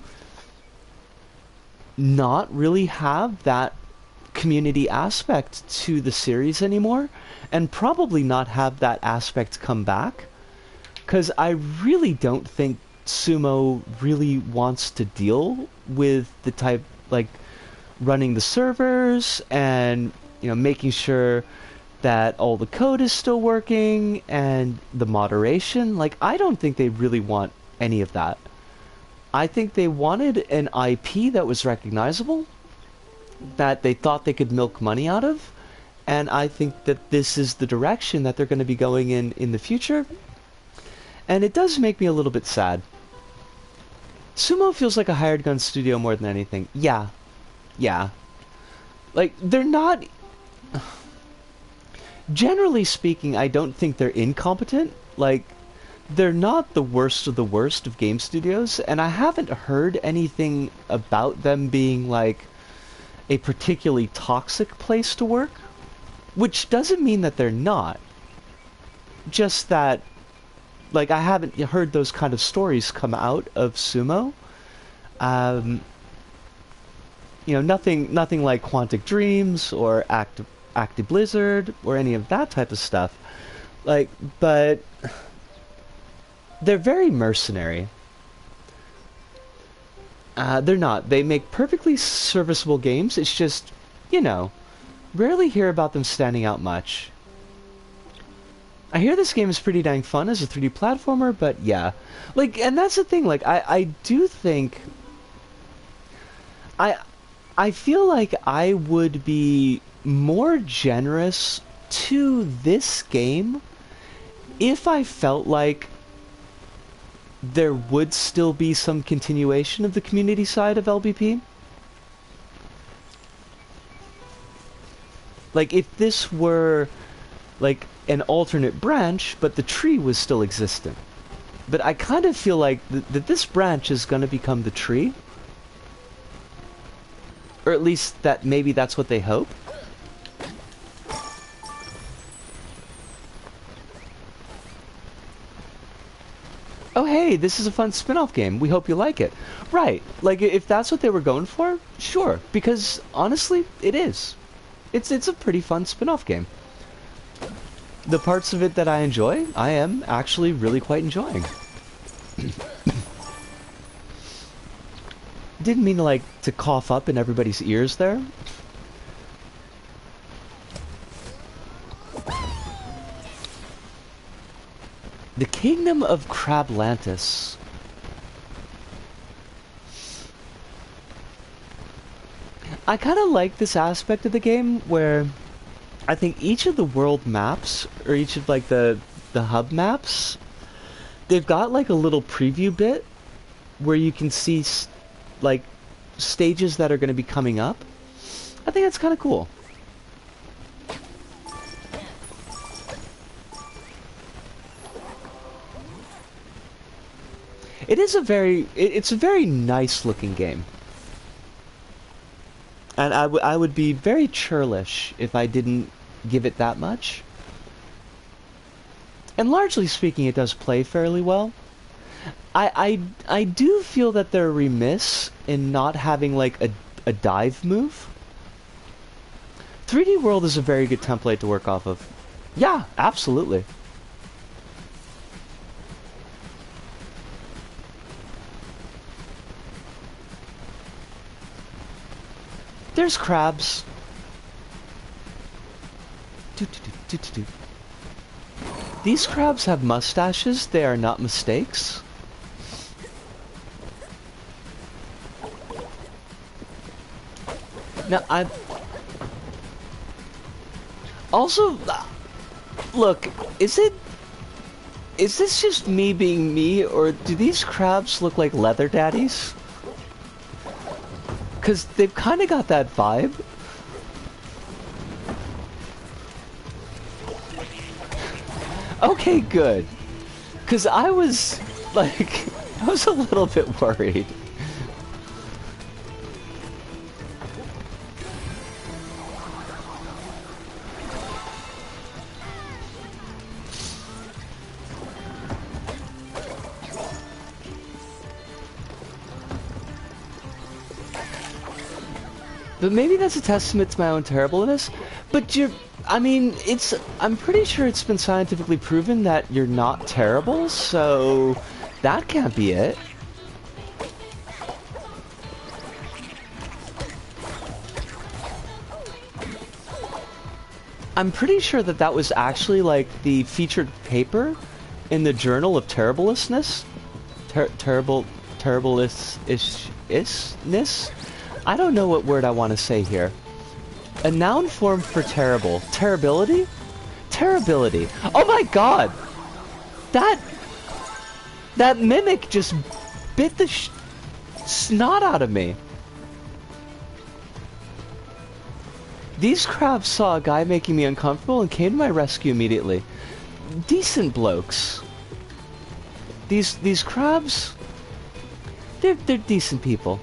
not really have that community aspect to the series anymore, and probably not have that aspect come back, because I really don't think Sumo really wants to deal with the type, like, running the servers and, you know, making sure that all the code is still working and the moderation. Like, I don't think they really want any of that. I think they wanted an IP that was recognizable, that they thought they could milk money out of, and I think that this is the direction that they're going to be going in the future. And it does make me a little bit sad. Sumo feels like a hired gun studio more than anything. Yeah. Like, they're not... Generally speaking, I don't think they're incompetent. Like, they're not the worst of the worst of game studios, and I haven't heard anything about them being, like, a particularly toxic place to work. Which doesn't mean that they're not. Just that, like, I haven't heard those kind of stories come out of Sumo. You know, nothing like Quantic Dreams or Active Blizzard or any of that type of stuff. Like, but they're very mercenary. They're not. They make perfectly serviceable games. It's just, you know, rarely hear about them standing out much. I hear this game is pretty dang fun as a 3D platformer, but yeah. Like, and that's the thing, like, I do think... I feel like I would be more generous to this game if I felt like there would still be some continuation of the community side of LBP. Like, if this were, like, an alternate branch, but the tree was still existent. But I kind of feel like that this branch is going to become the tree. Or at least that maybe that's what they hope. Oh hey, this is a fun spin-off game. We hope you like it. Right, like, if that's what they were going for, sure. Because honestly, it is. It's a pretty fun spin-off game. The parts of it that I enjoy, I am actually really quite enjoying. Didn't mean to, like, to cough up in everybody's ears there. The Kingdom of Crablantis. I kind of like this aspect of the game where I think each of the world maps, or each of, like, the hub maps, they've got, like, a little preview bit where you can see, like, stages that are going to be coming up. I think that's kind of cool. it's a very nice looking game. And I would be very churlish if I didn't give it that much. And largely speaking, it does play fairly well. I do feel that they're remiss in not having like a dive move. 3D World is a very good template to work off of. Yeah, absolutely. There's crabs. These crabs have mustaches. They are not mistakes. Now, also, look, is this just me being me, or do these crabs look like leather daddies? Because they've kind of got that vibe. Okay, good. Because I was, like, I was a little bit worried. But maybe that's a testament to my own terribleness. But I'm pretty sure it's been scientifically proven that you're not terrible, so that can't be it. I'm pretty sure that that was actually like the featured paper in the Journal of Terribleness. Terribleness? I don't know what word I want to say here. A noun form for terrible. Terribility? Terribility. Oh my god! That mimic just bit the snot out of me. These crabs saw a guy making me uncomfortable and came to my rescue immediately. Decent blokes. These crabs, they're decent people.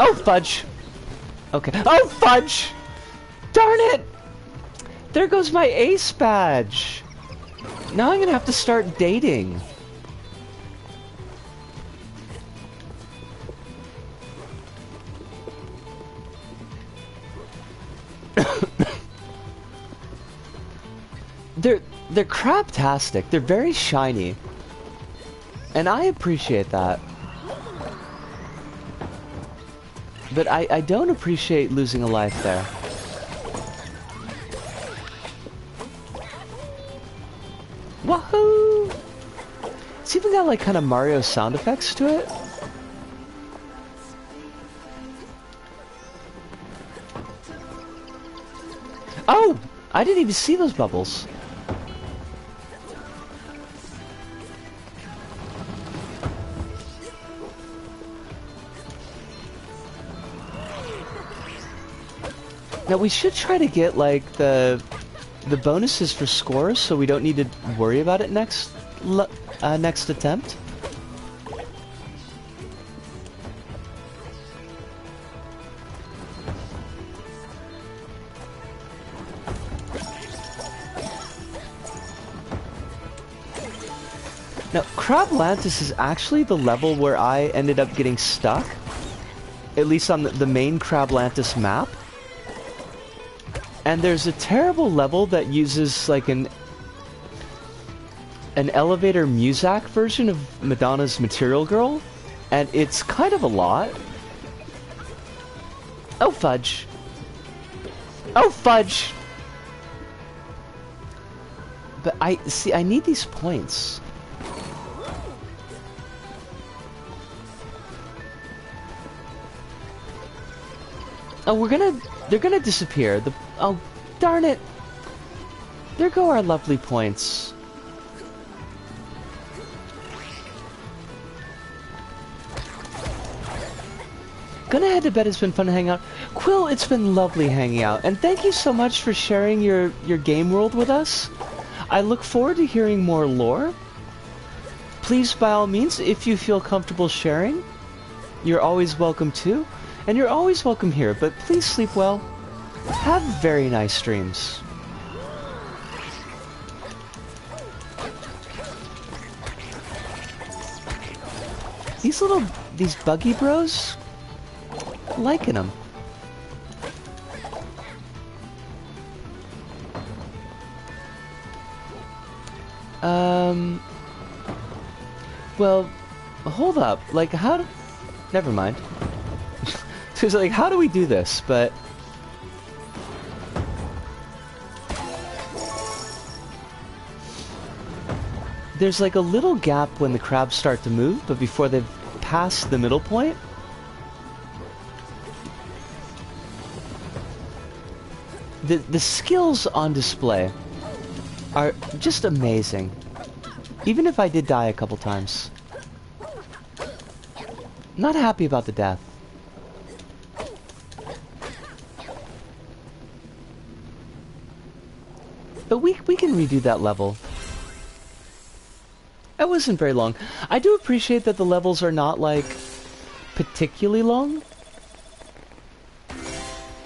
Oh, fudge! Okay. Oh, fudge! Darn it! There goes my ace badge! Now I'm gonna have to start dating. They're crabtastic. They're very shiny. And I appreciate that. But I don't appreciate losing a life there. Wahoo! It's even got like kind of Mario sound effects to it. Oh! I didn't even see those bubbles. Now we should try to get like the bonuses for scores, so we don't need to worry about it next attempt. Now, Crablantis is actually the level where I ended up getting stuck, at least on the main Crablantis map. And there's a terrible level that uses like an elevator Muzak version of Madonna's Material Girl, and it's kind of a lot. Oh fudge. Oh fudge! But I need these points. Oh, they're gonna disappear. Oh, darn it. There go our lovely points. Gonna head to bed. It's been fun to hang out. Quill, it's been lovely hanging out. And thank you so much for sharing your game world with us. I look forward to hearing more lore. Please, by all means, if you feel comfortable sharing, you're always welcome too. And you're always welcome here, but please sleep well. Have very nice dreams. These buggy bros, liking them. Well, hold up. Like, never mind. So it's like, how do we do this? But there's like a little gap when the crabs start to move, but before they've passed the middle point. The skills on display are just amazing. Even if I did die a couple times. Not happy about the death. But we can redo that level. It wasn't very long. I do appreciate that the levels are not, like, particularly long.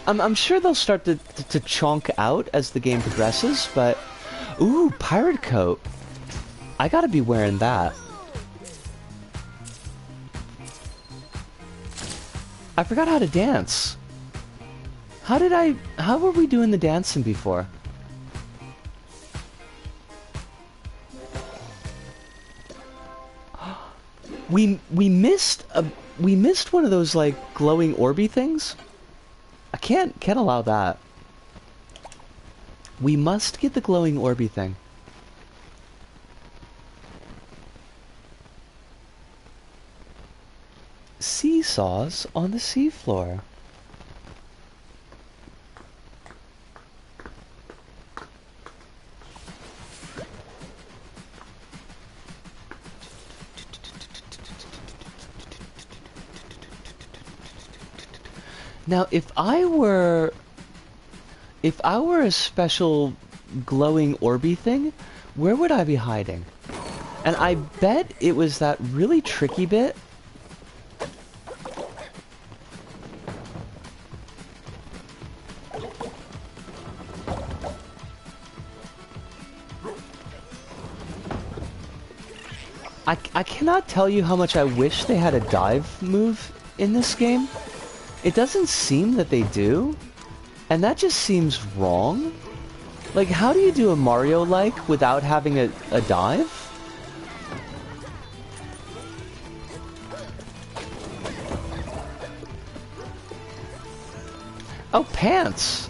I'm sure they'll start to chonk out as the game progresses, but... Ooh, pirate coat. I gotta be wearing that. I forgot how to dance. How were we doing the dancing before? We missed one of those, like, glowing orby things. I can't allow that. We must get the glowing orby thing. Seesaws on the seafloor. Now, if I were a special glowing orby thing, where would I be hiding? And I bet it was that really tricky bit. I cannot tell you how much I wish they had a dive move in this game. It doesn't seem that they do, and that just seems wrong. Like, how do you do a Mario-like without having a dive? Oh, pants!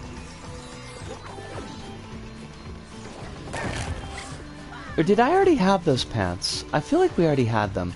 Or did I already have those pants? I feel like we already had them.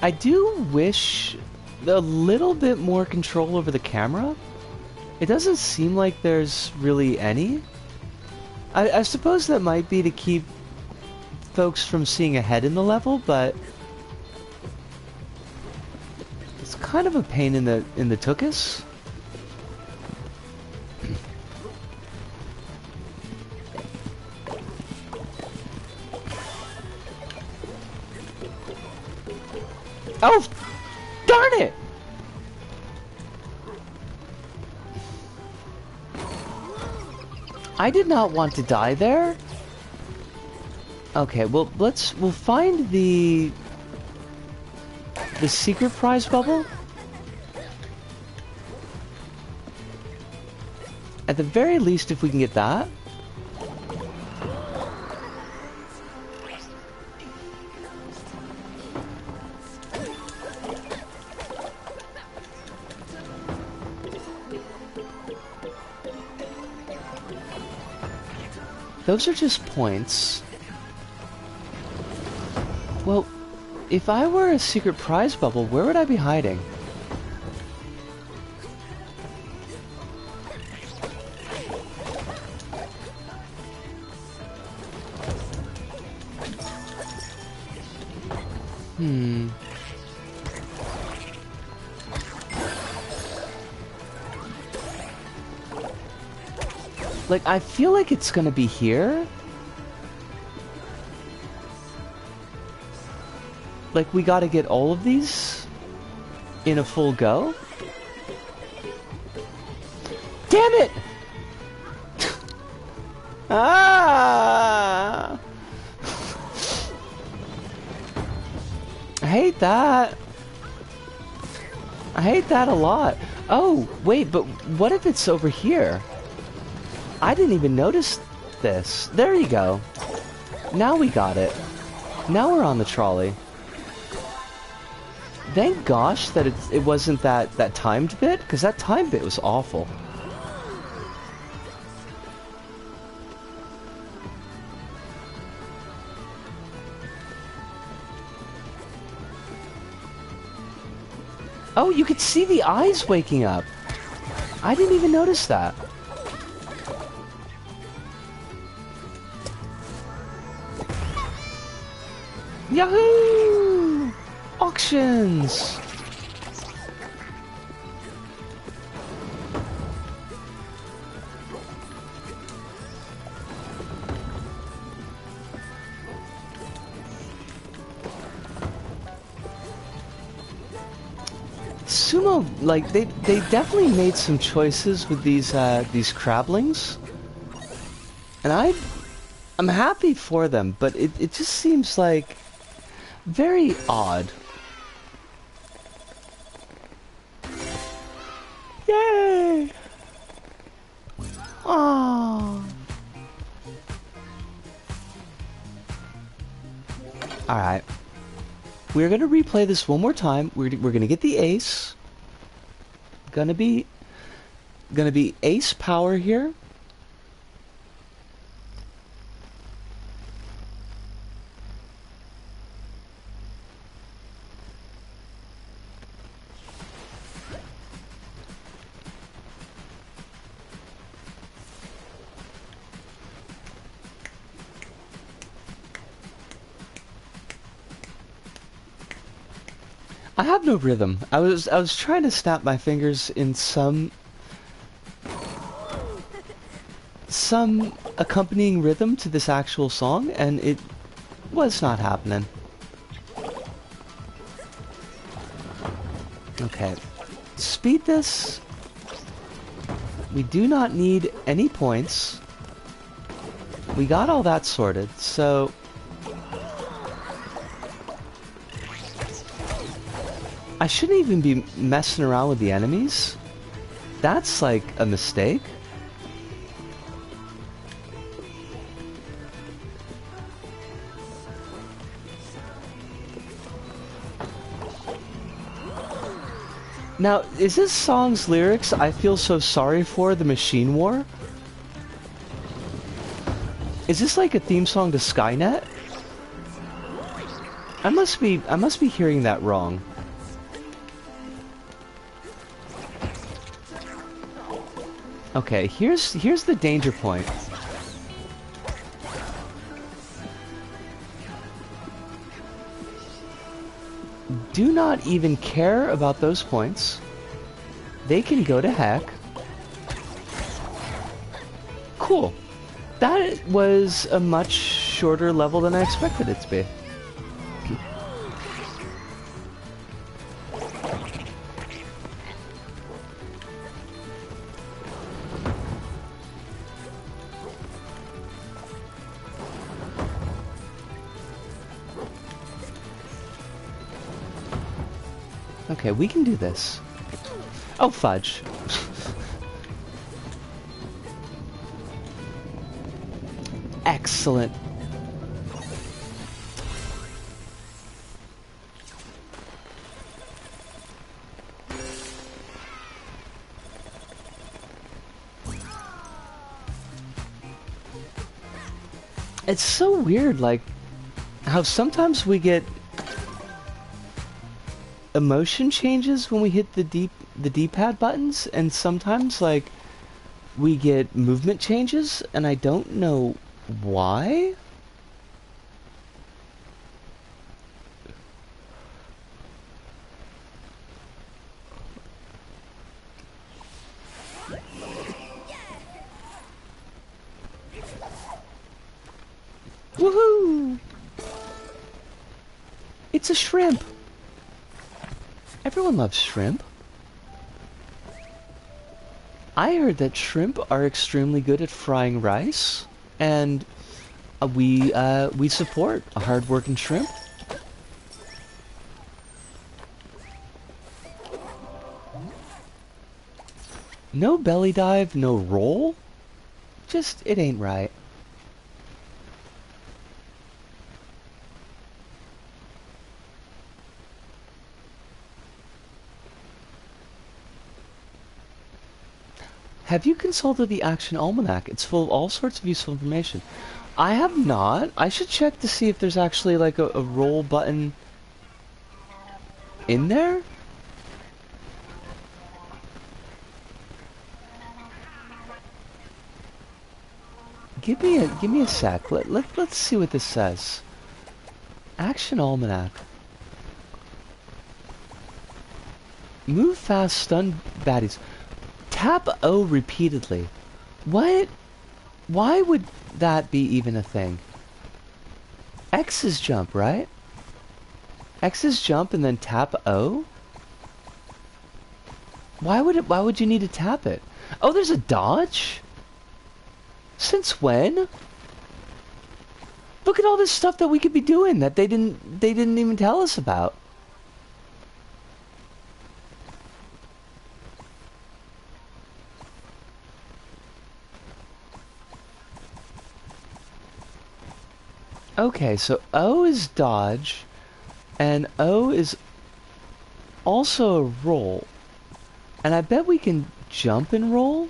I do wish a little bit more control over the camera. It doesn't seem like there's really any. I suppose that might be to keep folks from seeing ahead in the level, but it's kind of a pain in the tuchus. Oh, darn it! I did not want to die there. Okay, well, we'll find the secret prize bubble. At the very least, if we can get that. those are just points. Well, if I were a secret prize bubble, where would I be hiding? Like, I feel like it's gonna be here. Like, we gotta get all of these in a full go. Damn it! Ah! I hate that. I hate that a lot. Oh, wait, but what if it's over here? I didn't even notice this. There you go. Now we got it. Now we're on the trolley. Thank gosh that it wasn't that timed bit, because that timed bit was awful. Oh, you could see the eyes waking up. I didn't even notice that. Yahoo! Auctions! Sumo, like, they definitely made some choices with these crablings. And I'm happy for them, but it just seems like very odd. Yay! Oh. All right. We're gonna replay this one more time. We're gonna get the ace. Gonna be ace power here. I have no rhythm. I was trying to snap my fingers in some accompanying rhythm to this actual song, and it was not happening. Okay, speed this. We do not need any points. We got all that sorted, so I shouldn't even be messing around with the enemies. That's like a mistake. Now, is this song's lyrics, "I feel so sorry for the machine war"? Is this like a theme song to Skynet? I must be hearing that wrong. Okay, here's the danger point. Do not even care about those points. They can go to heck. Cool. That was a much shorter level than I expected it to be. Okay, we can do this. Oh, fudge. Excellent. It's so weird, like, how sometimes we get emotion changes when we hit the D-pad buttons, and sometimes, like, we get movement changes, and I don't know why. Woohoo! It's a shrimp! Everyone loves shrimp. I heard that shrimp are extremely good at frying rice, and we support a hard-working shrimp. No belly dive, no roll? Just, it ain't right. Have you consulted the Action Almanac? It's full of all sorts of useful information. I have not. I should check to see if there's actually like a roll button in there. Give me a sec. Let's see what this says. Action Almanac. Move fast, stun baddies. Tap O repeatedly. What? Why would that be even a thing? X is jump, right? X is jump and then tap O? Why would you need to tap it? Oh, there's a dodge? Since when? Look at all this stuff that we could be doing that they didn't even tell us about. Okay, so O is dodge, and O is also a roll. And I bet we can jump and roll?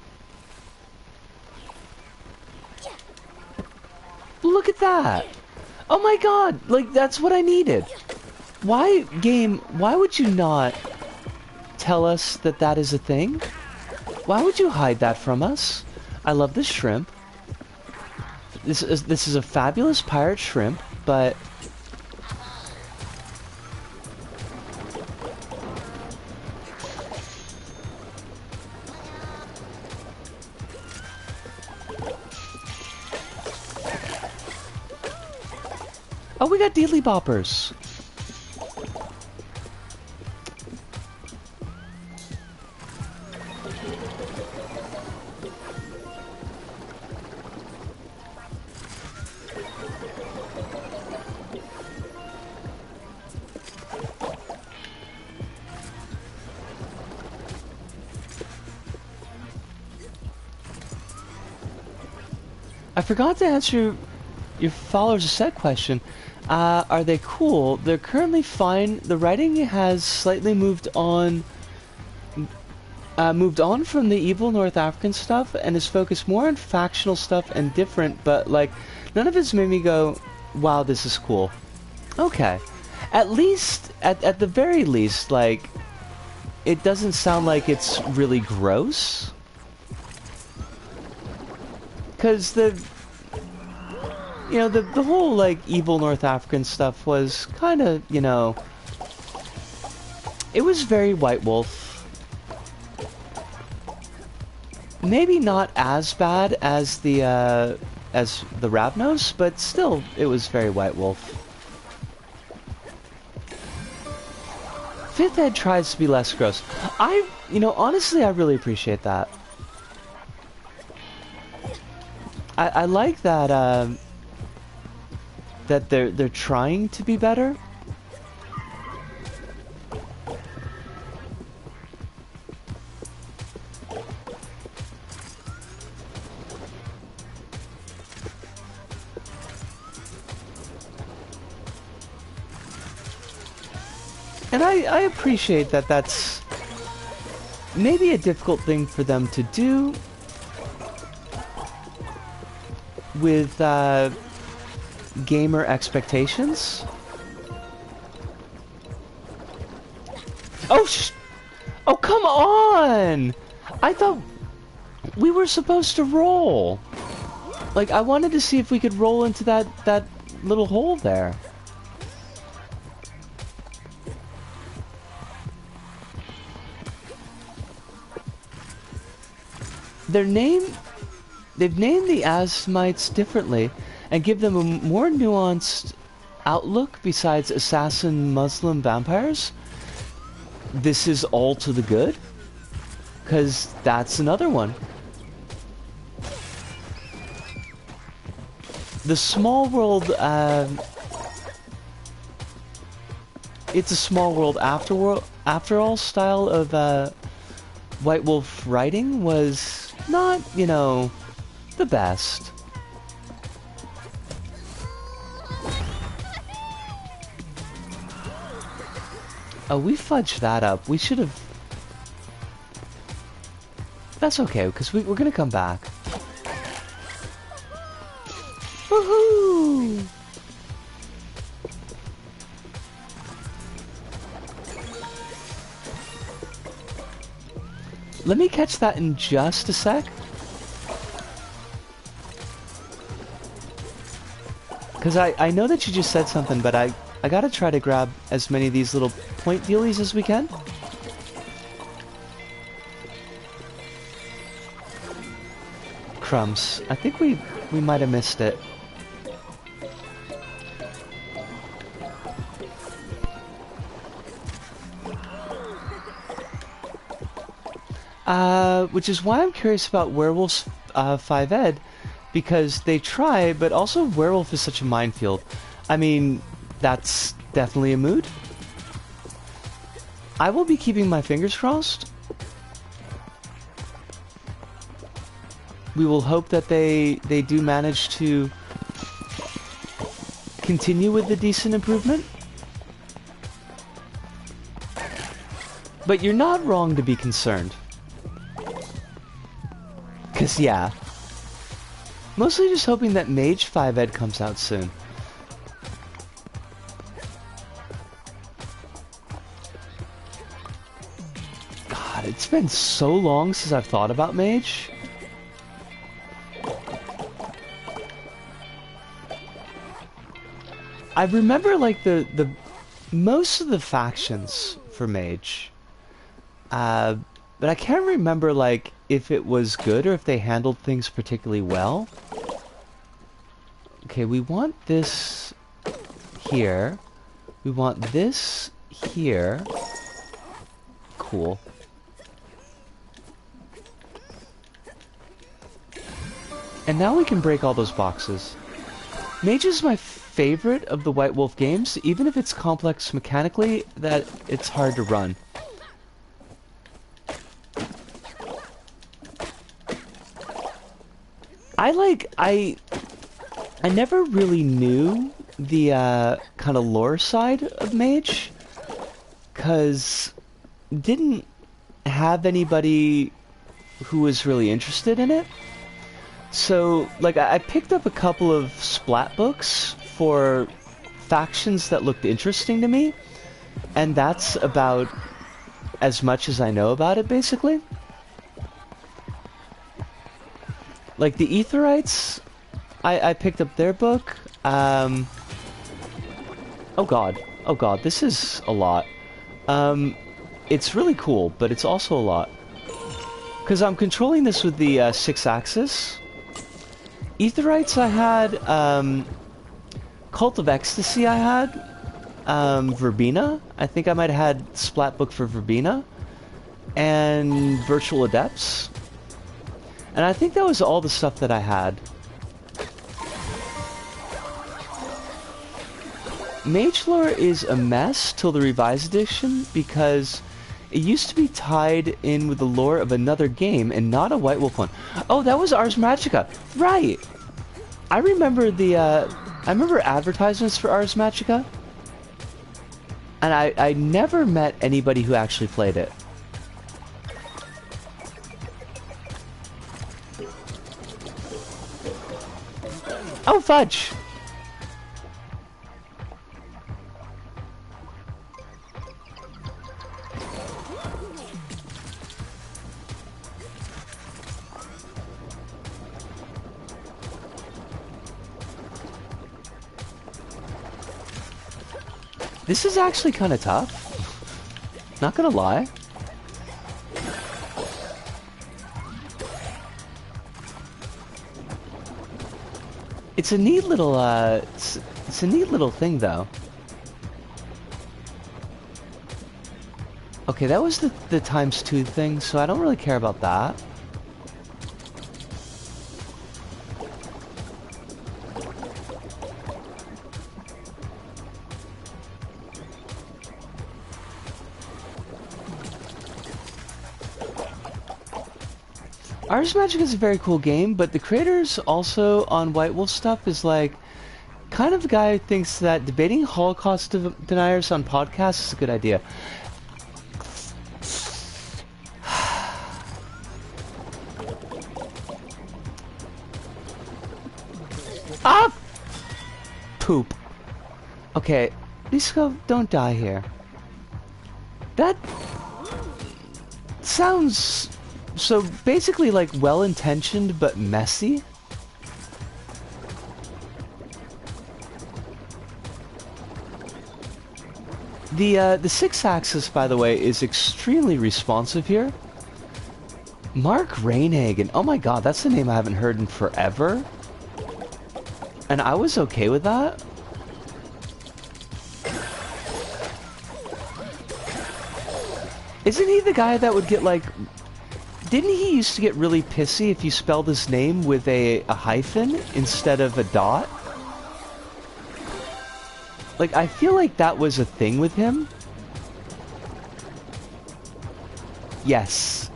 Look at that! Oh my god! Like, that's what I needed! Why, game, why would you not tell us that that is a thing? Why would you hide that from us? I love this shrimp. This is a fabulous pirate shrimp, but oh, we got dealy boppers. I forgot to answer your followers a set question. Are they cool? They're currently fine. The writing has slightly moved on from the evil North African stuff and is focused more on factional stuff and different, but like none of it's made me go, wow, this is cool. Okay. At least, at the very least, like, it doesn't sound like it's really gross. Because the whole, like, evil North African stuff was kind of, it was very White Wolf. Maybe not as bad as the Ravnos, but still, it was very White Wolf. Fifth Ed tries to be less gross. Honestly, I really appreciate that. I like that, that they're trying to be better. And I appreciate that that's maybe a difficult thing for them to do with gamer expectations. Oh, oh, come on! I thought we were supposed to roll. Like, I wanted to see if we could roll into that little hole there. They've named the Asmites differently and give them a more nuanced outlook besides assassin Muslim vampires. This is all to the good, because that's another one. The small world, it's a small world after all style of White Wolf writing was not, you know, the best. Oh, we fudged that up. We should have... That's okay, because we're gonna come back. Woohoo! Let me catch that in just a sec. Because I know that you just said something, but I gotta try to grab as many of these little point dealies as we can. Crumbs. I think we might have missed it. Which is why I'm curious about Werewolves 5 Ed, because they try, but also Werewolf is such a minefield. I mean, that's definitely a mood. I will be keeping my fingers crossed. We will hope that they do manage to continue with the decent improvement. But you're not wrong to be concerned. 'Cause yeah. Mostly just hoping that Mage 5 Ed comes out soon. God, it's been so long since I've thought about Mage. I remember like the most of the factions for Mage. But I can't remember like if it was good or if they handled things particularly well. Okay, we want this here. We want this here. Cool. And now we can break all those boxes. Mage is my favorite of the White Wolf games, even if it's complex mechanically, that it's hard to run. I never really knew the kind of lore side of Mage, cause didn't have anybody who was really interested in it. So like I picked up a couple of splat books for factions that looked interesting to me, and that's about as much as I know about it, basically. Like the Aetherites, I picked up their book. Oh god, this is a lot. It's really cool, but it's also a lot. Because I'm controlling this with the 6-axis. Aetherites I had, Cult of Ecstasy I had, Verbena, I think I might have had Splat Book for Verbena, and Virtual Adepts. And I think that was all the stuff that I had. Mage lore is a mess till the revised edition because it used to be tied in with the lore of another game and not a White Wolf one. Oh, that was Ars Magica. Right! I remember I remember advertisements for Ars Magica. And I never met anybody who actually played it. Oh, fudge! This is actually kind of tough. Not gonna lie. It's a neat little, it's a neat little thing, though. Okay, that was the ×2 thing, so I don't really care about that. Ars Magic is a very cool game, but the creators also on White Wolf stuff is like kind of the guy who thinks that debating Holocaust deniers on podcasts is a good idea. Ah! Poop. Okay, Lisco, don't die here. That sounds so basically like well-intentioned but messy. The 6-axis, by the way, is extremely responsive here. Mark Rainhagen. Oh my god, that's the name I haven't heard in forever. And I was okay with that. Isn't he the guy that would get like... Didn't he used to get really pissy if you spelled his name with a hyphen instead of a dot? Like, I feel like that was a thing with him. Yes.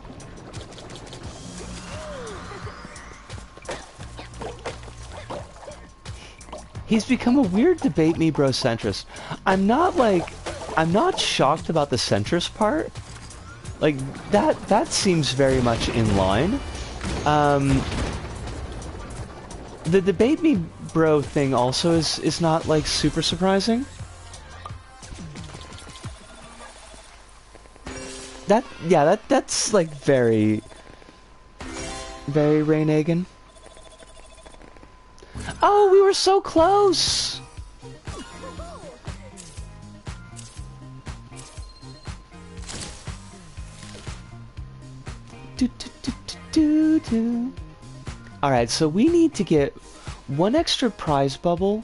He's become a weird debate me bro centrist. I'm not shocked about the centrist part. Like, that seems very much in line. The debate me bro thing also is not, like, super surprising. That's, like, very Rainhagen. Oh, we were so close! Alright, so we need to get one extra prize bubble,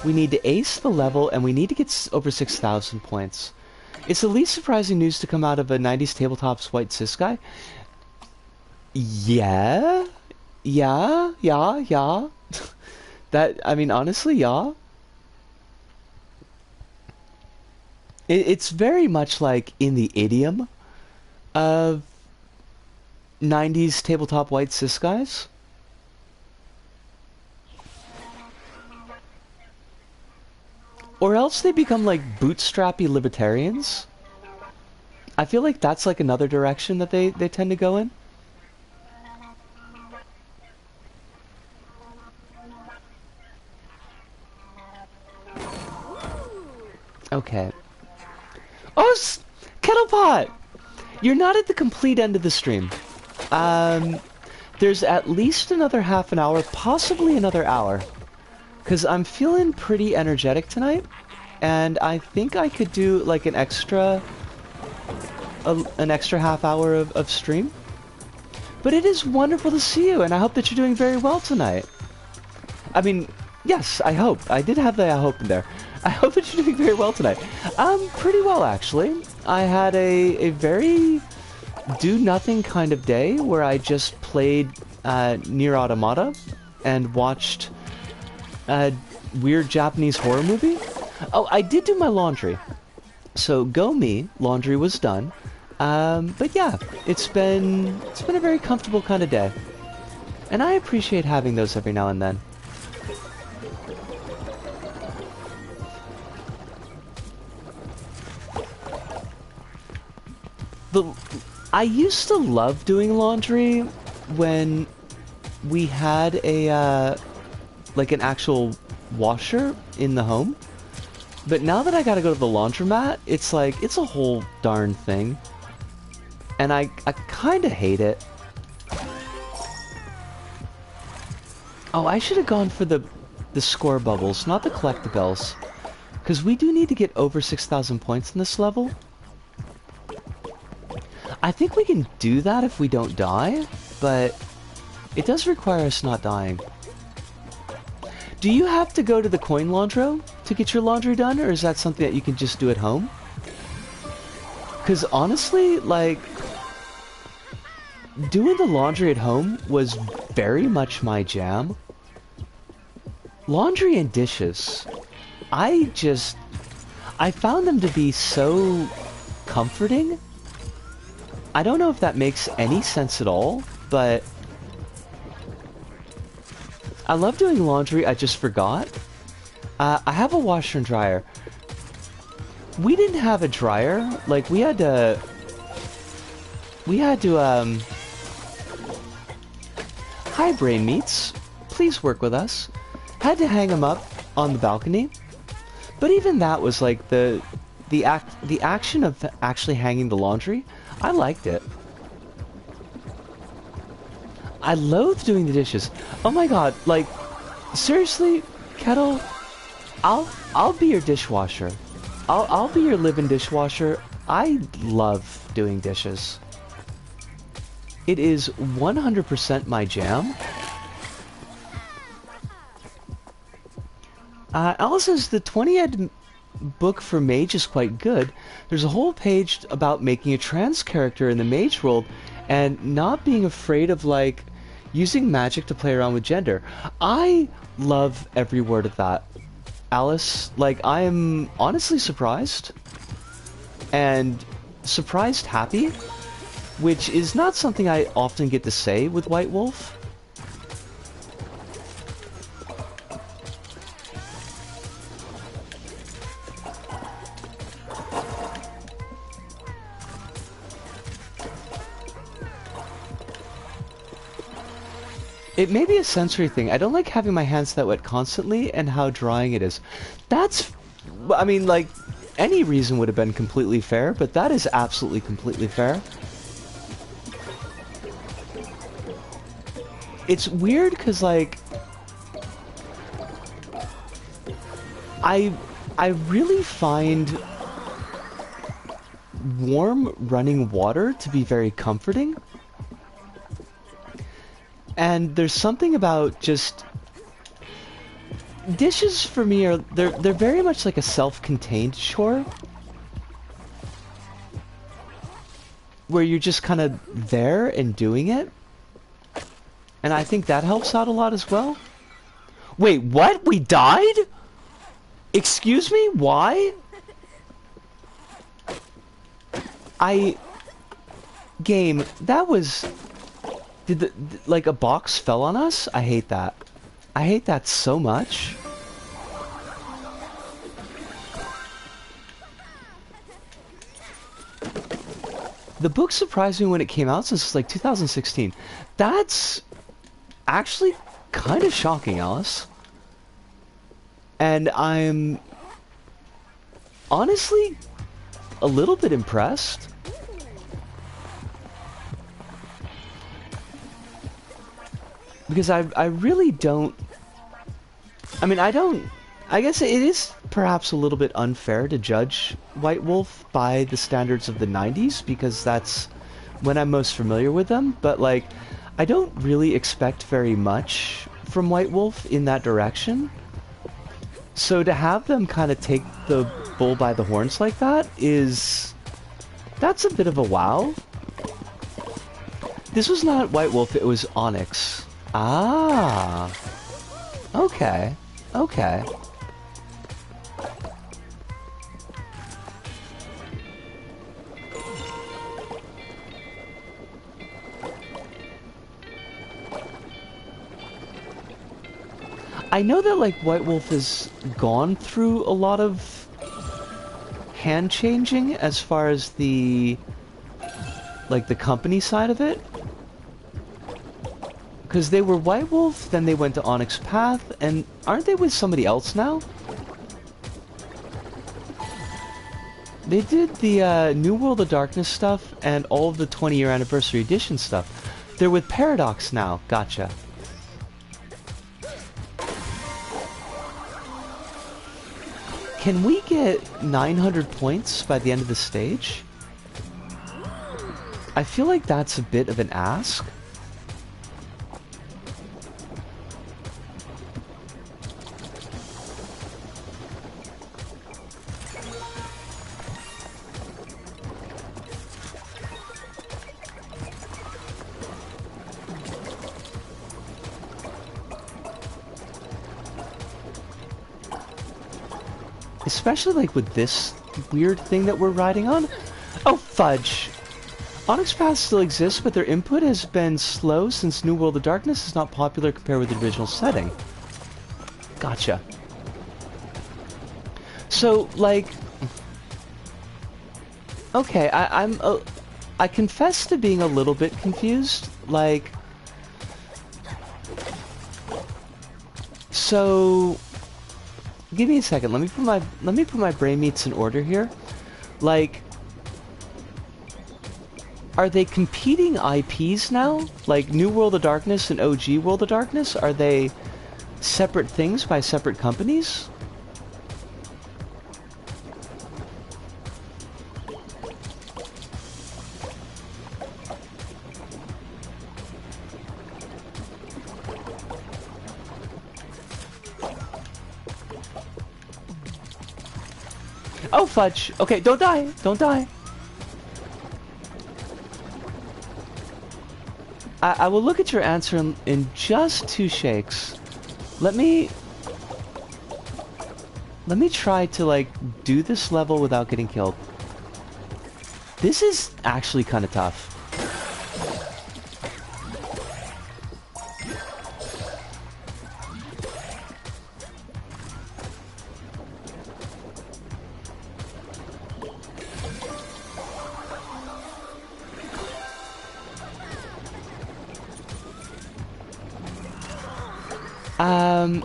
we need to ace the level, and we need to get over 6,000 points. It's the least surprising news to come out of a 90s tabletops white cis guy. Yeah. That, I mean, honestly, yeah. It's very much like in the idiom of 90s tabletop white cis guys. Or else they become like bootstrappy libertarians. I feel like that's like another direction that they tend to go in. Okay. Oh, Kettlepot! You're not at the complete end of the stream. There's at least another half an hour, possibly another hour. Because I'm feeling pretty energetic tonight, and I think I could do like an extra half hour of stream. But it is wonderful to see you, and I hope that you're doing very well tonight. I mean, yes, I hope. I did have the I hope in there. I hope that you're doing very well tonight. Pretty well, actually. I had a very do-nothing kind of day where I just played Nier Automata and watched a weird Japanese horror movie. Oh, I did do my laundry. So, go me, laundry was done. But yeah, it's been a very comfortable kind of day. And I appreciate having those every now and then. I used to love doing laundry when we had a, like an actual washer in the home. But now that I gotta go to the laundromat, it's like, it's a whole darn thing. And I kinda hate it. Oh, I should have gone for the score bubbles, not the collectibles. Because we do need to get over 6,000 points in this level. I think we can do that if we don't die, but it does require us not dying. Do you have to go to the coin laundry to get your laundry done, or is that something that you can just do at home? Because honestly, like, doing the laundry at home was very much my jam. Laundry and dishes. I found them to be so comforting. I don't know if that makes any sense at all, but I love doing laundry. I just forgot. I have a washer and dryer. We didn't have a dryer. Like, we had to, hi, Brain Meats. Please work with us. Had to hang them up on the balcony. But even that was like the action of actually hanging the laundry. I liked it. I loathe doing the dishes. Oh my god, like, seriously, Kettle, I'll be your dishwasher. I'll be your live-in dishwasher. I love doing dishes. It is 100% my jam. Alice says the 20ed book for Mage is quite good. There's a whole page about making a trans character in the Mage world and not being afraid of, like, using magic to play around with gender. I love every word of that. Alice, like, I am honestly surprised. And surprised happy, which is not something I often get to say with White Wolf. It may be a sensory thing. I don't like having my hands that wet constantly and how drying it is. That's... I mean, like, any reason would have been completely fair, but that is absolutely completely fair. It's weird because, like... I really find warm running water to be very comforting. And there's something about just... Dishes for me are... They're very much like a self-contained chore. Where you're just kind of there and doing it. And I think that helps out a lot as well. Wait, what? We died? Excuse me? Why? Game, that was... like, a box fell on us? I hate that. I hate that so much. The book surprised me when it came out since, like, 2016. That's actually kind of shocking, Alice. And I'm honestly a little bit impressed. Because I really don't... I mean, I guess it is perhaps a little bit unfair to judge White Wolf by the standards of the 90s, because that's when I'm most familiar with them, but, like, I don't really expect very much from White Wolf in that direction. So to have them kind of take the bull by the horns like that is... That's a bit of a wow. This was not White Wolf, it was Onyx. Ah, okay, okay. I know that, like, White Wolf has gone through a lot of hand changing as far as the, like, the company side of it. Because they were White Wolf, then they went to Onyx Path, and aren't they with somebody else now? They did the New World of Darkness stuff and all of the 20-year anniversary edition stuff. They're with Paradox now. Gotcha. can we get 900 points by the end of the stage? I feel like that's a bit of an ask. Especially like with this weird thing that we're riding on. Oh fudge! Onyx paths still exist, but their input has been slow since New World of Darkness is not popular compared with the original setting. Gotcha. So, like... Okay, I confess to being a little bit confused. Like... So... Give me a second. Let me put my brain meats in order here. Like, are they competing IPs now? Like New World of Darkness and OG World of Darkness? Are they separate things by separate companies? Oh fudge! Okay, don't die! Don't die! I will look at your answer in just 2 shakes. Let me try to, like, do this level without getting killed. This is actually kind of tough.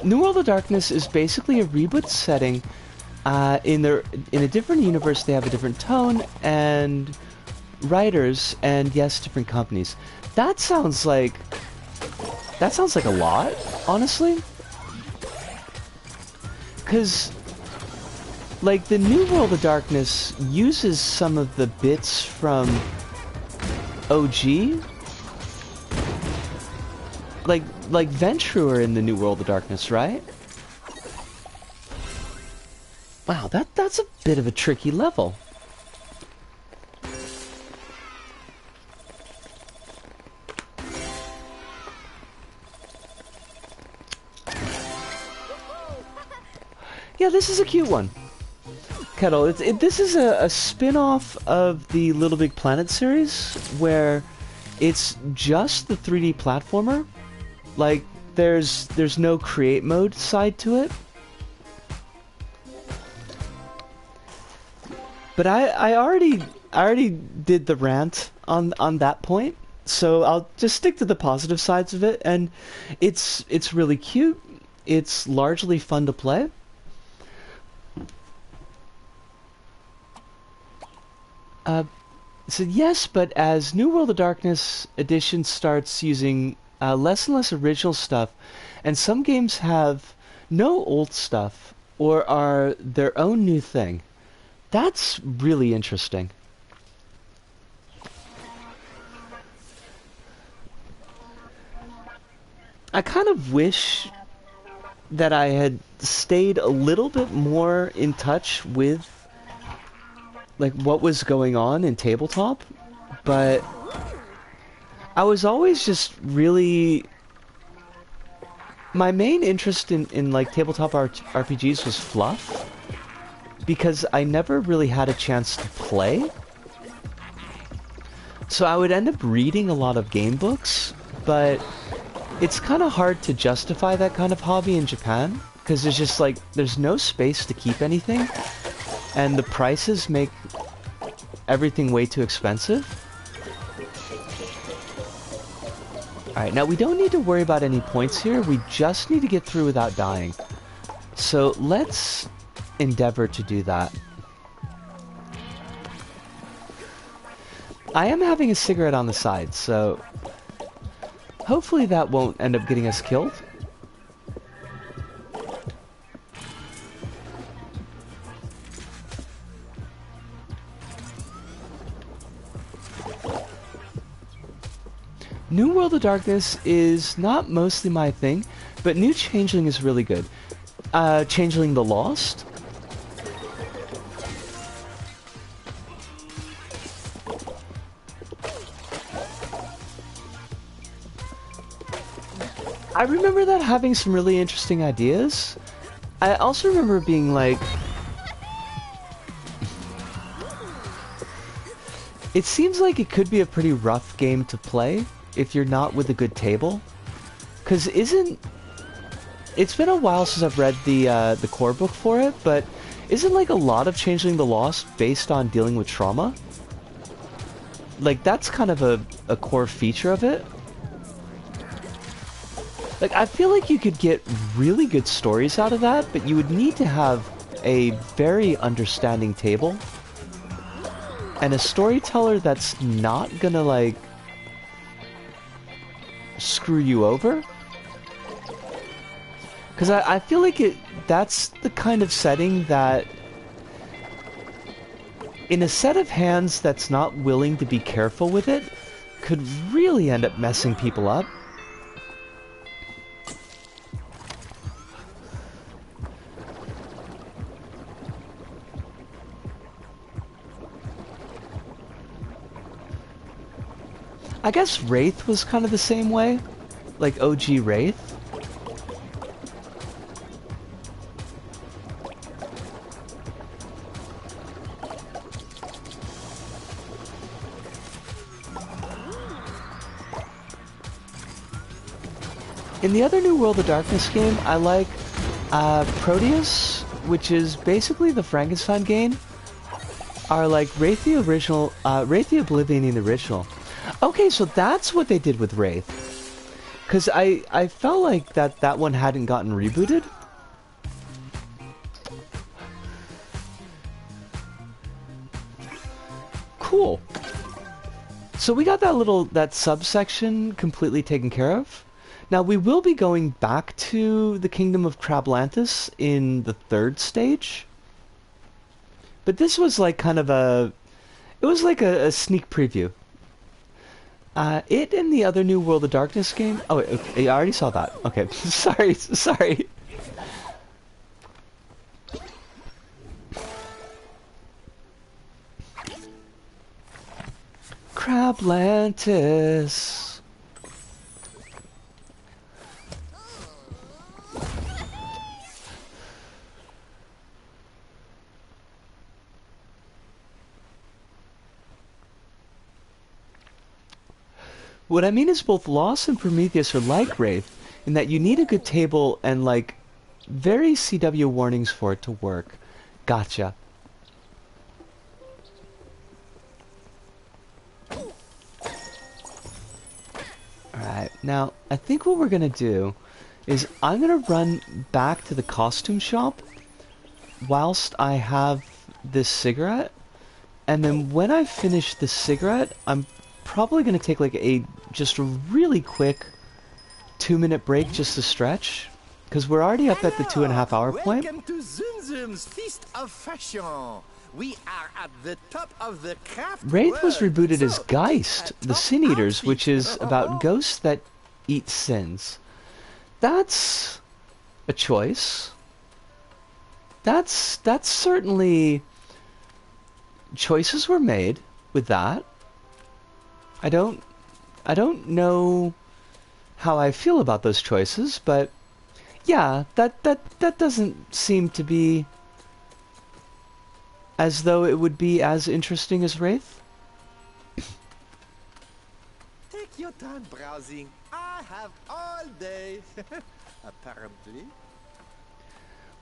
New World of Darkness is basically a reboot setting. In a different universe, they have a different tone and writers, and yes, different companies. That sounds like a lot, honestly. Because, like, the New World of Darkness uses some of the bits from OG. Like Venturer in the New World of Darkness, right? Wow, that's a bit of a tricky level. Yeah, this is a cute one. Kettle, this is a spin-off of the Little Big Planet series, where it's just the 3D platformer. Like, there's no create mode side to it. But I already did the rant on that point, so I'll just stick to the positive sides of it, and it's really cute. It's largely fun to play. So yes, but as New World of Darkness Edition starts using less and less original stuff, and some games have no old stuff or are their own new thing. That's really interesting. I kind of wish that I had stayed a little bit more in touch with, like, what was going on in tabletop, but I was always just really... My main interest in like, tabletop RPGs was fluff, because I never really had a chance to play. So I would end up reading a lot of game books, but it's kind of hard to justify that kind of hobby in Japan, because there's just like, there's no space to keep anything, and the prices make everything way too expensive. Alright, now we don't need to worry about any points here, we just need to get through without dying. So let's endeavor to do that. I am having a cigarette on the side, so hopefully that won't end up getting us killed. New World of Darkness is not mostly my thing, but New Changeling is really good. Changeling the Lost. I remember that having some really interesting ideas. I also remember being like... It seems like it could be a pretty rough game to play if you're not with a good table. Because isn't... It's been a while since I've read the core book for it, but isn't like a lot of Changeling the Lost based on dealing with trauma? Like, that's kind of a core feature of it. Like, I feel like you could get really good stories out of that, but you would need to have a very understanding table. And a storyteller that's not gonna, like, screw you over. Because I feel like that's the kind of setting that, in a set of hands that's not willing to be careful with it, could really end up messing people up. I guess Wraith was kind of the same way, like OG Wraith. In the other New World of Darkness game, I like Proteus, which is basically the Frankenstein game, are like Wraith the original, Wraith the Oblivion in the original. Okay, so that's what they did with Wraith. Because I felt like that one hadn't gotten rebooted. Cool. So we got that subsection completely taken care of. Now we will be going back to the Kingdom of Crablantis in the 3rd stage. But this was like kind of it was like a sneak preview. It and the other New World of Darkness game... Oh, wait, okay, I already saw that. Okay, sorry. Crablantis. What I mean is both Lost and Prometheus are like Wraith, in that you need a good table and, like, very CW warnings for it to work. Gotcha. Alright, now, I think what we're gonna do is I'm gonna run back to the costume shop whilst I have this cigarette, and then when I finish the cigarette, I'm probably gonna take like just a really quick 2-minute break just to stretch, because we're already up at the 2.5 hour point. Welcome to Zunzum's Feast of Fashion. We are at the top of the craft Wraith was world, rebooted as so Geist, the Sin Eaters, which is about ghosts that eat sins. That's a choice. That's certainly... Choices were made with that. I don't know how I feel about those choices, but yeah, that doesn't seem to be as though it would be as interesting as Wraith. Take your time browsing. I have all day. Apparently.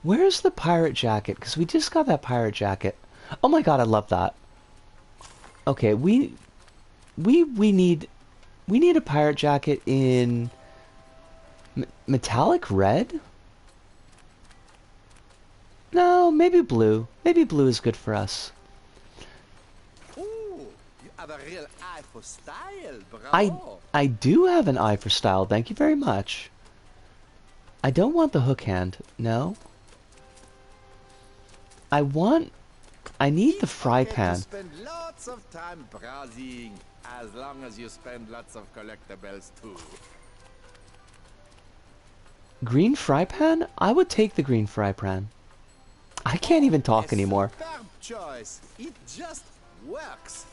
Where's the pirate jacket? Because we just got that pirate jacket. Oh my god, I love that. Okay, we need a pirate jacket in metallic red? No, maybe blue. Maybe blue is good for us. Ooh, you have a real eye for style, bravo. I do have an eye for style, thank you very much. I don't want the hook hand, no. I want I need the fry Okay to pan. spend lots of time browsing, as long as you spend lots of collectibles too. Green fry pan? I would take the green fry pan. I can't even talk A anymore. superb choice. It just works.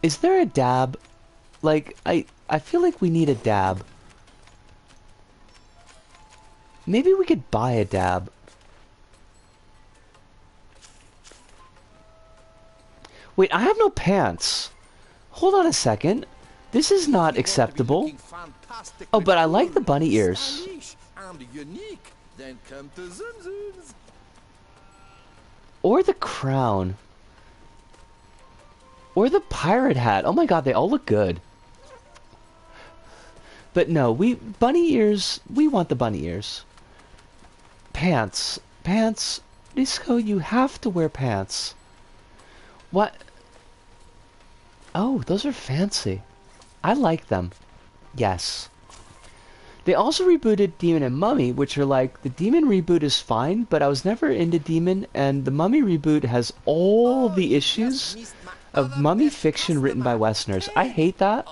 Is there a dab? Like, I feel like we need a dab. Maybe we could buy a dab. Wait, I have no pants. Hold on a second. This is not acceptable. Oh, but I like the bunny ears. Stylish and unique. Then come to Zoom Zooms. Or the crown. Or the pirate hat. Oh my god, they all look good. But no, bunny ears, we want the bunny ears. Pants. Pants. Disco, you have to wear pants. What? Oh, those are fancy. I like them. Yes. They also rebooted Demon and Mummy, which are like, the Demon reboot is fine, but I was never into Demon, and the Mummy reboot has all the issues of Mummy fiction written by Westerners. I hate that.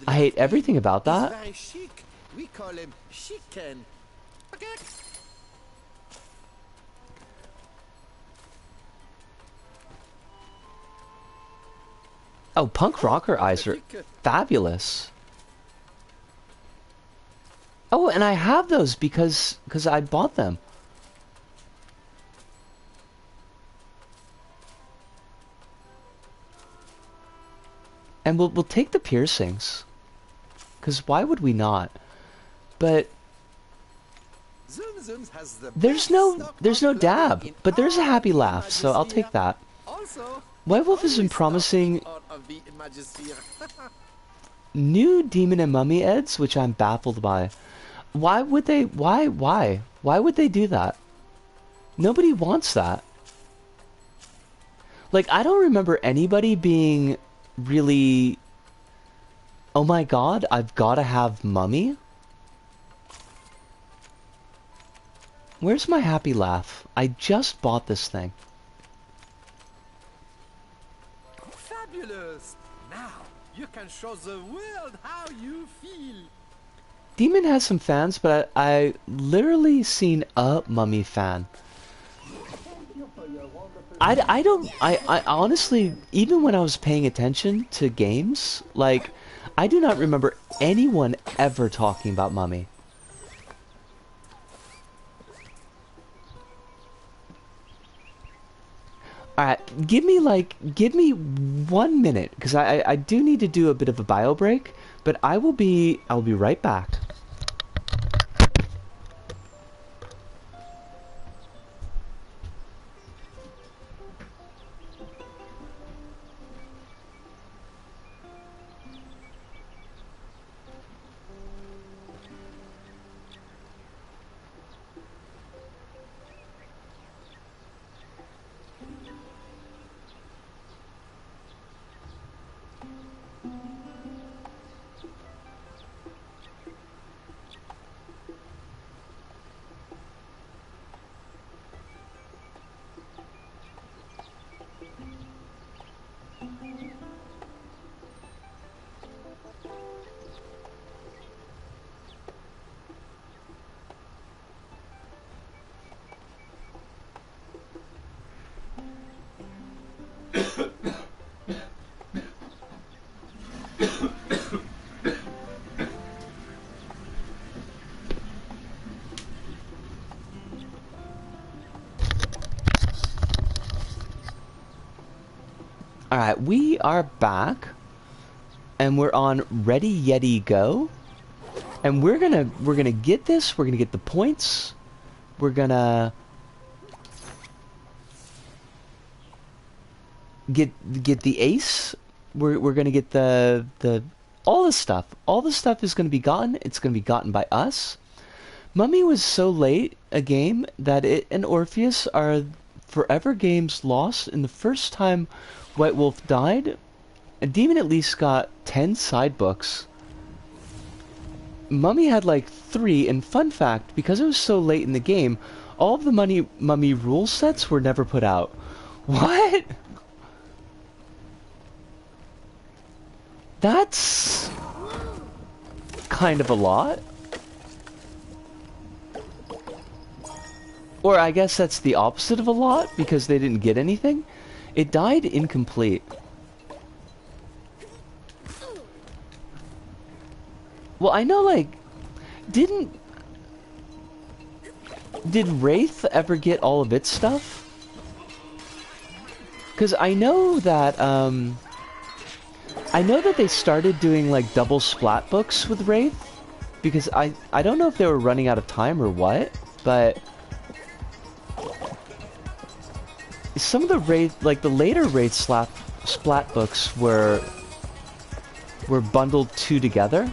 I hate everything about that. He's very chic. We call him Chicken. Okay. Oh, punk rocker eyes are fabulous. Oh, and I have those because I bought them. And we'll take the piercings. Cause why would we not? But Zoom Zooms has the there's best no stock of dab, clothing in but there's a all happy of the laugh, so I'll take Imagisphere. that. Also, White Wolf has been only stock promising in all of the Imagisphere. new Demon and Mummy eds, which I'm baffled by. Why would they? Why would they do that? Nobody wants that. Like, I don't remember anybody being really, oh my god, I've gotta have Mummy? Where's my happy laugh? I just bought this thing. Fabulous! Now you can show the world how you feel. Demon has some fans, but I literally seen a Mummy fan. I honestly, even when I was paying attention to games, like, I do not remember anyone ever talking about Mummy. Alright, give me 1 minute, because I do need to do a bit of a bio break, but I will be right back. Alright, we are back, and we're on Ready Yeti Go, and we're gonna get this, we're gonna get the points, we're gonna get the ace, we're gonna get the all the stuff is gonna be gotten, it's gonna be gotten by us. Mummy was so late a game that it and Orpheus are forever games lost. In the first time White Wolf died, a Demon at least got 10 side books. Mummy had like 3, and fun fact, because it was so late in the game, all of the Mummy rule sets were never put out. What? That's kind of a lot. Or I guess that's the opposite of a lot, because they didn't get anything. It died incomplete. Well, I know, like, did Wraith ever get all of its stuff? Because I know that they started doing, like, double splat books with Wraith. Because I don't know if they were running out of time or what, but some of the Wraith, like, the later Wraith splat books were bundled 2 together.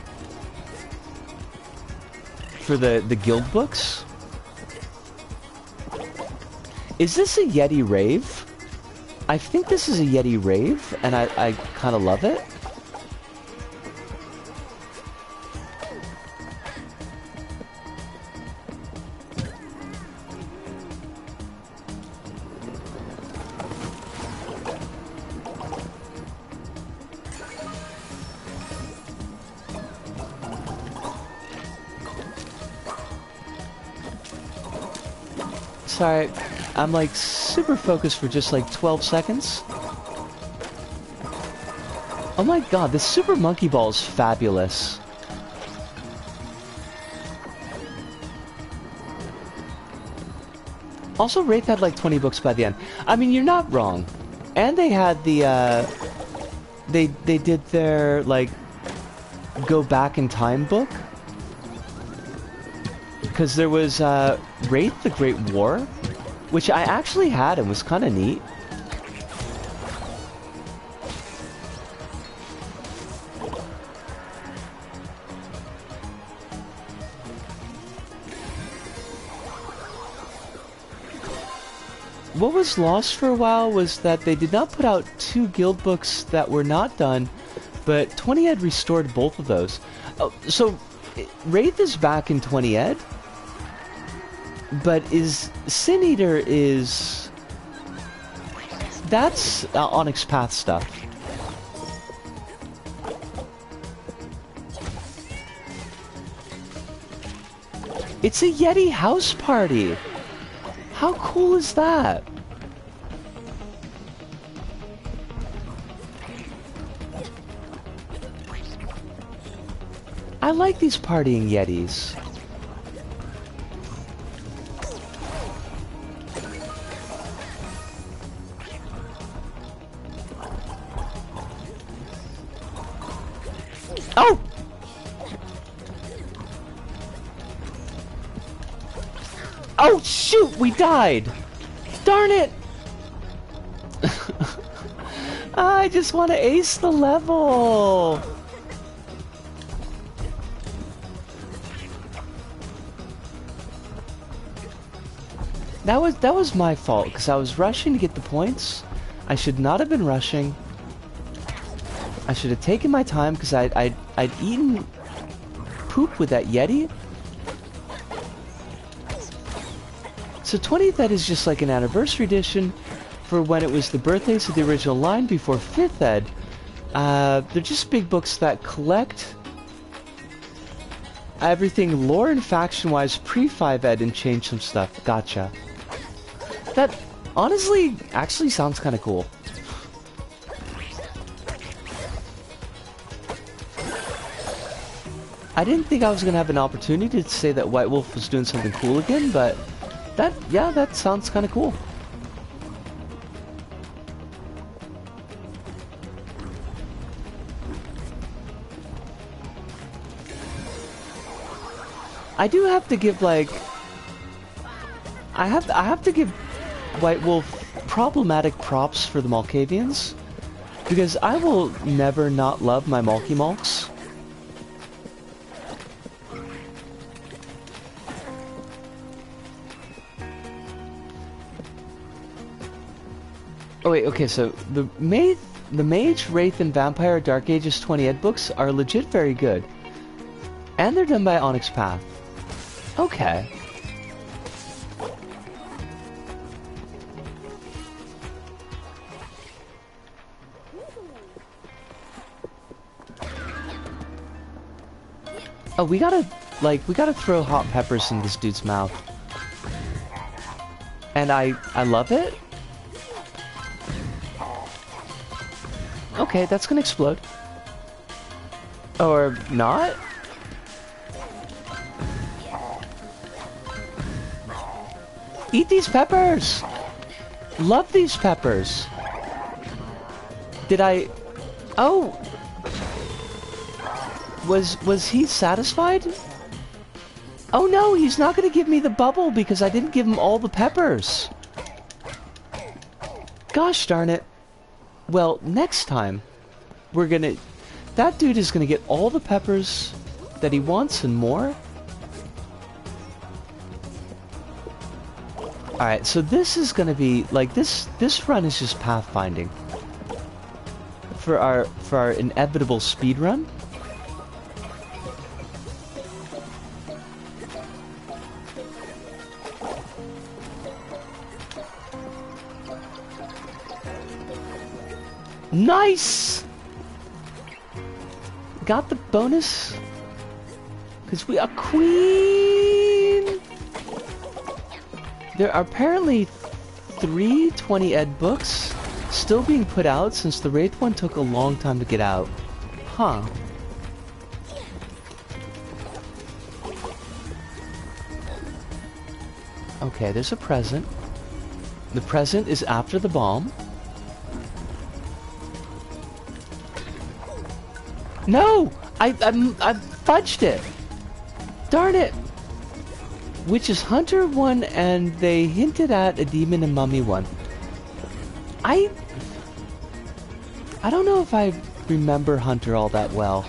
For the guild books. Is this a Yeti rave? I think this is a Yeti rave, and I kind of love it. Sorry, I'm like super focused for just like 12 seconds. Oh my god, this Super Monkey Ball is fabulous. Also, Wraith had like 20 books by the end. I mean, you're not wrong. And they had the, they did their, like, go back in time book. Because there was Wraith the Great War, which I actually had and was kind of neat. What was lost for a while was that they did not put out 2 guild books that were not done, but 20 Ed restored both of those. Oh, so Wraith is back in 20 Ed. But Sin Eater is... That's Onyx Path stuff. It's a Yeti house party! How cool is that? I like these partying Yetis. Oh! Oh shoot, we died! Darn it! I just want to ace the level! That was my fault, because I was rushing to get the points. I should not have been rushing. I should have taken my time, because I'd eaten poop with that Yeti. So 20th Ed is just like an anniversary edition for when it was the birthdays of the original line before 5th Ed. They're just big books that collect everything lore and faction-wise pre-5 Ed and change some stuff. Gotcha. That honestly actually sounds kind of cool. I didn't think I was going to have an opportunity to say that White Wolf was doing something cool again, but that sounds kind of cool. I do have to give, like, I have to give White Wolf problematic props for the Malkavians, because I will never not love my Malky Malks. Oh wait, okay, so the Mage, Wraith, and Vampire Dark Ages 20 Ed books are legit very good. And they're done by Onyx Path. Okay. Oh, we gotta throw hot peppers in this dude's mouth. And I love it. Okay, that's gonna explode. Or not? Eat these peppers! Love these peppers! Did I... Oh! Was he satisfied? Oh no, he's not gonna give me the bubble because I didn't give him all the peppers. Gosh darn it. Well, next time, we're gonna... That dude is gonna get all the peppers that he wants and more. Alright, so this is gonna be, like, this run is just pathfinding. For our inevitable speed run. Nice! Got the bonus. Because we are queen! There are apparently 3 20 ed books still being put out since the Wraith one took a long time to get out. Huh. Okay, there's a present. The present is after the bomb. No! I fudged it! Darn it! Which is Hunter 1 and they hinted at a Demon and Mummy 1. I don't know if I remember Hunter all that well.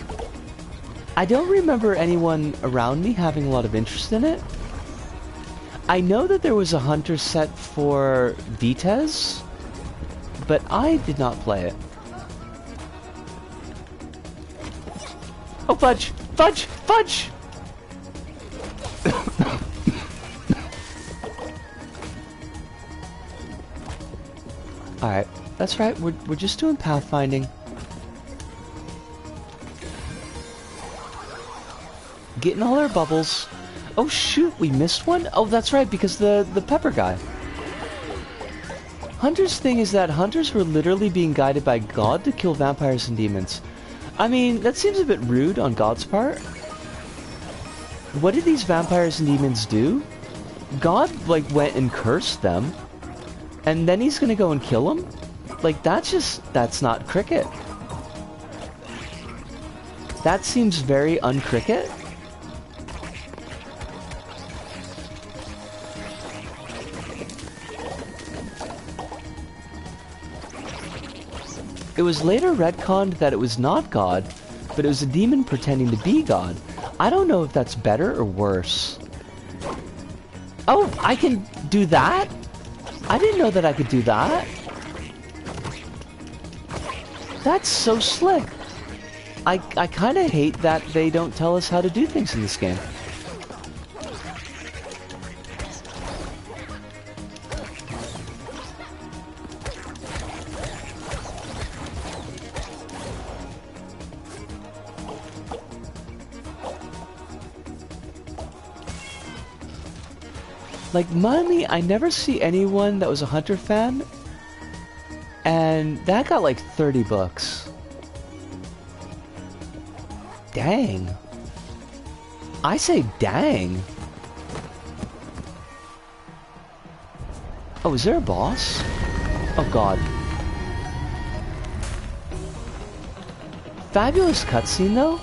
I don't remember anyone around me having a lot of interest in it. I know that there was a Hunter set for Vitez, but I did not play it. Oh, fudge! Fudge! Fudge! Alright, that's right, we're just doing pathfinding. Getting all our bubbles. Oh shoot, we missed one? Oh, that's right, because the pepper guy. Hunter's thing is that hunters were literally being guided by God to kill vampires and demons. I mean, that seems a bit rude on God's part. What did these vampires and demons do? God, like, went and cursed them. And then he's gonna go and kill them? Like, that's not cricket. That seems very un-cricket. It was later retconned that it was not God, but it was a demon pretending to be God. I don't know if that's better or worse. Oh, I can do that? I didn't know that I could do that. That's so slick. I kind of hate that they don't tell us how to do things in this game. Like, money, I never see anyone that was a Hunter fan, and that got like 30 bucks. Dang. I say dang. Oh, is there a boss? Oh god. Fabulous cutscene though.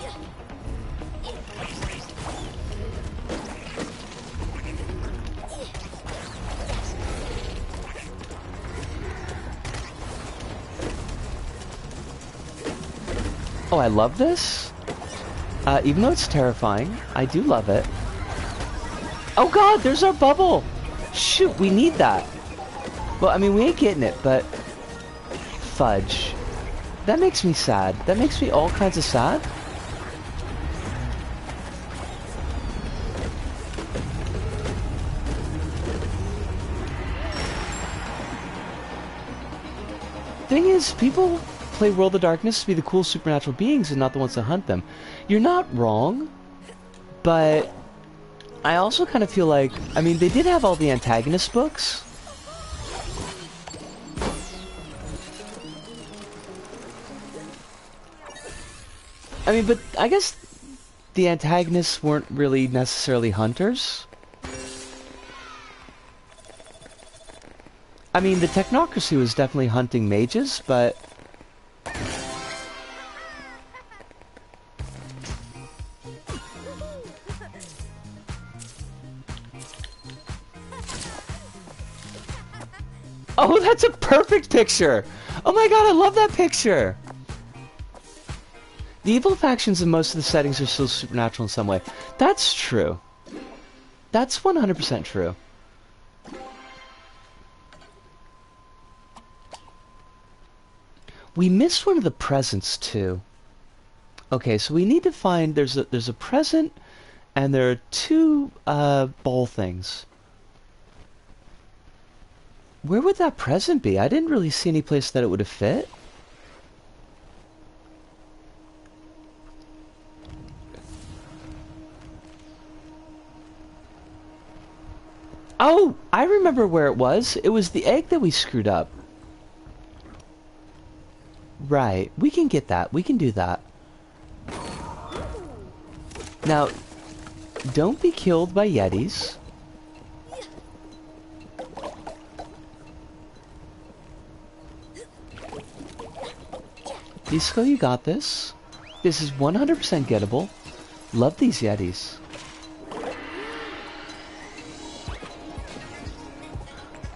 Oh, I love this. Even though it's terrifying, I do love it. Oh god, there's our bubble! Shoot, we need that. Well, I mean, we ain't getting it, but... Fudge. That makes me sad. That makes me all kinds of sad. thing is, people play World of Darkness to be the cool supernatural beings and not the ones that hunt them. You're not wrong, but I also kind of feel like, I mean, they did have all the antagonist books. I mean, but I guess the antagonists weren't really necessarily hunters. I mean, the technocracy was definitely hunting mages, but... Oh, that's a perfect picture! Oh my god, I love that picture! The evil factions in most of the settings are still supernatural in some way. That's true. That's 100% true. We missed one of the presents too. Okay, so we need to find... There's a present, and there are two bowl things. Where would that present be? I didn't really see any place that it would have fit. Oh, I remember where it was. It was the egg that we screwed up. Right, we can get that. We can do that. Now, don't be killed by Yetis. Disco, you got this. This is 100% gettable. Love these Yetis.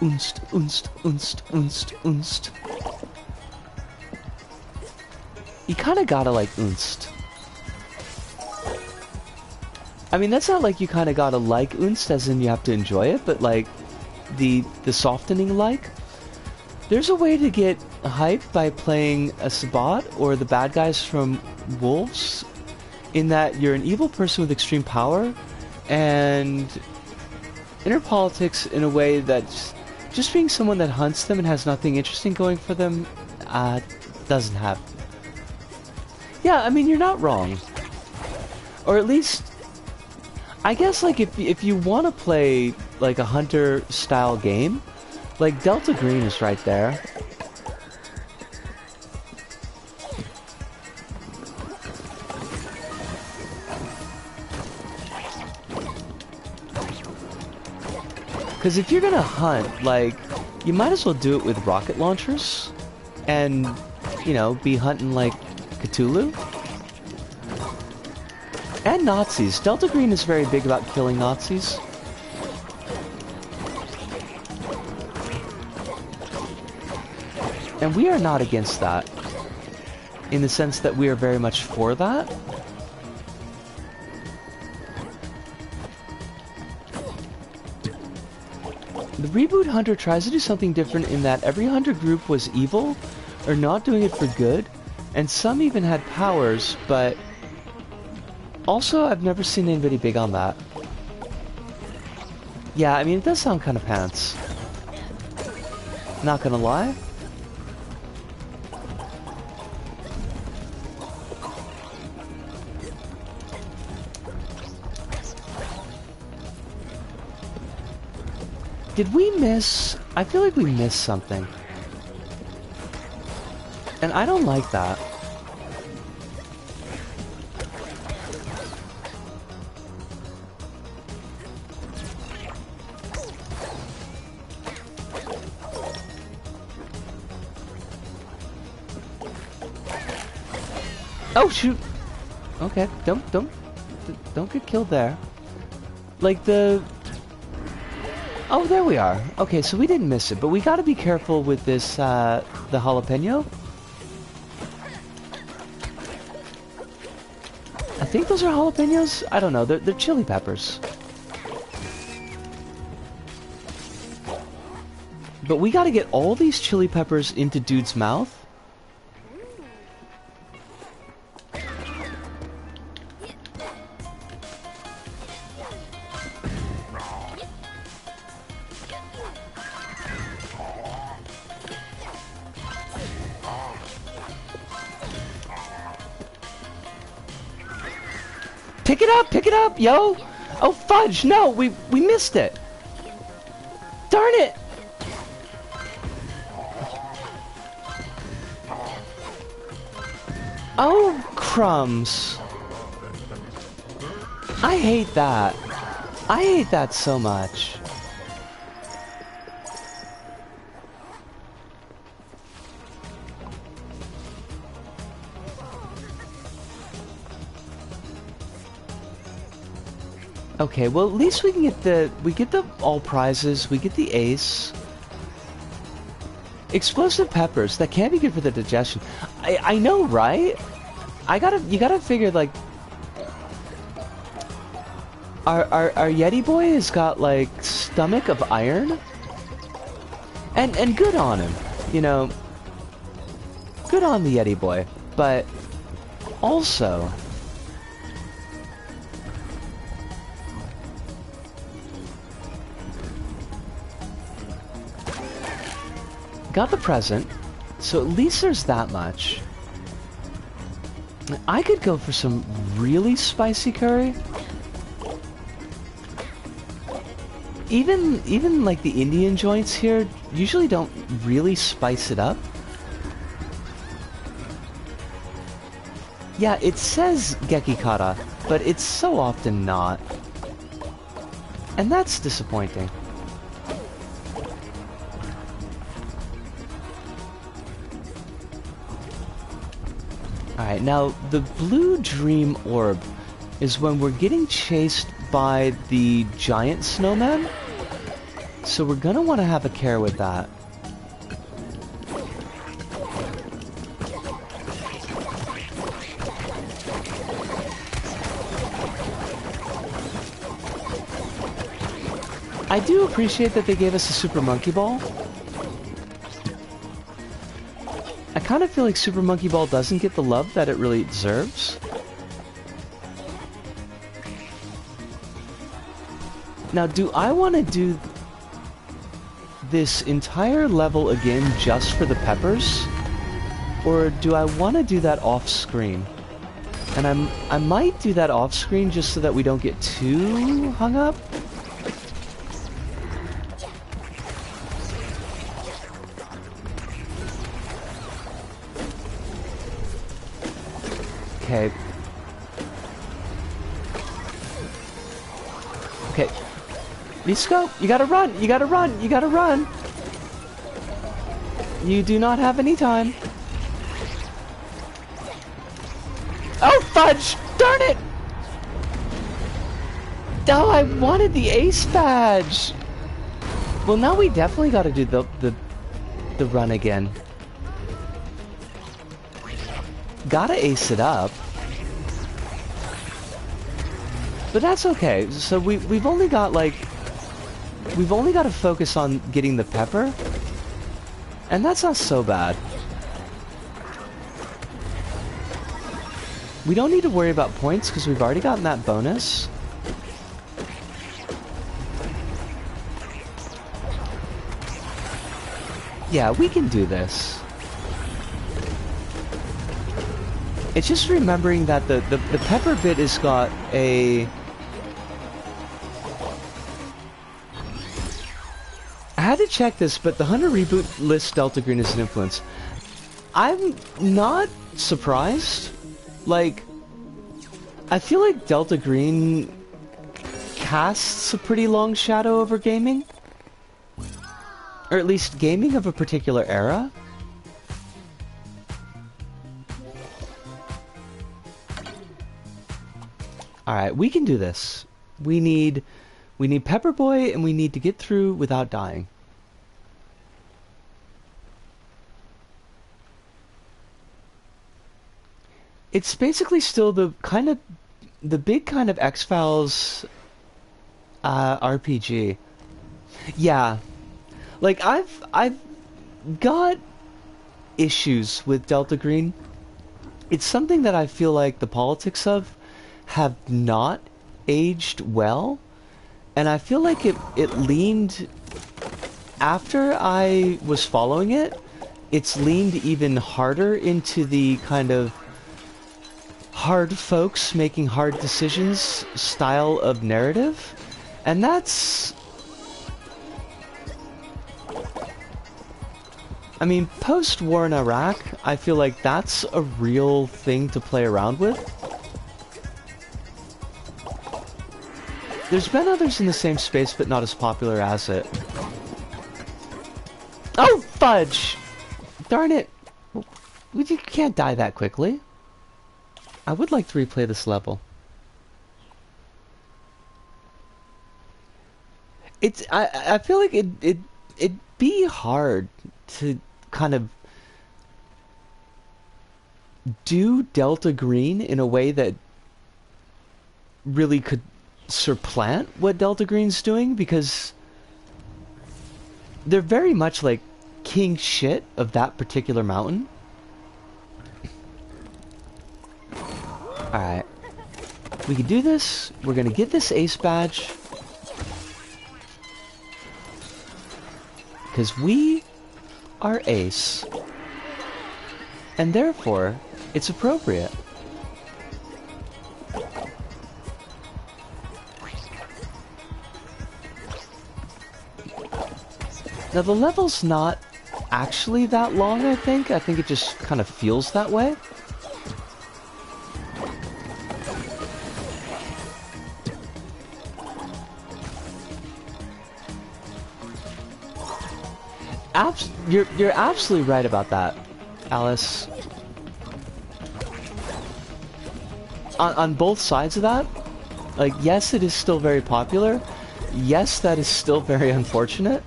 Unst, unst, unst, unst, unst. You kinda gotta like unst. I mean, that's not like you kinda gotta like unst as in you have to enjoy it, but like the softening like. There's a way to get hype by playing a Sabbat or the bad guys from Wolves, in that you're an evil person with extreme power and inner politics in a way that just being someone that hunts them and has nothing interesting going for them doesn't have. Yeah, I mean, you're not wrong. Or at least, I guess, like, if you want to play like a hunter style game, like Delta Green is right there. Because if you're gonna hunt, like, you might as well do it with rocket launchers and, you know, be hunting like Cthulhu. And Nazis. Delta Green is very big about killing Nazis. And we are not against that, in the sense that we are very much for that. The Reboot Hunter tries to do something different in that every hunter group was evil, or not doing it for good, and some even had powers, but also I've never seen anybody big on that. Yeah, I mean, it does sound kind of pants. Not gonna lie. Did we miss... I feel like we missed something. And I don't like that. Oh shoot! Okay, don't get killed there. Like the... Oh, there we are. Okay, so we didn't miss it, but we gotta be careful with this, the jalapeno. I think those are jalapenos? I don't know, they're chili peppers. But we gotta get all these chili peppers into dude's mouth. Pick it up, yo! Oh fudge, no, we missed it. Darn it! Oh, crumbs. I hate that. I hate that so much. Okay, well at least we can get the all prizes, we get the ace. Explosive peppers, that can be good for the digestion. I know, right? You gotta figure like our Yeti boy has got like stomach of iron. And good on him, you know. Good on the Yeti boy, but also got the present, so at least there's that much. I could go for some really spicy curry. Even like the Indian joints here usually don't really spice it up. Yeah, it says gekikara, but it's so often not. And that's disappointing. Alright, now the blue dream orb is when we're getting chased by the giant snowman. So we're gonna want to have a care with that. I do appreciate that they gave us a Super Monkey Ball. I kind of feel like Super Monkey Ball doesn't get the love that it really deserves. Now, do I want to do this entire level again just for the peppers? Or do I want to do that off screen? And I might do that off screen just so that we don't get too hung up. Okay. Okay. Risco, you gotta run! You gotta run! You gotta run! You do not have any time. Oh, fudge! Darn it! Oh, I wanted the ace badge! Well, now we definitely gotta do the run again. Gotta ace it up. But that's okay. So we've only got like... We've only got to focus on getting the pepper. And that's not so bad. We don't need to worry about points because we've already gotten that bonus. Yeah, we can do this. It's just remembering that the pepper bit has got a... I had to check this, but the Hunter reboot lists Delta Green as an influence. I'm not surprised. Like, I feel like Delta Green casts a pretty long shadow over gaming. Or at least gaming of a particular era. Alright, we can do this. We need Pepper Boy, and we need to get through without dying. It's basically still the big kind of X-Files RPG. Yeah. Like, I've got issues with Delta Green. It's something that I feel like the politics of have not aged well, and I feel like it leaned, after I was following it, it's leaned even harder into the kind of hard folks making hard decisions style of narrative. And that's... I mean, post-war in Iraq, I feel like that's a real thing to play around with. There's been others in the same space, but not as popular as it. Oh, fudge! Darn it! You can't die that quickly. I would like to replay this level. I feel like it'd be hard to kind of do Delta Green in a way that really could supplant what Delta Green's doing, because they're very much like king shit of that particular mountain. Alright. We can do this. We're gonna get this ace badge. Because we are ace. And therefore, it's appropriate. Now the level's not actually that long, I think. I think it just kind of feels that way. You're absolutely right about that, Alice. On both sides of that, like, yes, it is still very popular. Yes, that is still very unfortunate.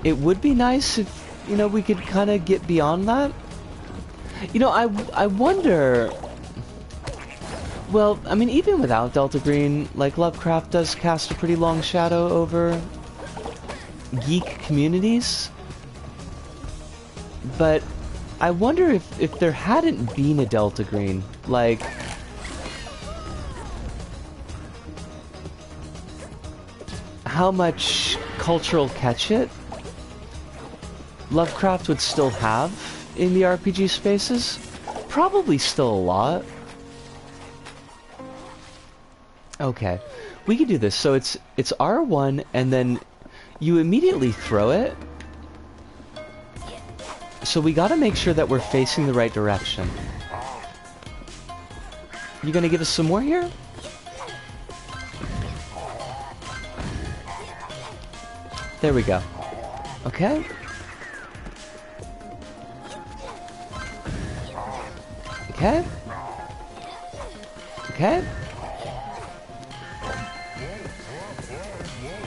It would be nice if, you know, we could kind of get beyond that. You know, I wonder... Well, I mean, even without Delta Green, like, Lovecraft does cast a pretty long shadow over geek communities. But I wonder if there hadn't been a Delta Green, like... how much cultural catch-it Lovecraft would still have in the RPG spaces? Probably still a lot. Okay, we can do this. So it's R1, and then you immediately throw it. So we gotta make sure that we're facing the right direction. You gonna give us some more here? There we go. Okay. Okay. Okay.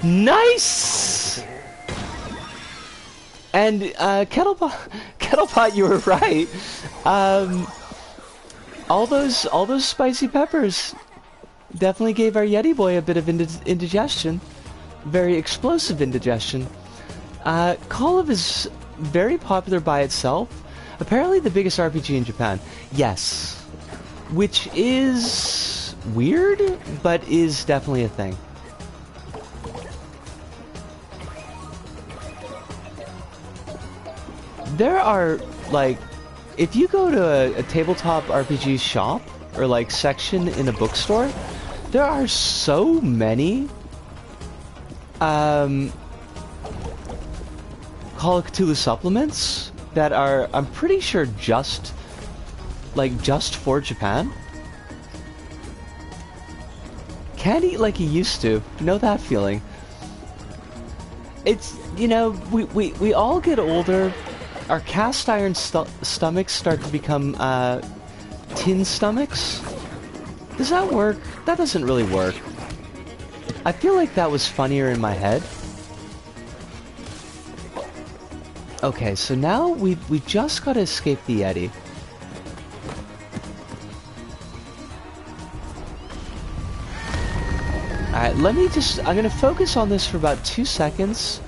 Nice! And, Kettlebot, you were right. All those spicy peppers definitely gave our Yeti boy a bit of indigestion. Very explosive indigestion. Call of is very popular by itself. Apparently the biggest RPG in Japan. Yes. Which is weird, but is definitely a thing. There are, like, if you go to a tabletop RPG shop, or like section in a bookstore, there are so many Call of Cthulhu supplements that are, I'm pretty sure, just for Japan. Can't eat like you used to. Know that feeling. It's, you know, we all get older. Our cast iron stomachs start to become tin stomachs. Does that work? That doesn't really work. I feel like that was funnier in my head. Okay, so now we just gotta escape the Yeti. Alright, I'm gonna focus on this for about 2 seconds.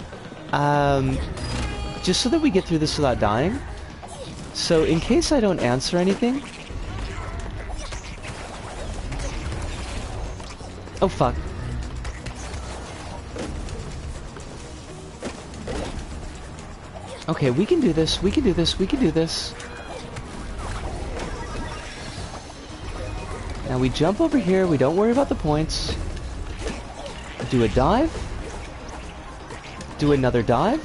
Just so that we get through this without dying. So, in case I don't answer anything... Oh, fuck. Okay, we can do this, we can do this, we can do this. Now we jump over here, we don't worry about the points. Do a dive. Do another dive.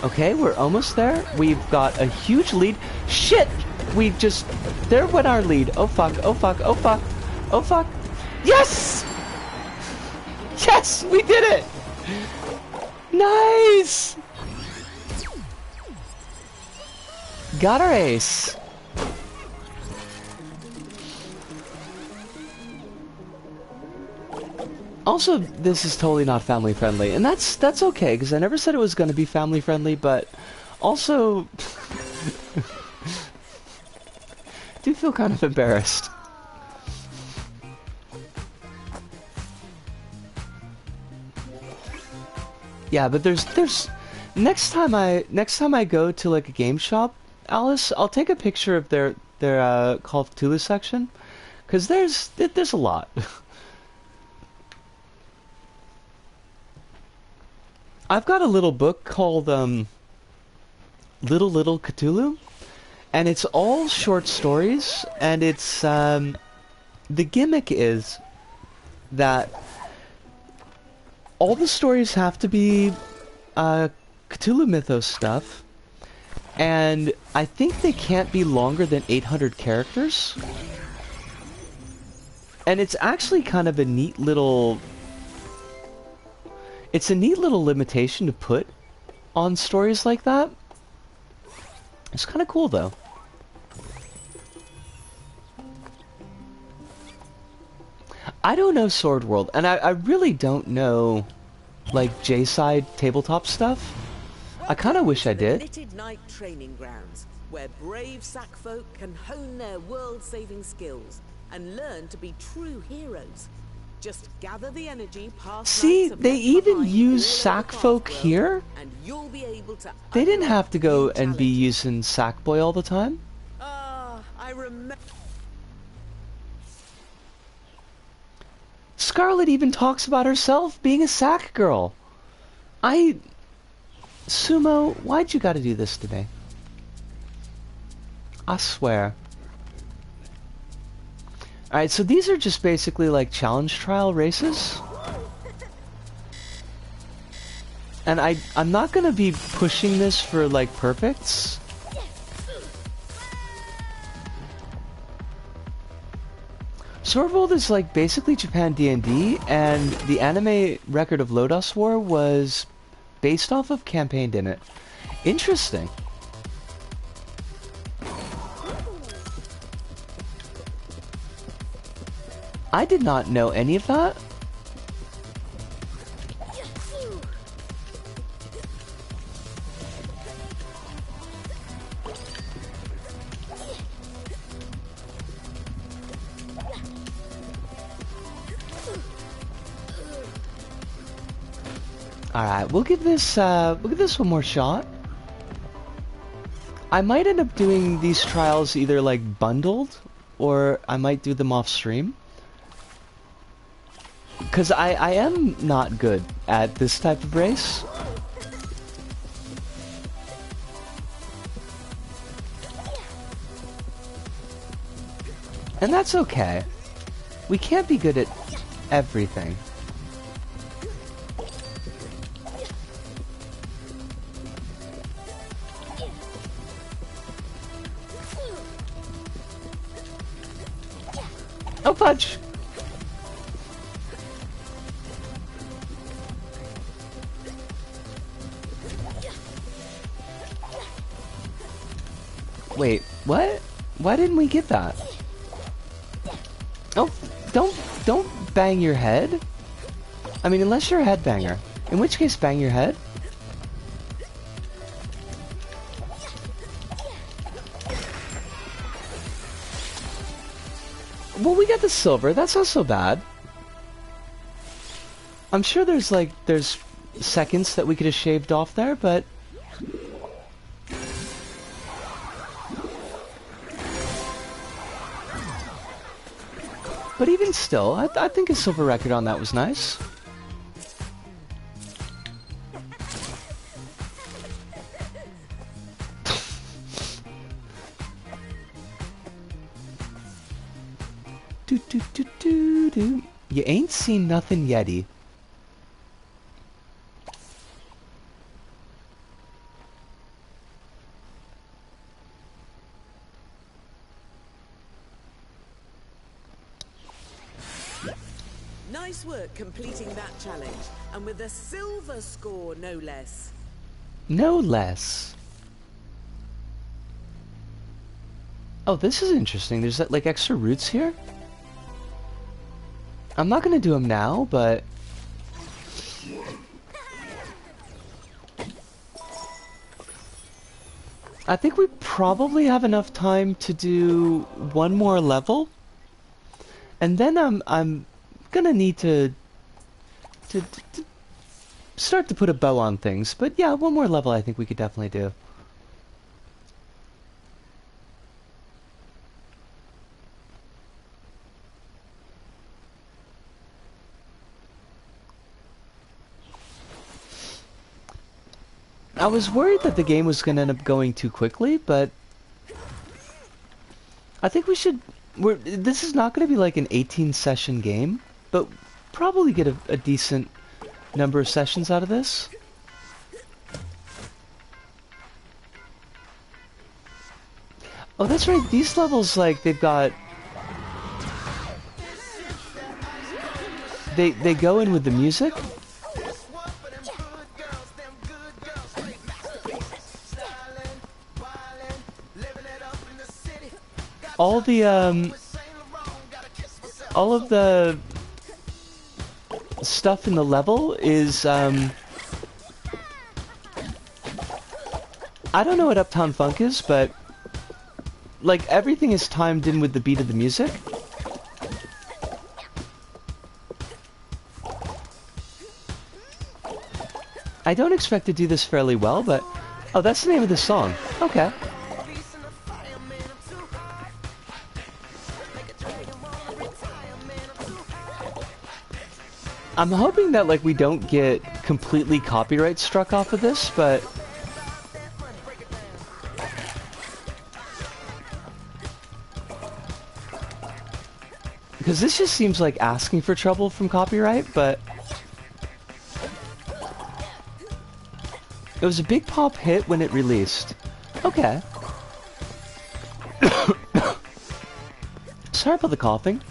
Okay, we're almost there. We've got a huge lead. Shit! We just... There went our lead. Oh fuck, oh fuck, oh fuck. Oh fuck. Yes! Yes! We did it! Nice! Got our ace. Also, this is totally not family friendly, and that's okay, because I never said it was going to be family friendly, but also... do feel kind of embarrassed. Yeah, but there's next time I go to like a game shop, Alice, I'll take a picture of their Call of Cthulhu section, because there's a lot. I've got a little book called Little Cthulhu, and it's all short stories, and it's the gimmick is that all the stories have to be Cthulhu Mythos stuff, and I think they can't be longer than 800 characters. And it's actually kind of a neat little... It's a neat little limitation to put on stories like that. It's kind of cool, though. I don't know Sword World, and I really don't know, like, J-side tabletop stuff. I kind of wish I did. Knitted Night training grounds, where brave sackfolk can hone their world-saving skills and learn to be true heroes. Just gather the energy past. See, they even use sackfolk here? And you'll be able to. They didn't have to go and be using Sackboy all the time. I remember. Scarlet even talks about herself being a sack girl. Sumo, why'd you gotta do this to me? I swear. Alright, so these are just basically like challenge trial races. And I'm not gonna be pushing this for like perfects. Sword World is like basically Japan D&D, and the anime Record of Lodoss War was based off of Campaigned in it. Interesting. I did not know any of that. Alright, we'll give this one more shot. I might end up doing these trials either like bundled, or I might do them off stream. Because I am not good at this type of race. And that's okay. We can't be good at everything. Oh, fudge! Wait, what? Why didn't we get that? Oh, don't bang your head. I mean, unless you're a headbanger. In which case, bang your head. Well, we got the silver. That's not so bad. I'm sure there's seconds that we could have shaved off there, but... But even still, I think a silver record on that was nice. Do do do doo. You ain't seen nothing yetty. Nice work completing that challenge, and with a silver score, no less. No less. Oh, this is interesting. There's like extra roots here. I'm not gonna do them now, but I think we probably have enough time to do one more level, and then I'm gonna need to start to put a bow on things. But yeah, one more level I think we could definitely do. I was worried that the game was going to end up going too quickly, but I think we should... this is not going to be like an 18-session game, but probably get a decent number of sessions out of this. Oh, that's right. These levels, like, they've got... They go in with the music. All of the stuff in the level is, I don't know what Uptown Funk is, but, like, everything is timed in with the beat of the music. I don't expect to do this fairly well, but... Oh, that's the name of the song. Okay. I'm hoping that, like, we don't get completely copyright struck off of this, but... Because this just seems like asking for trouble from copyright, but... It was a big pop hit when it released. Okay. Sorry about the coughing.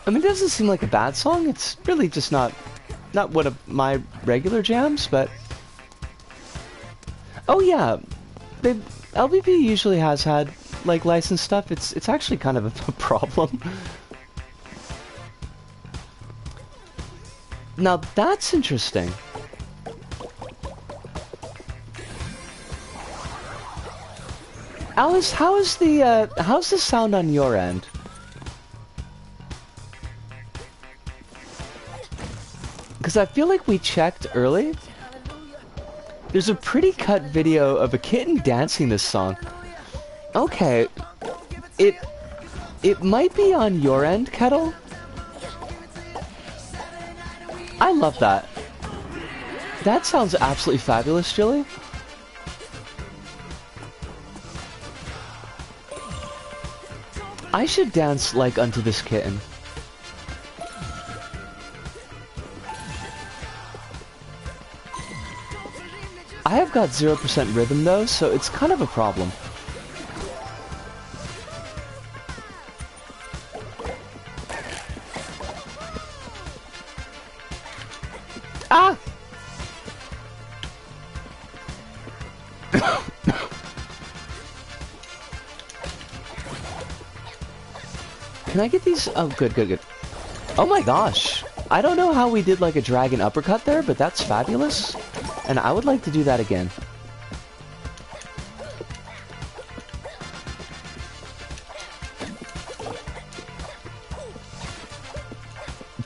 I mean, it doesn't seem like a bad song. It's really just not one of my regular jams, but... Oh yeah, LBP usually has had, like, licensed stuff. It's actually kind of a problem. Now that's interesting. Alice, how's the sound on your end? Because I feel like we checked early. There's a pretty cut video of a kitten dancing this song. Okay. It might be on your end, Kettle. I love that. That sounds absolutely fabulous, Jilly. I should dance like unto this kitten. I have got 0% rhythm though, so it's kind of a problem. Ah! Can I get these? Oh, good, good, good. Oh my gosh. I don't know how we did like a dragon uppercut there, but that's fabulous. And I would like to do that again.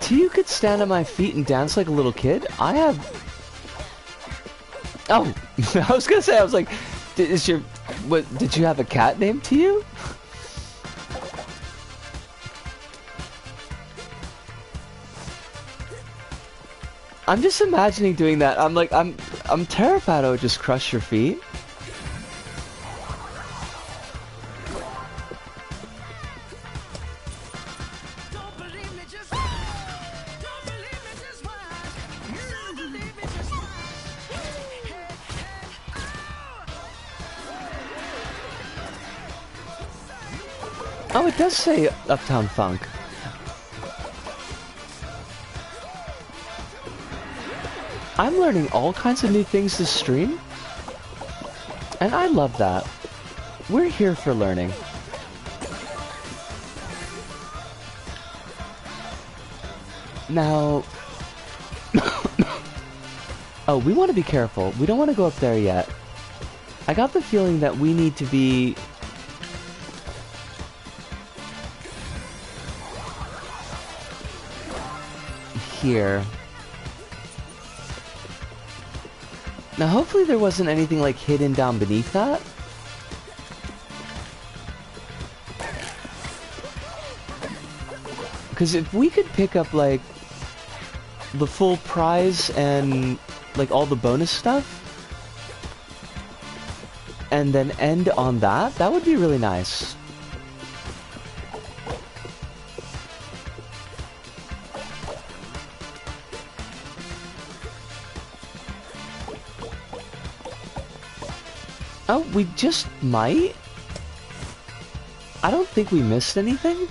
You could stand on my feet and dance like a little kid? I have... Oh! I was gonna say, I was like, did you have a cat named Tiu? I'm just imagining doing that. I'm like, I'm terrified I would just crush your feet. Oh, it does say Uptown Funk. I'm learning all kinds of new things this stream, and I love that. We're here for learning. Now... oh, we want to be careful. We don't want to go up there yet. I got the feeling that we need to be... here. Now hopefully there wasn't anything like hidden down beneath that. Because if we could pick up like the full prize and like all the bonus stuff and then end on that, that would be really nice. Oh, we just might? I don't think we missed anything.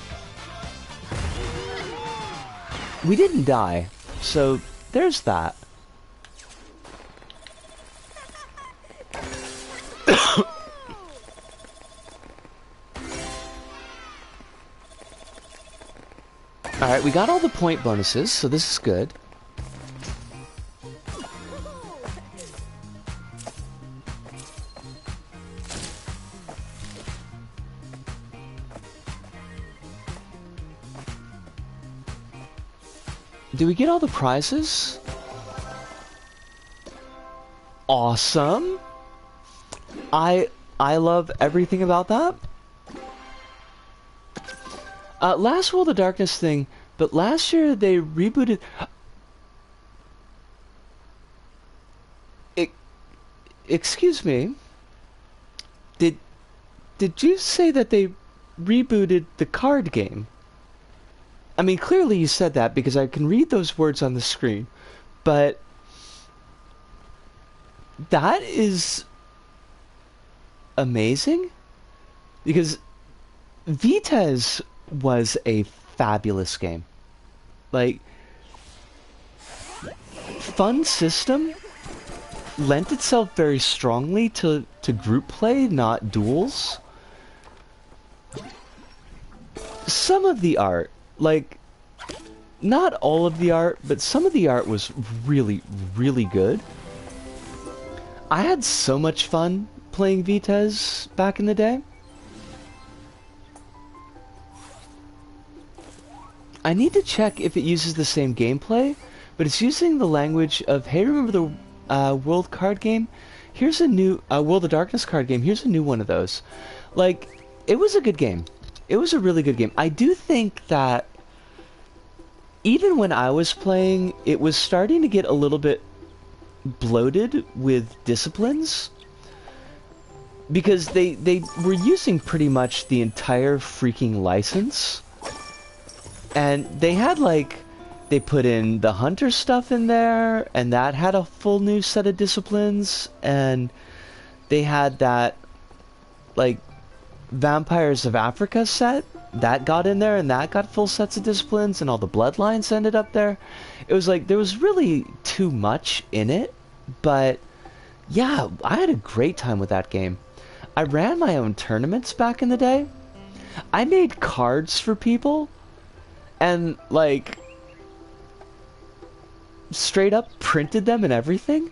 We didn't die, so there's that. Alright, we got all the point bonuses, so this is good. Do we get all the prizes? Awesome! I love everything about that. Last World of Darkness thing, but last year they rebooted... Excuse me? Did you say that they rebooted the card game? I mean, clearly you said that because I can read those words on the screen, but that is amazing because Vitez was a fabulous game. Like, fun system, lent itself very strongly to group play, not duels. Some of the art, like, not all of the art, but some of the art was really, really good. I had so much fun playing Vitez back in the day. I need to check if it uses the same gameplay, but it's using the language of, hey, remember the World card game? Here's a new World of Darkness card game. Here's a new one of those. Like, it was a good game. It was a really good game. I do think that even when I was playing, it was starting to get a little bit bloated with disciplines. Because they were using pretty much the entire freaking license. And they had, like, they put in the hunter stuff in there, and that had a full new set of disciplines, and they had that, like, Vampires of Africa set, that got in there, and that got full sets of disciplines, and all the bloodlines ended up there. It was like, there was really too much in it, but, yeah, I had a great time with that game. I ran my own tournaments back in the day. I made cards for people, and, like, straight up printed them and everything.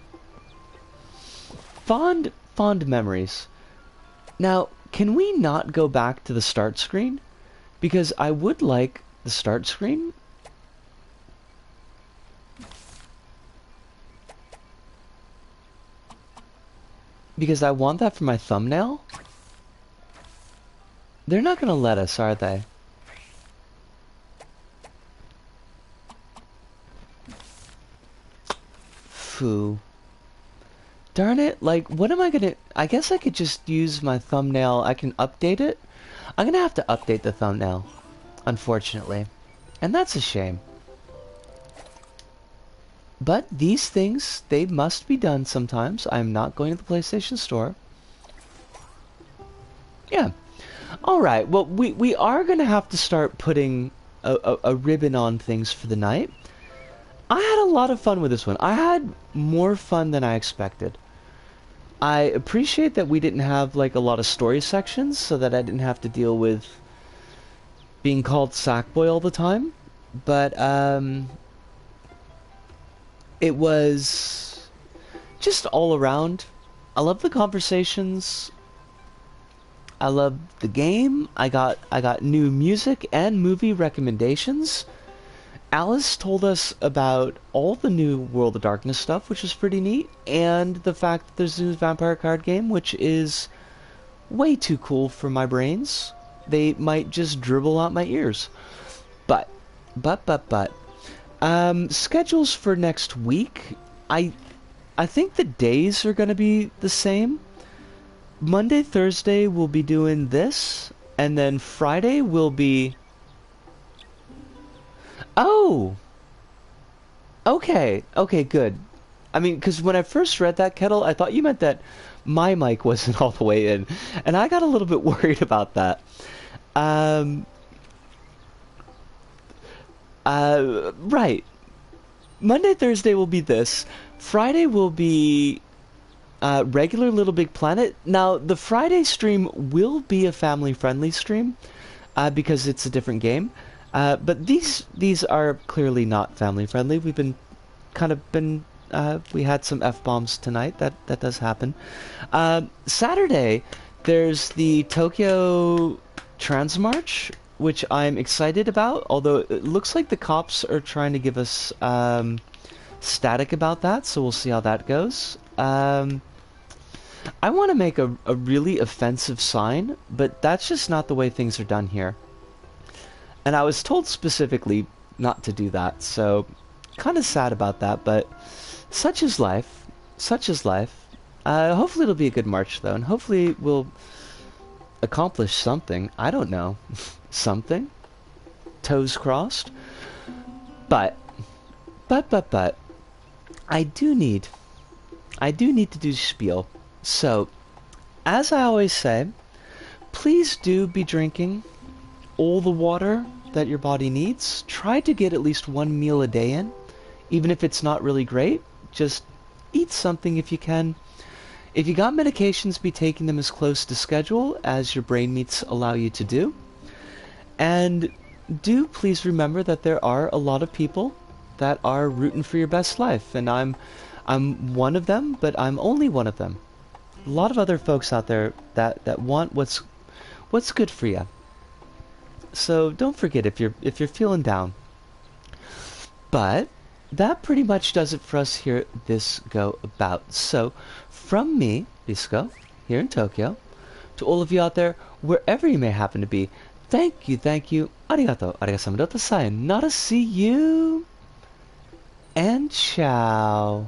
Fond memories. Now, can we not go back to the start screen? Because I would like the start screen. Because I want that for my thumbnail. They're not gonna let us, are they? tofu. Darn it, like, what am I gonna... I guess I could just use my thumbnail. I can update it. I'm gonna have to update the thumbnail, unfortunately. And that's a shame. But these things, they must be done sometimes. I'm not going to the PlayStation Store. Yeah. Alright, well, we are going to have to start putting a ribbon on things for the night. I had a lot of fun with this one. I had more fun than I expected. I appreciate that we didn't have, like, a lot of story sections, so that I didn't have to deal with being called Sackboy all the time. But, it was just all around. I love the conversations. I love the game. I got new music and movie recommendations. Alice told us about all the new World of Darkness stuff, which is pretty neat, and the fact that there's a new vampire card game, which is way too cool for my brains. They might just dribble out my ears. But. Schedules for next week. I think the days are going to be the same. Monday, Thursday, we'll be doing this, and then Friday will be... Oh! Okay, good. I mean, because when I first read that, Kettle, I thought you meant that my mic wasn't all the way in, and I got a little bit worried about that. Right. Monday, Thursday will be this. Friday will be regular Little Big Planet. Now, the Friday stream will be a family-friendly stream because it's a different game. But these are clearly not family-friendly. We've been we had some F-bombs tonight. That does happen. Saturday, there's the Tokyo Transmarch, which I'm excited about, although it looks like the cops are trying to give us static about that, so we'll see how that goes. I want to make a really offensive sign, but that's just not the way things are done here. And I was told specifically not to do that, so kind of sad about that, but such is life. Such is life. Hopefully it'll be a good march, though, and hopefully we'll accomplish something. I don't know. Something. Toes crossed. But I do need to do spiel. So, as I always say, please do be drinking all the water that your body needs. Try to get at least one meal a day in. Even if it's not really great, just eat something if you can. If you got medications, be taking them as close to schedule as your brain meats allow you to do. And do please remember that there are a lot of people that are rooting for your best life, and I'm one of them, but I'm only one of them. A lot of other folks out there that want what's good for you. So don't forget if you're feeling down. But that pretty much does it for us here at This Go About. So from me, Disco, here in Tokyo, to all of you out there, wherever you may happen to be, thank you, arigato, arigasamado, sayonara, see you, and ciao.